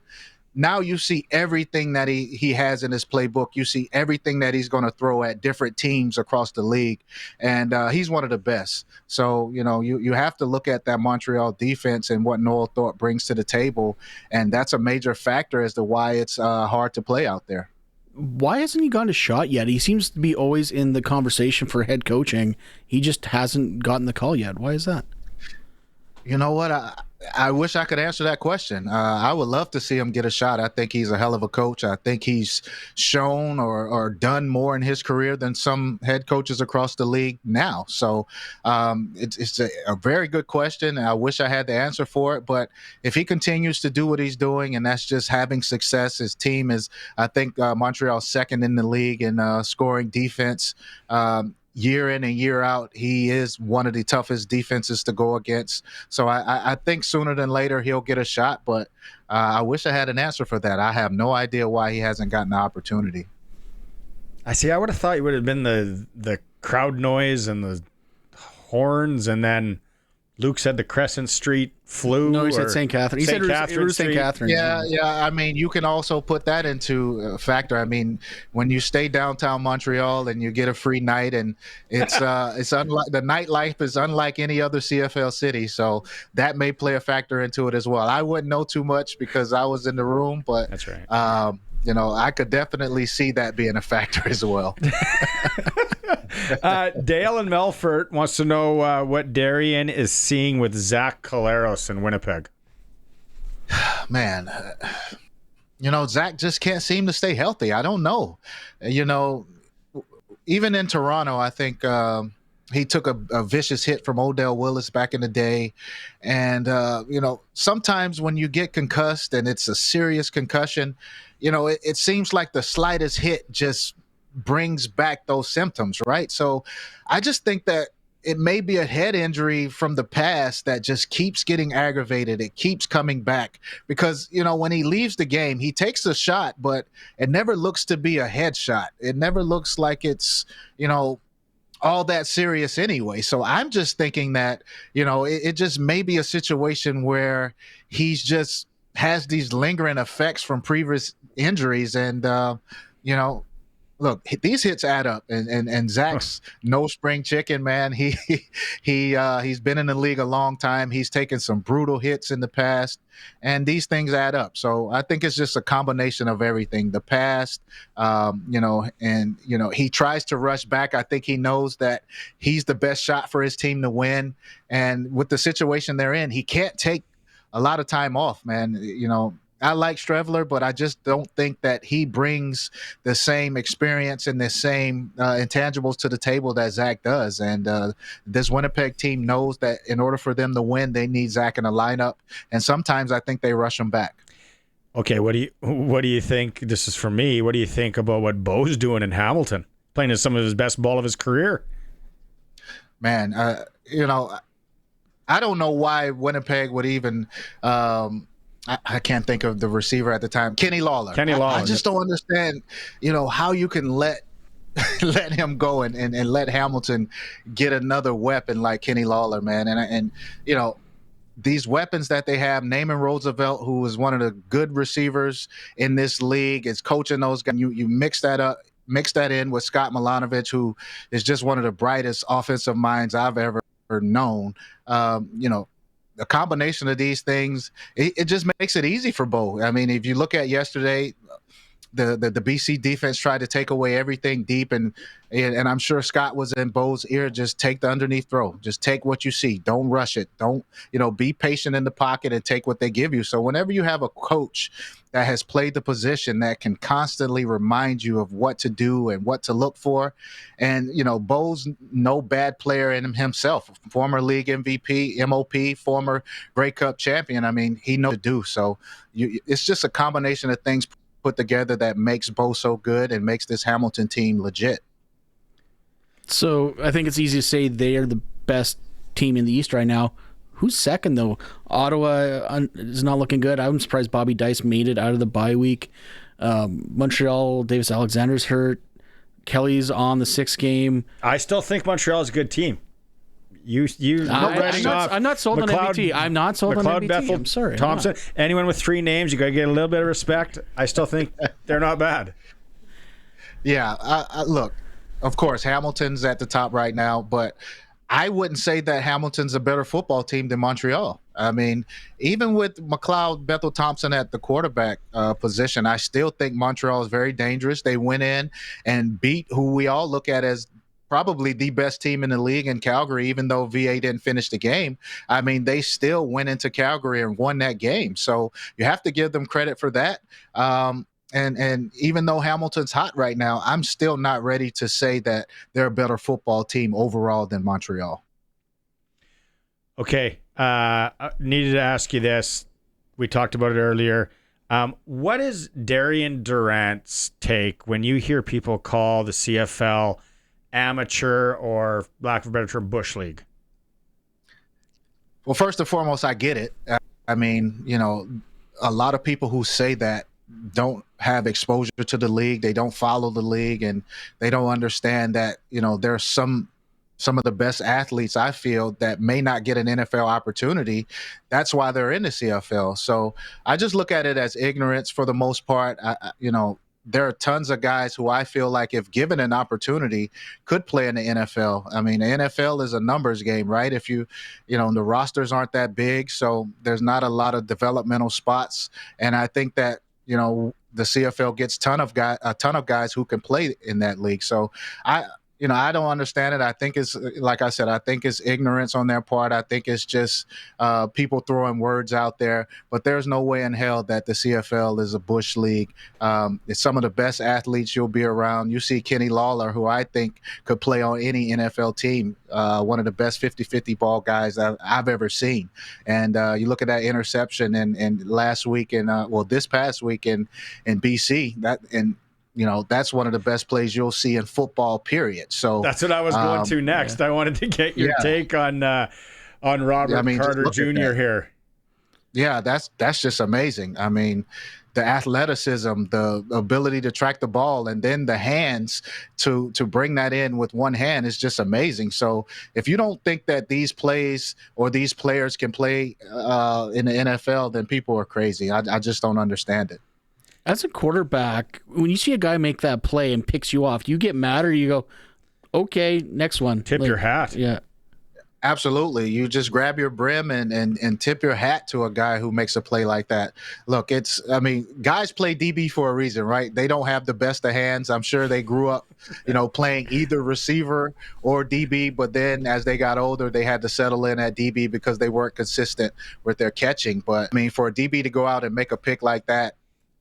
now you see everything that he has in his playbook. You see everything that he's going to throw at different teams across the league. And he's one of the best. So, you have to look at that Montreal defense and what Noel Thorpe brings to the table. And that's a major factor as to why it's hard to play out there. Why hasn't he gone to shot yet? He seems to be always in the conversation for head coaching. He just hasn't gotten the call yet. Why is that? You know what? I wish I could answer that question. I would love to see him get a shot. I think he's a hell of a coach. I think he's shown or done more in his career than some head coaches across the league now. So it's a very good question. I wish I had the answer for it. But if he continues to do what he's doing, and that's just having success, his team is, I think, Montreal's second in the league in scoring defense. Year in and year out, he is one of the toughest defenses to go against. So I think sooner than later he'll get a shot, but I wish I had an answer for that. I have no idea why he hasn't gotten the opportunity. I would have thought it would have been the crowd noise and the horns, and then Luke said the Crescent Street flu. No, he said St. Catherine. He said St. Catherine. Yeah. I mean, you can also put that into a factor. I mean, when you stay downtown Montreal and you get a free night, and it's unlike the nightlife is unlike any other CFL city, so that may play a factor into it as well. I wouldn't know too much because I was in the room, but that's right. I could definitely see that being a factor as well. Dale in Melfort wants to know what Darian is seeing with Zach Collaros in Winnipeg. Man, Zach just can't seem to stay healthy. I don't know. Even in Toronto, I think he took a vicious hit from Odell Willis back in the day. And, sometimes when you get concussed and it's a serious concussion, it seems like the slightest hit just brings back those symptoms, right? So I just think that it may be a head injury from the past that just keeps getting aggravated. It keeps coming back because, when he leaves the game, he takes a shot, but it never looks to be a headshot. It never looks like it's, all that serious anyway. So I'm just thinking that, it just may be a situation where he's just has these lingering effects from previous injuries. And, look, these hits add up, and Zach's no spring chicken, man. He's been in the league a long time. He's taken some brutal hits in the past, and these things add up. So I think it's just a combination of everything. The past, he tries to rush back. I think he knows that he's the best shot for his team to win, and with the situation they're in, he can't take a lot of time off, man. I like Strevler, but I just don't think that he brings the same experience and the same intangibles to the table that Zach does. And this Winnipeg team knows that in order for them to win, they need Zach in the lineup. And sometimes I think they rush him back. Okay, what do you think? This is for me. What do you think about what Bo's doing in Hamilton, playing some of his best ball of his career? Man, I don't know why Winnipeg would even. I can't think of the receiver at the time. Kenny Lawler. I just don't understand, how you can let him go and let Hamilton get another weapon like Kenny Lawler, man. And these weapons that they have, Naaman Roosevelt, who is one of the good receivers in this league, is coaching those guys. You mix that in with Scott Milanovic, who is just one of the brightest offensive minds I've ever known. A combination of these things, it just makes it easy for Bo. I mean, if you look at yesterday, the BC defense tried to take away everything deep, and I'm sure Scott was in Bo's ear, just take the underneath throw. Just take what you see. Don't rush it. Don't, be patient in the pocket and take what they give you. So whenever you have a coach that has played the position that can constantly remind you of what to do and what to look for, and, Bo's no bad player in himself, former league MVP, MOP, former Grey Cup champion. I mean, he knows what to do. So it's just a combination of things put together that makes Bo so good and makes this Hamilton team legit. So I think it's easy to say they are the best team in the East right now. Who's second, though? Ottawa is not looking good. I'm surprised Bobby Dice made it out of the bye week. Montreal, Davis Alexander's hurt. Kelly's on the 6th game. I still think Montreal is a good team. I'm not sold on MBT. I'm not sold on MBT. Bethel, I'm sorry. Thompson, anyone with 3 names, you got to get a little bit of respect. I still think they're not bad. Yeah, look, of course, Hamilton's at the top right now, but I wouldn't say that Hamilton's a better football team than Montreal. I mean, even with McLeod, Bethel Thompson at the quarterback position, I still think Montreal is very dangerous. They went in and beat who we all look at as probably the best team in the league in Calgary, even though VA didn't finish the game. I mean, they still went into Calgary and won that game. So you have to give them credit for that. And even though Hamilton's hot right now, I'm still not ready to say that they're a better football team overall than Montreal. Okay. I needed to ask you this. We talked about it earlier. What is Darian Durant's take when you hear people call the CFL amateur or, lack of a better term, bush league? Well, first and foremost, I get it. I mean, a lot of people who say that don't have exposure to the league. They don't follow the league, and they don't understand that, there's some of the best athletes, I feel, that may not get an NFL opportunity. That's why they're in the CFL. So I just look at it as ignorance for the most part. There are tons of guys who I feel like, if given an opportunity, could play in the NFL. I mean, the NFL is a numbers game, right? If the rosters aren't that big, so there's not a lot of developmental spots. And I think that, the CFL gets a ton of guys who can play in that league. So I don't understand it. I think it's, like I said, I think it's ignorance on their part. I think it's just people throwing words out there. But there's no way in hell that the CFL is a bush league. It's some of the best athletes you'll be around. You see Kenny Lawler, who I think could play on any NFL team, one of the best 50-50 ball guys I've ever seen. And you look at that interception and last week this past week in BC, that's one of the best plays you'll see in football, period. So that's what I was going to next. Yeah. I wanted to get your take on Robert Carter Jr. here. Yeah, that's just amazing. I mean, the athleticism, the ability to track the ball, and then the hands to bring that in with one hand is just amazing. So if you don't think that these plays or these players can play in the NFL, then people are crazy. I just don't understand it. As a quarterback, when you see a guy make that play and picks you off, do you get mad or you go, okay, next one? Tip your hat. Yeah. Absolutely. You just grab your brim and tip your hat to a guy who makes a play like that. Look, guys play DB for a reason, right? They don't have the best of hands. I'm sure they grew up, playing either receiver or DB, but then as they got older, they had to settle in at DB because they weren't consistent with their catching. But I mean, for a DB to go out and make a pick like that,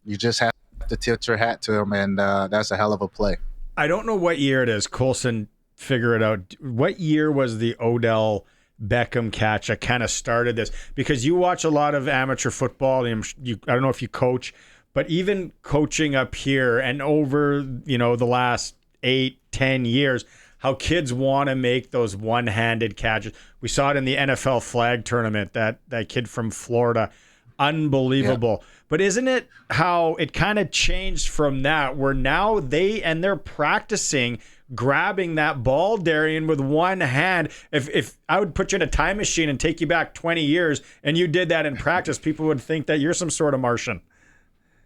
you just have to tip your hat to him, and that's a hell of a play. I don't know what year it is. Colson, figure it out. What year was the Odell Beckham catch that kind of started this? Because you watch a lot of amateur football. I don't know if you coach, but even coaching up here and over, the last 8-10 years, how kids want to make those one-handed catches. We saw it in the NFL flag tournament, that kid from Florida. Unbelievable. Yeah. But isn't it how it kind of changed from that, where now they're practicing grabbing that ball, Darian, with one hand. If I would put you in a time machine and take you back 20 years and you did that in practice, people would think that you're some sort of Martian.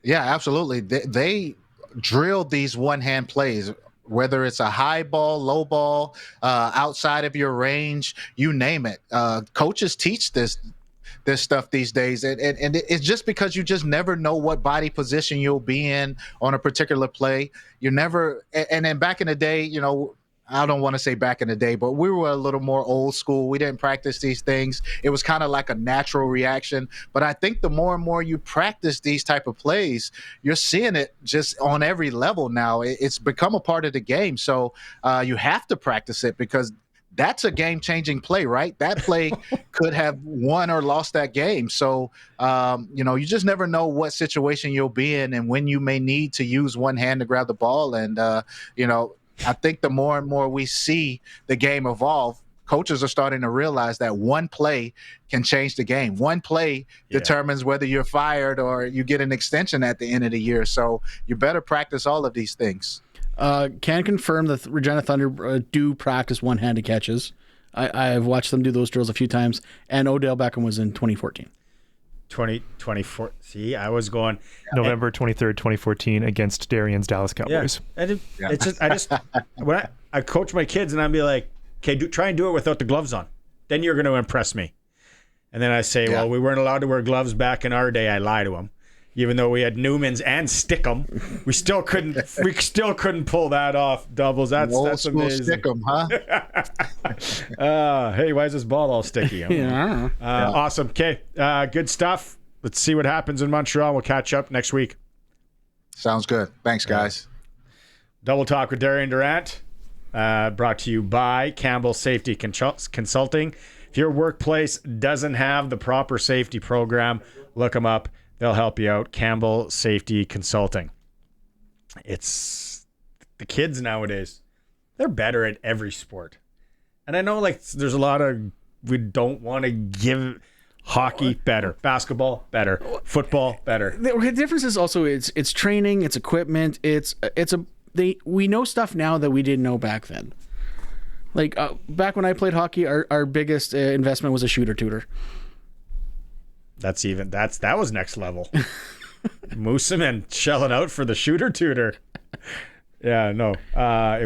Yeah, absolutely. They drilled these one-hand plays, whether it's a high ball, low ball, outside of your range, you name it. Coaches teach this stuff these days, and it's just because you just never know what body position you'll be in on a particular play. You never, and then back in the day, I don't want to say back in the day, but we were a little more old school. We didn't practice these things. It was kind of like a natural reaction. But I think the more and more you practice these type of plays, you're seeing it just on every level now. It's become a part of the game. So you have to practice it, because that's a game-changing play, right? That play could have won or lost that game. So, you just never know what situation you'll be in and when you may need to use one hand to grab the ball. And, I think the more and more we see the game evolve, coaches are starting to realize that one play can change the game. One play determines whether you're fired or you get an extension at the end of the year. So you better practice all of these things. Can confirm that Regina Thunder do practice one-handed catches. I've watched them do those drills a few times, and Odell Beckham was in 2014. 2024. See, I was going November 23rd, 2014 against Darian's Dallas Cowboys. Yeah. It's just when I coach my kids and I'd be like, okay, try and do it without the gloves on. Then you're going to impress me. And then I say, well, we weren't allowed to wear gloves back in our day. I lie to them. Even though we had Newmans and Stickum, we still couldn't pull that off. Doubles. That's amazing. Stickum, huh? Hey, why is this ball all sticky? Awesome. Okay, good stuff. Let's see what happens in Montreal. We'll catch up next week. Sounds good. Thanks, guys. Double Talk with Darian Durant, brought to you by Campbell Safety Consulting. If your workplace doesn't have the proper safety program, look them up. They'll help you out. Campbell Safety Consulting. It's the kids nowadays. They're better at every sport. And I know there's a lot of, we don't want to give hockey better, basketball football better. The difference is also it's training, it's equipment, we know stuff now that we didn't know back then. Back when I played hockey, our biggest investment was a shooter tutor. That was next level. Moosin and shelling out for the shooter tutor. Yeah, no.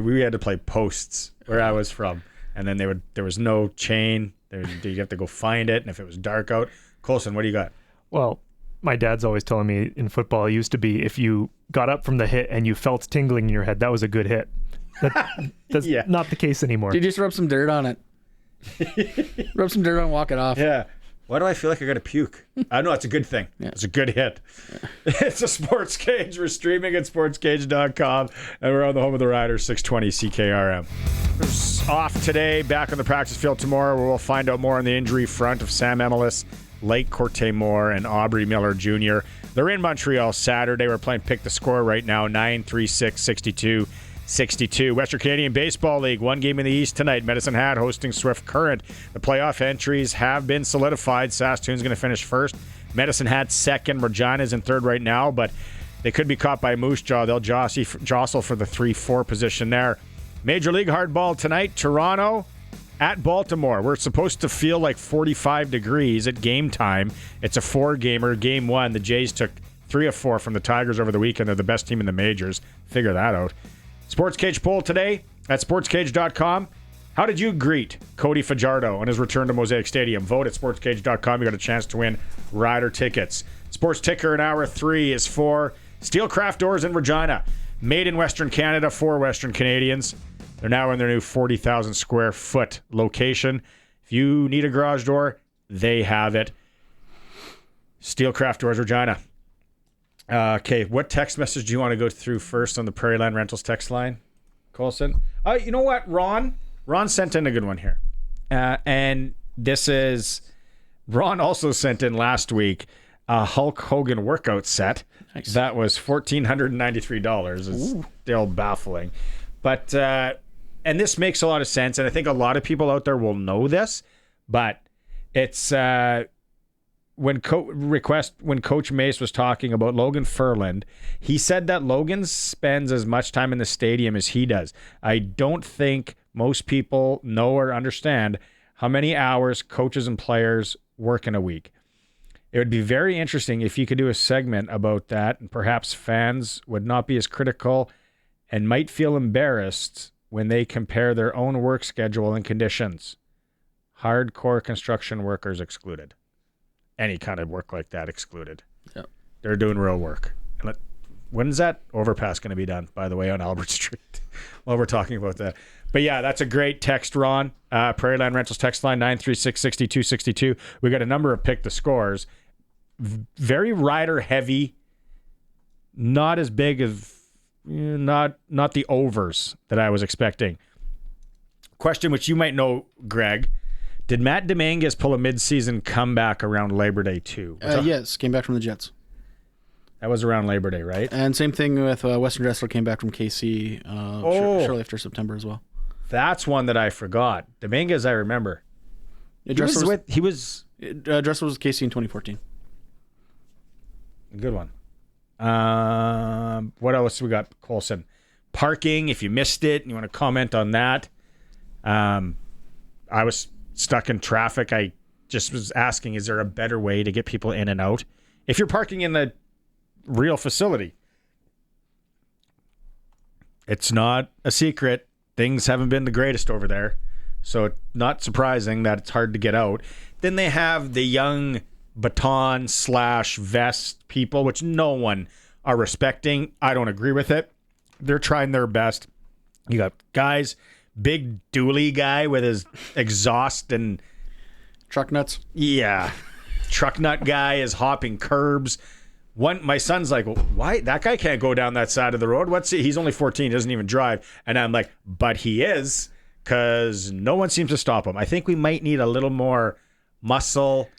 We had to play posts where I was from, and then there was no chain. You have to go find it, and if it was dark out. Colson, what do you got? Well, my dad's always telling me in football, it used to be if you got up from the hit and you felt tingling in your head, that was a good hit. That's not the case anymore. You just rub some dirt on it. Rub some dirt on, walk it off. Yeah. Why do I feel like I got to puke? I know it's a good thing. Yeah. It's a good hit. It's a Sports Cage. We're streaming at sportscage.com, and we're on the home of the Riders, 620 CKRM. We're off today, back on the practice field tomorrow, where we'll find out more on the injury front of Sam Emelis, Lake Corte Moore, and Aubrey Miller Jr. They're in Montreal Saturday. We're playing Pick the Score right now, 9-3-6-62. Western Canadian Baseball League, one game in the East tonight. Medicine Hat hosting Swift Current. The playoff entries have been solidified. Saskatoon's going to finish first. Medicine Hat second. Regina's in third right now, but they could be caught by Moose Jaw. They'll jostle for the 3-4 position there. Major League Hardball tonight. Toronto at Baltimore. We're supposed to feel like 45 degrees at game time. It's a 4-gamer. Game 1, the Jays took 3 of 4 from the Tigers over the weekend. They're the best team in the majors. Figure that out. SportsCage poll today at sportscage.com. How did you greet Cody Fajardo on his return to Mosaic Stadium? Vote at sportscage.com. You got a chance to win rider tickets. Sports Ticker in Hour 3 is for Steelcraft Doors in Regina. Made in Western Canada for Western Canadians. They're now in their new 40,000 square foot location. If you need a garage door, they have it. Steelcraft Doors Regina. Okay, what text message do you want to go through first on the Prairie Land Rentals text line, Colson? You know what, Ron sent in a good one here. And this is... Ron also sent in last week a Hulk Hogan workout set. Nice. That was $1,493. It's still baffling. But, and this makes a lot of sense, and I think a lot of people out there will know this, but it's when Coach Mace was talking about Logan Furland, he said that Logan spends as much time in the stadium as he does. I don't think most people know or understand how many hours coaches and players work in a week. It would be very interesting if you could do a segment about that, and perhaps fans would not be as critical and might feel embarrassed when they compare their own work schedule and conditions. Hardcore construction workers excluded. Any kind of work like that excluded. Yep. They're doing real work. When's that overpass going to be done, by the way, on Albert Street? While we're talking about that. But yeah, that's a great text, Ron. Prairie Land Rentals text line 936-6262. We got a number of pick the scores. Very rider heavy. Not as big as not the overs that I was expecting. Question which you might know, Greg. Did Matt Dominguez pull a midseason comeback around Labor Day too? Yes, came back from the Jets. That was around Labor Day, right? And same thing with Western Dressler came back from KC shortly after September as well. That's one that I forgot. Dominguez, I remember. Dressler was KC in 2014. Good one. What else we got, Colson? Parking, if you missed it and you want to comment on that. I was stuck in traffic. I just was asking, is there a better way to get people in and out? If you're parking in the real facility, it's not a secret. Things haven't been the greatest over there. So not surprising that it's hard to get out. Then they have the young baton/vest people, which no one are respecting. I don't agree with it. They're trying their best. You got guys, big dually guy with his exhaust and truck nuts. Yeah. Truck nut guy is hopping curbs. My son's like, well, why? That guy can't go down that side of the road. He's only 14, doesn't even drive. And I'm like, but he is, because no one seems to stop him. I think we might need a little more muscle,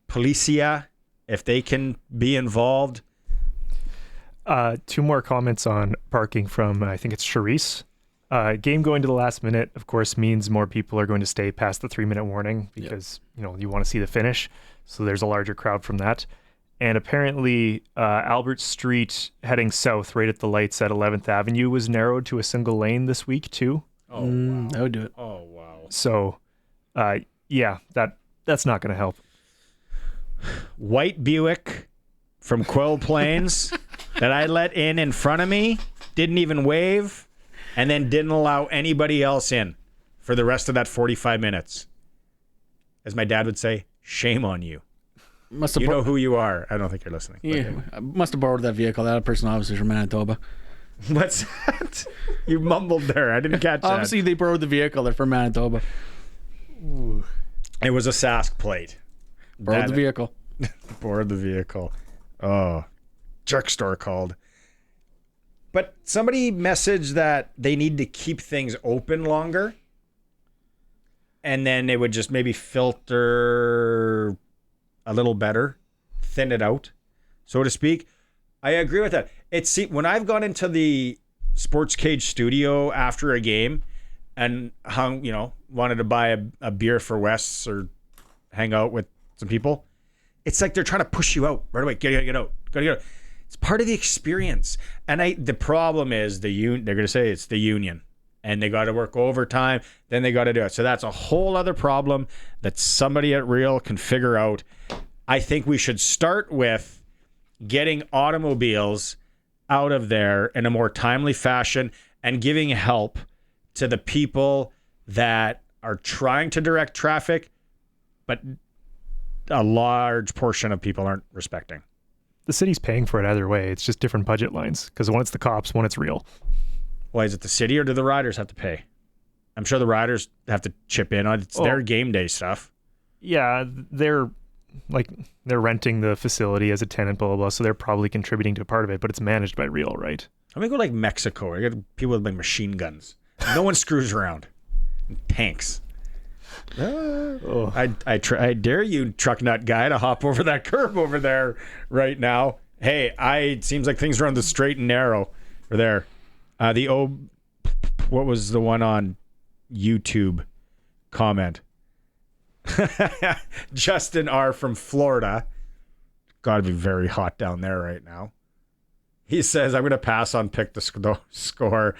policia, if they can be involved. 2 more comments on parking from, I think it's Charisse. Game going to the last minute, of course, means more people are going to stay past the 3-minute warning because, you want to see the finish. So there's a larger crowd from that. And apparently, Albert Street heading south right at the lights at 11th Avenue was narrowed to a single lane this week, too. Oh, wow. That would do it. Oh, wow. So, that's not going to help. White Buick from Quill Plains that I let in front of me, didn't even wave, and then didn't allow anybody else in for the rest of that 45 minutes. As my dad would say, shame on you. You know who you are. I don't think you're listening. Yeah, I must have borrowed that vehicle. That person obviously is from Manitoba. What's that? You mumbled there. I didn't catch that. Obviously, they borrowed the vehicle. They're from Manitoba. Ooh. It was a Sask plate. Borrowed the vehicle. Borrowed the vehicle. Oh, jerk store called. But somebody messaged that they need to keep things open longer. And then it would just maybe filter a little better, thin it out, so to speak. I agree with that. When I've gone into the SportsCage studio after a game and wanted to buy a beer for Wes or hang out with some people, it's like they're trying to push you out right away. Gotta get out. It's part of the experience. And the problem is they're going to say it's the union. And they got to work overtime. Then they got to do it. So that's a whole other problem that somebody at Real can figure out. I think we should start with getting automobiles out of there in a more timely fashion and giving help to the people that are trying to direct traffic, but a large portion of people aren't respecting. The city's paying for it either way. It's just different budget lines, because one it's the cops, one it's real. Why is it the city, or do the riders have to pay? I'm sure the riders have to chip in on it. It's their game day stuff. Yeah, they're renting the facility as a tenant, blah, blah, blah, so they're probably contributing to a part of it, but it's managed by real, right? I'm going to go like Mexico. I got people with like machine guns. No one screws around. Tanks. I dare you, truck nut guy, to hop over that curb over there right now. Hey, it seems like things are on the straight and narrow for there. What was the one on YouTube comment? Justin R. from Florida. Got to be very hot down there right now. He says, I'm going to pass on pick the score.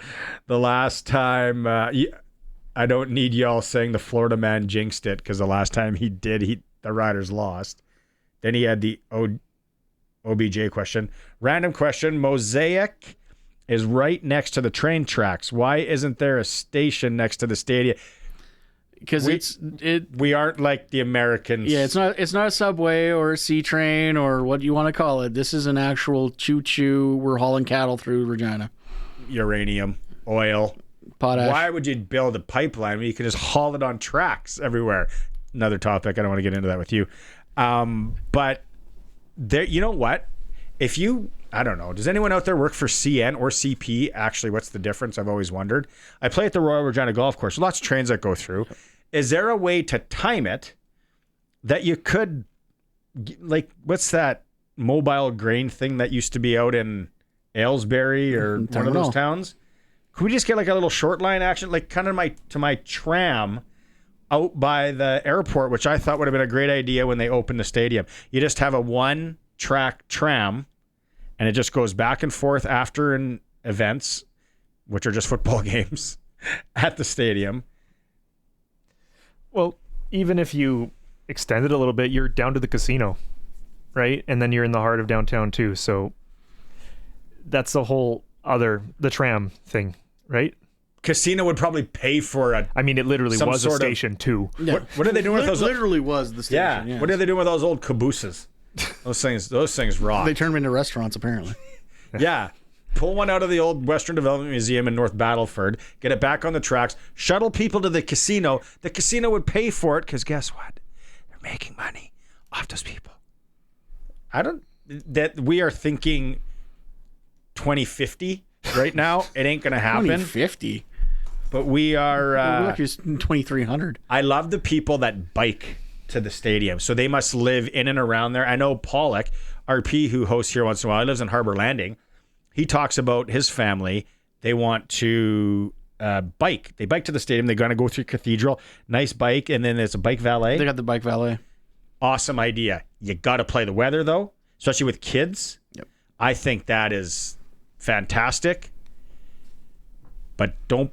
The last time, I don't need y'all saying the Florida man jinxed it, because the last time he did, the Riders lost. Then he had the OBJ question. Random question. Mosaic is right next to the train tracks. Why isn't there a station next to the stadium? Because we aren't like the Americans. Yeah, it's not a subway or a C train or what you want to call it. This is an actual choo-choo. We're hauling cattle through Regina. Uranium, oil, potash. Why would you build a pipeline when you can just haul it on tracks everywhere? Another topic. I don't want to get into that with you. But there, you know what? I don't know. Does anyone out there work for CN or CP? Actually, what's the difference? I've always wondered. I play at the Royal Regina Golf Course. Lots of trains that go through. Is there a way to time it that you could, like, what's that mobile grain thing that used to be out in Aylesbury or one of those towns? Could we just get like a little short line action, like kind of to my tram out by the airport, which I thought would have been a great idea when they opened the stadium. You just have a one-track tram, and it just goes back and forth after events, which are just football games, at the stadium. Well, even if you extend it a little bit, you're down to the casino, right? And then you're in the heart of downtown too. So that's the whole the tram thing, right? Casino would probably pay for it. I mean, it literally was a station too. Yeah. What are they doing with those? Literally was the station. Yeah. Yes. What are they doing with those old cabooses? Those things rock. They turned them into restaurants, apparently. Yeah. Pull one out of the old Western Development Museum in North Battleford, get it back on the tracks, shuttle people to the casino. The casino would pay for it because guess what? They're making money off those people. We are thinking 2050 right now. It ain't going to happen. 2050? But we are... We're 2300. I love the people that bike to the stadium. So they must live in and around there. I know Pollock, RP, who hosts here once in a while, he lives in Harbor Landing. He talks about his family. They want to bike. They bike to the stadium. They're going to go through Cathedral. Nice bike. And then there's a bike valet. They got the bike valet. Awesome idea. You got to play the weather, though, especially with kids. Yep. I think that is fantastic. But don't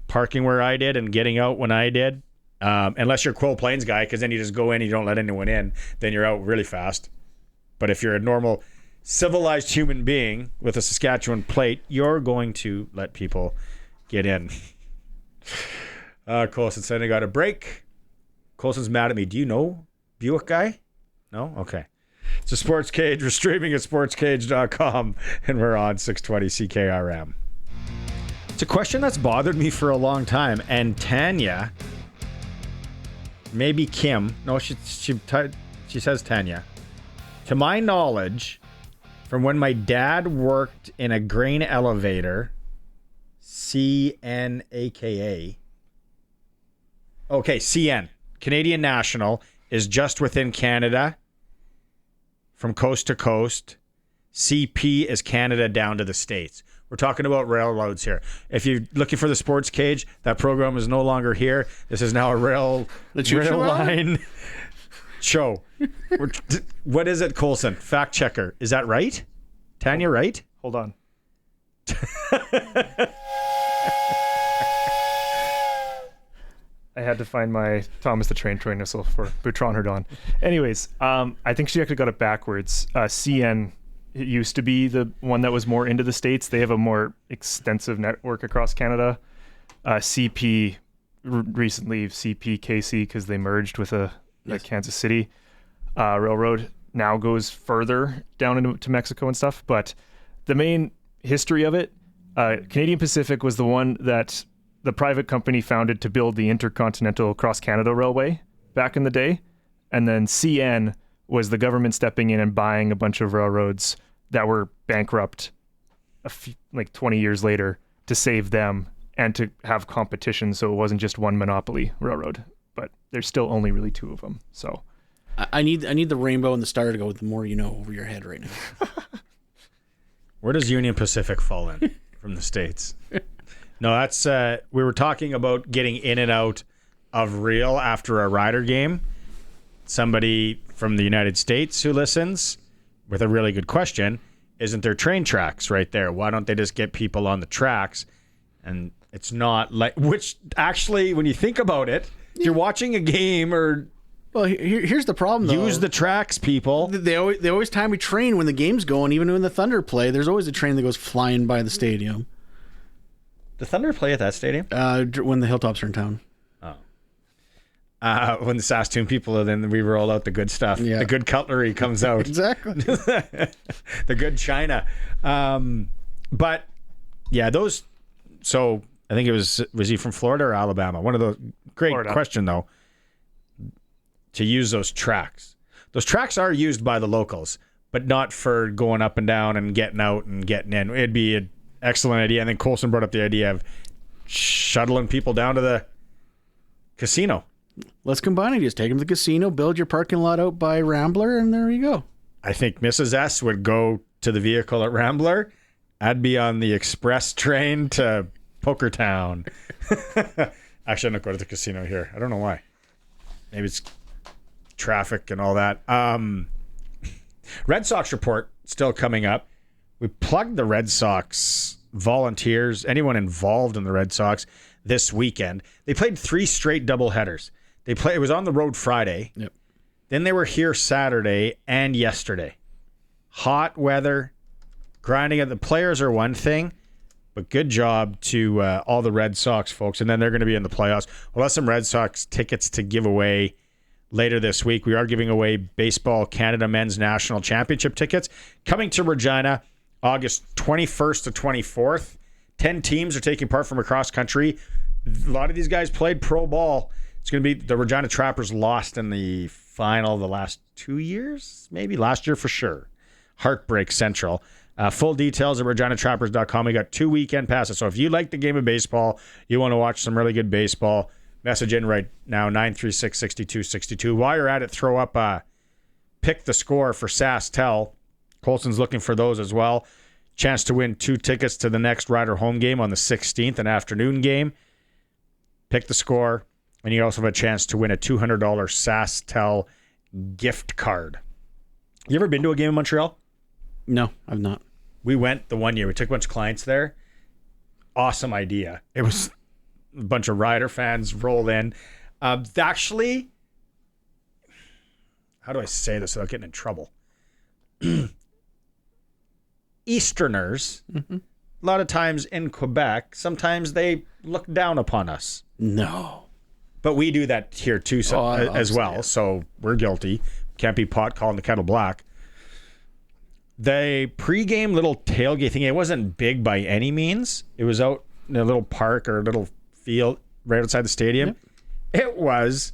parking where I did and getting out when I did. Unless you're a Quill Plains guy, because then you just go in and you don't let anyone in. Then you're out really fast. But if you're a normal civilized human being with a Saskatchewan plate, you're going to let people get in. Colson said I got a break. Colson's mad at me. Do you know Buick guy? No? Okay. It's a Sports Cage. We're streaming at sportscage.com, and we're on 620 CKRM. It's a question that's bothered me for a long time, and Tanya, maybe Kim, no, she says Tanya. To my knowledge, from when my dad worked in a grain elevator, CN, Canadian National, is just within Canada, from coast to coast. CP is Canada down to the States. We're talking about railroads here. If you're looking for the Sports Cage, that program is no longer here. This is now a rail line show. What is it, Colson? Fact checker. Is that right? Tanya, right? Hold on. I had to find my Thomas the Train whistle for Boutron Herdon. Anyways, I think she actually got it backwards. CN It used to be the one that was more into the States. They have a more extensive network across Canada. CP recently, CPKC, because they merged with a Kansas City railroad, now goes further down into Mexico and stuff. But the main history of it, Canadian Pacific was the one that the private company founded to build the Intercontinental Cross Canada Railway back in the day. And then CN was the government stepping in and buying a bunch of railroads that were bankrupt 20 years later to save them and to have competition, so it wasn't just one monopoly railroad. But there's still only really two of them. So I need the rainbow and the star to go with the more you know over your head right now. Where does Union Pacific fall in from the States? No, that's we were talking about getting in and out of Real after a Rider game. Somebody from the United States who listens with a really good question, isn't there train tracks right there? Why don't they just get people on the tracks? And it's not like, which actually, when you think about it, if you're watching a game or... Well, here's the problem, though. Use the tracks, people. They always time we train when the game's going, even when the Thunder play. There's always a train that goes flying by the stadium. The Thunder play at that stadium? When the Hilltops are in town. When the Saskatoon people, then we roll out the good stuff. Yeah. The good cutlery comes out. Exactly. The good china. But, yeah, those... So, I think it was he from Florida or Alabama? One of those... Great Florida. question, though. To use those tracks. Those tracks are used by the locals, but not for going up and down and getting out and getting in. It'd be an excellent idea. And then Colson brought up the idea of shuttling people down to the casino. Let's combine it. Just take them to the casino, build your parking lot out by Rambler, and there you go. I think Mrs. S would go to the vehicle at Rambler. I'd be on the express train to Pokertown. Actually, I'm not going to the casino here. I don't know why. Maybe it's traffic and all that. Red Sox report still coming up. We plugged the Red Sox volunteers, anyone involved in the Red Sox this weekend. They played 3 straight doubleheaders. It was on the road Friday. Yep. Then they were here Saturday and yesterday. Hot weather, grinding it. The players are one thing, but good job to all the Red Sox folks. And then they're going to be in the playoffs. We'll have some Red Sox tickets to give away later this week. We are giving away Baseball Canada Men's National Championship tickets. Coming to Regina, August 21st to 24th. 10 teams are taking part from across country. A lot of these guys played pro ball. It's going to be the Regina Trappers lost in the final the last 2 years, maybe last year for sure. Heartbreak Central. Full details at reginatrappers.com. We got 2 weekend passes. So if you like the game of baseball, you want to watch some really good baseball, message in right now, 936-6262. While you're at it, throw up pick the score for SaskTel. Colson's looking for those as well. Chance to win 2 tickets to the next Rider home game on the 16th, an afternoon game. Pick the score. And you also have a chance to win a $200 SaskTel gift card. You ever been to a game in Montreal? No, I've not. We went the one year. We took a bunch of clients there. Awesome idea. It was a bunch of Rider fans rolled in. Actually, how do I say this without getting in trouble? Easterners, a lot of times in Quebec, sometimes they look down upon us. No. But we do that here too as well, yeah. So we're guilty. Can't be pot calling the kettle black. The pregame little tailgate thing, it wasn't big by any means. It was out in a little park or a little field right outside the stadium. Yep. It was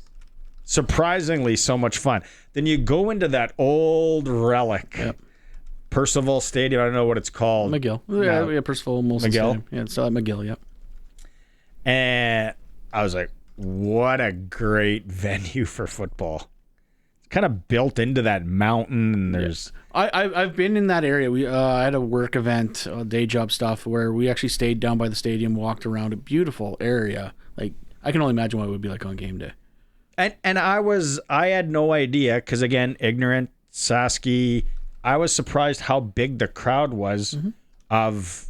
surprisingly so much fun. Then you go into that old relic. Yep. Percival Stadium, I don't know what it's called. McGill. Yeah, Percival Molson McGill. Stadium. Yeah, it's McGill, yep. And I was like, what a great venue for football. It's kind of built into that mountain, and there's... I've been in that area. I had a work event, day job stuff, where we actually stayed down by the stadium, walked around a beautiful area. Like, I can only imagine what it would be like on game day. And I had no idea, because again, ignorant, Sasky... I was surprised how big the crowd was of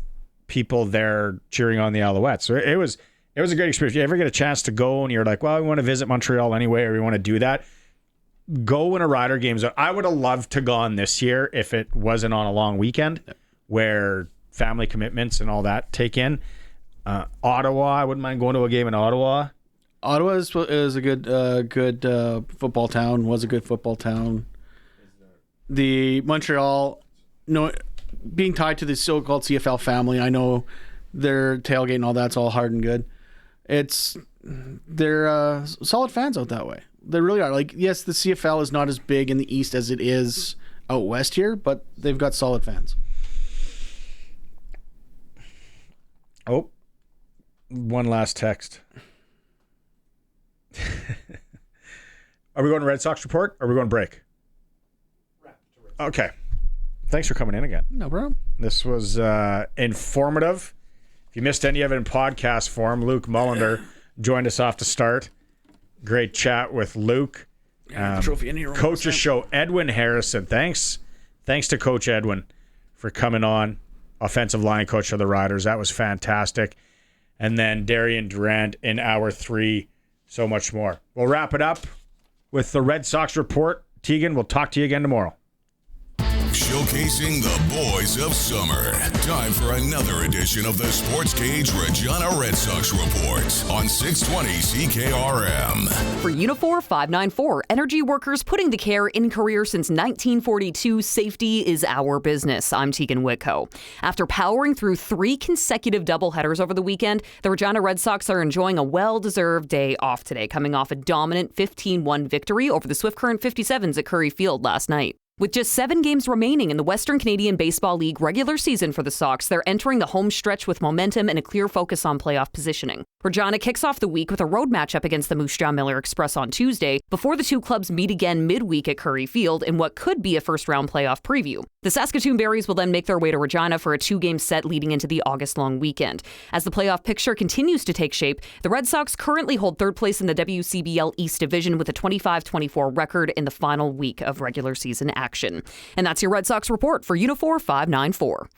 people there cheering on the Alouettes. So it was a great experience. If you ever get a chance to go and you're like, well, we want to visit Montreal anyway, or we want to do that, go when a Rider game's out. I would have loved to gone this year if it wasn't on a long weekend where family commitments and all that take in. Ottawa, I wouldn't mind going to a game in Ottawa. Ottawa is a good football town. Was a good football town. The Montreal, being tied to the so-called CFL family, I know their tailgate and all that's all hard and good. They're solid fans out that way. They really are. Like, yes, the CFL is not as big in the East as it is out West here, but they've got solid fans. Oh, one last text. Are we going to Red Sox report? Or are we going to break? Okay. Thanks for coming in again. No problem. This was informative. If you missed any of it in podcast form, Luke Mullinder joined us off the start. Great chat with Luke. Trophy in here. Coach's show, Edwin Harrison. Thanks to Coach Edwin for coming on. Offensive line coach of the Riders. That was fantastic. And then Darian Durant in hour 3. So much more. We'll wrap it up with the Red Sox report. Tegan, we'll talk to you again tomorrow. Showcasing the boys of summer. Time for another edition of the SportsCage Regina Red Sox Report on 620 CKRM. For Unifor 594, energy workers putting the care in career since 1942, safety is our business. I'm Tegan Whitco. After powering through 3 consecutive doubleheaders over the weekend, the Regina Red Sox are enjoying a well-deserved day off today, coming off a dominant 15-1 victory over the Swift Current 57s at Curry Field last night. With just 7 games remaining in the Western Canadian Baseball League regular season for the Sox, they're entering the home stretch with momentum and a clear focus on playoff positioning. Regina kicks off the week with a road matchup against the Moose Jaw Miller Express on Tuesday, before the two clubs meet again midweek at Curry Field in what could be a first-round playoff preview. The Saskatoon Berries will then make their way to Regina for a 2-game set leading into the August-long weekend. As the playoff picture continues to take shape, the Red Sox currently hold 3rd place in the WCBL East Division with a 25-24 record in the final week of regular season action. And that's your Red Sox report for Unifor 594.